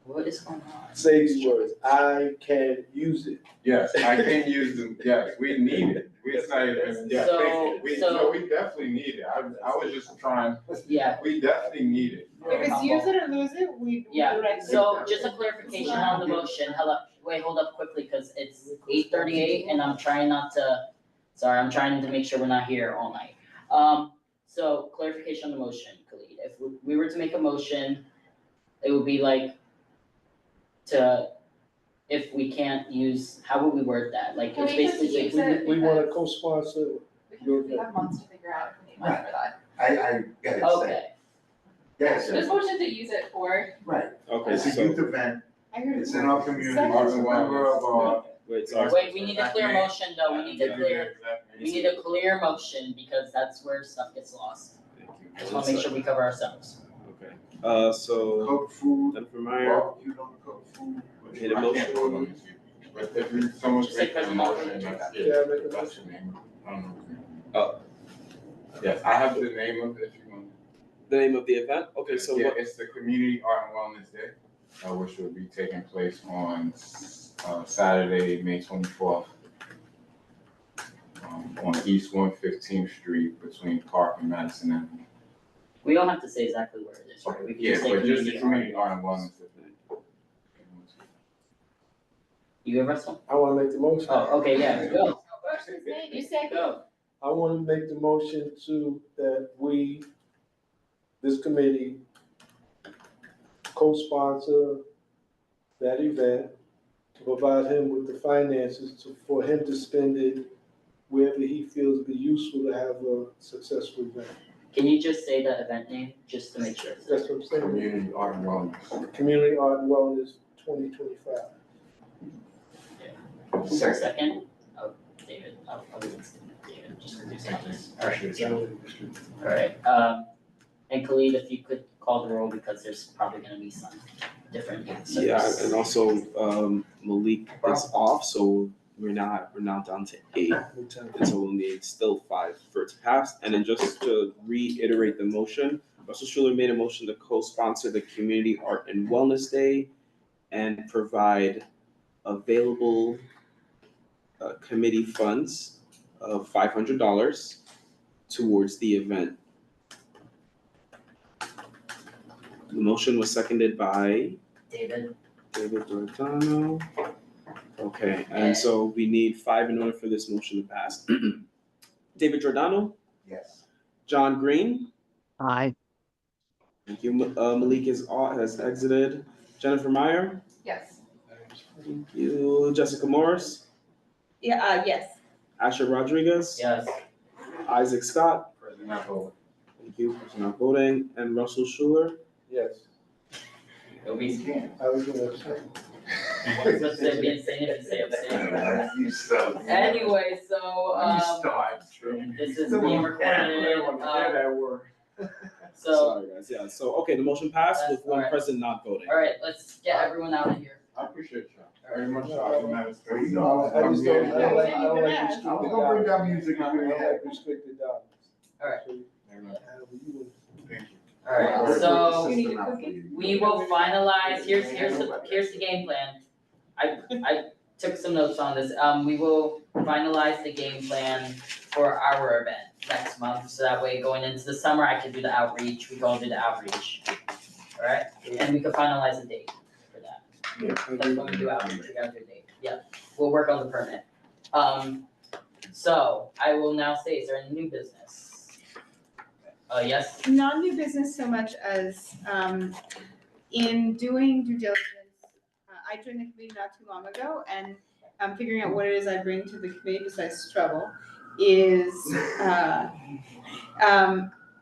S3: What is going on?
S18: Say these words, I can use it.
S7: Yes, I can use them, yes, we need it, it's not even, yeah,
S3: So-
S7: thank you,
S3: so-
S7: we definitely need it, I was just trying,
S3: Yeah.
S7: we definitely need it.
S15: If it's use it or lose it, we
S3: Yeah,
S15: direct it.
S3: so just a clarification on the motion, hold up quickly, cause it's 8:38 and I'm trying to make sure we're not here all night. So clarification on the motion, Khalid, if we were to make a motion, it would be like if we can't use, how would we word that? Like,
S20: Can
S3: it's
S20: we just
S3: basically.
S20: use it
S18: We wanna
S20: because
S18: co-sponsor your
S20: we
S18: event.
S20: have months to figure out if we need money for that.
S5: I get it.
S3: Okay,
S5: Yes.
S20: This motion to use it for.
S5: Right.
S16: Okay,
S5: It's a
S16: so,
S5: youth event.
S15: I heard
S5: It's in our community.
S15: Second.
S5: It's a member of our.
S16: wait, sorry.
S3: wait, we need a clear motion though, we need a clear motion because that's where stuff gets lost.
S16: Thank you.
S3: Just wanna make sure we cover ourselves.
S16: Okay, so,
S5: Cook food.
S16: Jennifer Meyer,
S5: Barbecue, don't cook food.
S16: made a motion.
S7: But if someone's making a motion, that's it.
S18: Yeah, make a
S7: That's the name. I don't know.
S16: Oh.
S7: Yes, I have the name of it if you want.
S16: The name of the event? Okay, so
S7: Yeah,
S16: what,
S7: it's the Community Art and Wellness Day, which will be taking place on Saturday, May 24th. On East 115th Street between Park and Madison Avenue.
S3: We don't have to say exactly where it is, right? We can
S7: Yeah,
S3: just say
S7: but just the
S3: community
S7: Community Art and Wellness Day.
S3: You good, Russell?
S18: I wanna make the motion.
S3: Oh, okay, yeah, go.
S15: Motion's made, you second.
S3: Go.
S18: I wanna make the motion that this committee, co-sponsor that event, to provide him with the finances for him to spend it wherever he feels it'd be useful to have a successful event.
S3: Can you just say the event name, just to make sure?
S18: That's what I'm saying.
S7: Community Art and Wellness.
S18: Community Art and Wellness 2025.
S3: Who's our second? Oh, David, I'll give it to David, just because you're second. Alright, and Khalid, if you could call the roll, because there's probably gonna be some different.
S16: yeah, and also, Malik is off, so we're now down to 8. And so we'll need still 5 for it to pass. And then just to reiterate the motion, Russell Schuler made a motion to co-sponsor the Community Art and Wellness Day and provide available committee funds of $500 towards the event. The motion was seconded by
S3: David.
S16: Giordano. Okay, and so we need 5 in order for this motion to pass. David Giordano,
S5: Yes.
S16: John Green,
S19: Aye.
S16: thank you. Malik has exited. Jennifer Meyer,
S20: Yes.
S16: thank you. Jessica Morris,
S15: Yeah, yes.
S16: Asher Rodriguez,
S3: Yes.
S16: Isaac Scott,
S7: President not voting.
S16: thank you, person not voting, and Russell Schuler.
S18: Yes.
S3: It'll be.
S18: I was gonna abstain.
S3: It's supposed to be insane if you say abstain.
S5: You so.
S3: Anyway, so, this is being recorded, so,
S16: Sorry, guys, yeah, so, okay, the motion passed with one
S3: Alright.
S16: person not voting.
S3: alright, let's get everyone out of here.
S7: I appreciate you very much. I'm
S18: I just don't, I don't like restricted
S5: I'm gonna bring
S18: dollars.
S5: down music.
S18: I don't like restricted dollars.
S3: Alright.
S7: Thank you.
S3: Alright, so
S15: You need a cookie?
S3: we will finalize, here's the game plan. I took some notes on this, we will finalize the game plan for our event next month, so that way going into the summer, I can do the outreach, we can all do the outreach. Alright, and we can finalize the date for that. That's when we do outreach, we gotta do a date, yeah, we'll work on the permit. So I will now say, is there any new business? Yes,
S15: Not new business so much as, in doing due diligence, I joined the committee not too long ago, and figuring out what it is I bring to the committee besides trouble is,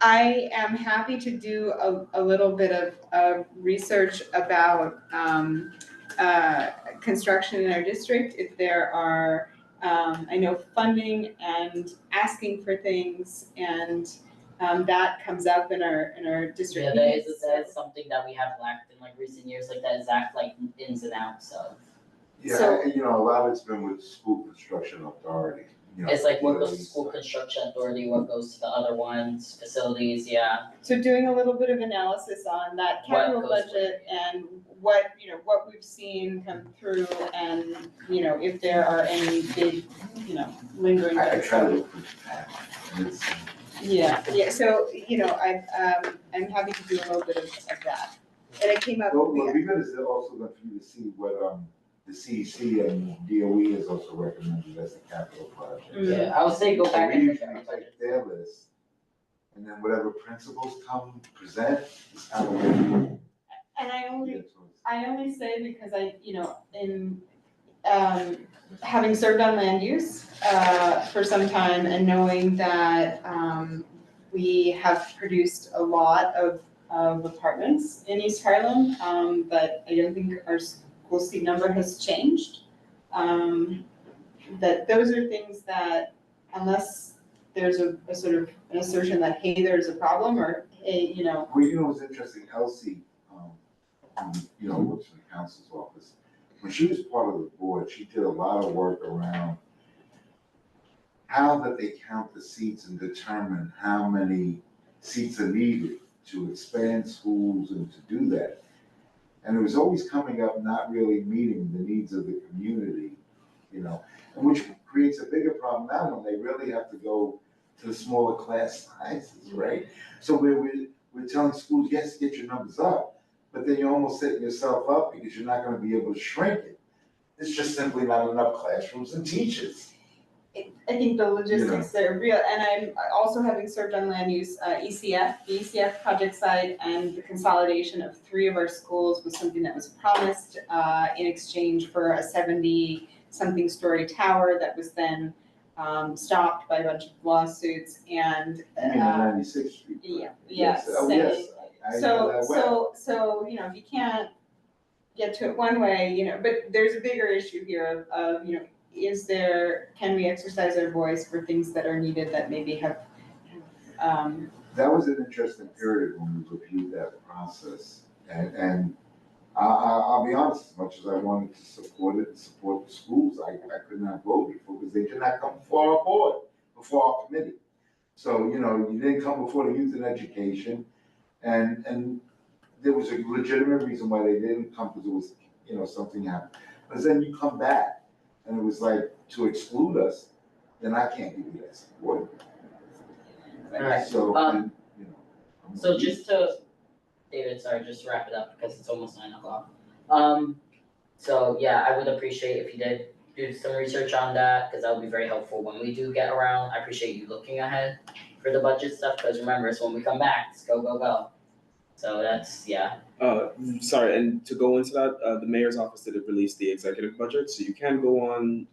S15: I am happy to do a little bit of research about, construction in our district, if there are, I know funding and asking for things, and that comes up in our district
S3: yeah,
S15: meetings.
S3: that is something that we have lacked in like recent years, like that exact like ins and outs of.
S5: Yeah,
S15: So-
S5: and, you know, a lot of it's been with school construction authority, you know.
S3: It's like what goes to
S5: DOE
S3: school
S5: side.
S3: construction authority, what goes to the other ones, facilities, yeah.
S15: So doing a little bit of analysis on that
S3: What
S15: capital
S3: goes
S15: budget and what, what we've seen come through and, if there are any big, lingering.
S5: I try to look for that.
S15: Yeah, so, I'm happy to do a little bit of that. And it came up.
S5: Well, we got to also look for you to see what, the CEC and DOE has also recommended as a capital project.
S3: Yeah, I would say go back
S5: We
S3: and look
S5: usually
S3: at our
S5: take their list, and then whatever principals come present is kind of what we.
S15: And I only say because in having served on land use for some time and knowing that we have produced a lot of apartments in East Harlem, but I don't think our school seat number has changed. That those are things that unless there's a sort of an assertion that, hey, there's a problem, or hey,
S5: Well, it's interesting, Elsie, works in the council's office. When she was part of the board, she did a lot of work around how that they count the seats and determine how many seats are needed to expand schools and to do that. And it was always coming up not really meeting the needs of the community, and which creates a bigger problem now when they really have to go to the smaller class sizes, right? So we're telling schools, yes, get your numbers up, but then you're almost setting yourself up because you're not gonna be able to shrink it. It's just simply not enough classrooms and teachers.
S15: I think the logistics are real, and I'm also having served on land use, ECF, the ECF project side, and the consolidation of 3 of our schools was something that was promised in exchange for a 70-something story tower that was then stopped by a bunch of lawsuits and.
S5: You mean on 96th Street?
S15: Yeah,
S5: yes. Oh, yes. I know that well.
S15: So, if you can't get to it one way, but there's a bigger issue here of can we exercise our voice for things that are needed that maybe have,
S5: That was an interesting period when we reviewed that process. And I'll be honest, as much as I wanted to support it and support the schools, I could not vote before because they did not come before our board, before our committee. So, you didn't come before the youth and education. And there was a legitimate reason why they didn't come, because it was, something happened. But then you come back and it was like to exclude us, then I can't give you that support.
S3: Alright,
S5: So,
S3: so just to, David, sorry, just to wrap it up because it's almost 9 o'clock. So yeah, I would appreciate if you did do some research on that, because that would be very helpful when we do get around. I appreciate you looking ahead for the budget stuff, because remember, it's when we come back, it's go, go, go. So that's, yeah.
S16: Sorry, and to go into that, the mayor's office did release the executive budget, so you can go on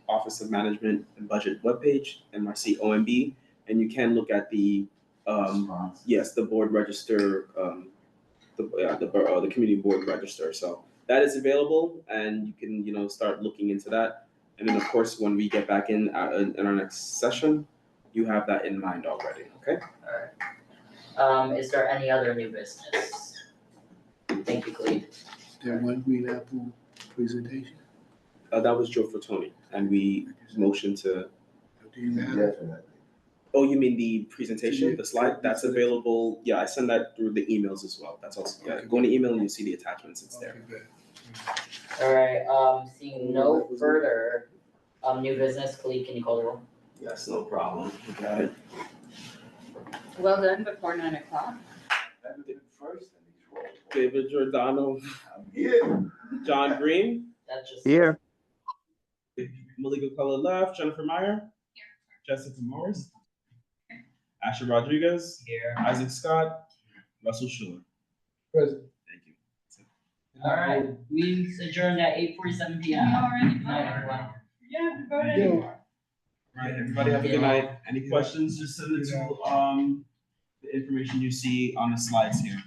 S16: Office of Management and Budget webpage, MRC OMB, and you can look at the the board register, the community board register. So that is available, and you can start looking into that. And then of course, when we get back in our next session, you have that in mind already. Okay.
S3: All right. Is there any other new business? Thank you, Khalid.
S18: There one Green Apple presentation.
S16: That was Joe Fortoni, and we motioned to.
S18: Do you have it?
S16: Oh, you mean the presentation, the slide? That's available. Yeah, I send that through the emails as well. That's also, yeah, go in the email and you'll see the attachments, it's there.
S3: All right, seeing no further new business, Khalid, can you call the roll?
S16: Yes, no problem. You got it.
S15: well done before 9 o'clock.
S16: David Giordano.
S5: I'm here.
S16: John Green.
S3: That's just.
S19: Here.
S16: Malika Color left. Jennifer Meyer. Here. Jessica Morris. Asher Rodriguez.
S3: Here.
S16: Isaac Scott. Russell Schuler.
S18: Present.
S16: Thank you.
S3: All right, we adjourned at 8:47 p.m. Good night, everyone.
S15: Yeah, we voted.
S16: All right, everybody have a good night. Any questions, just send it to the information you see on the slides here.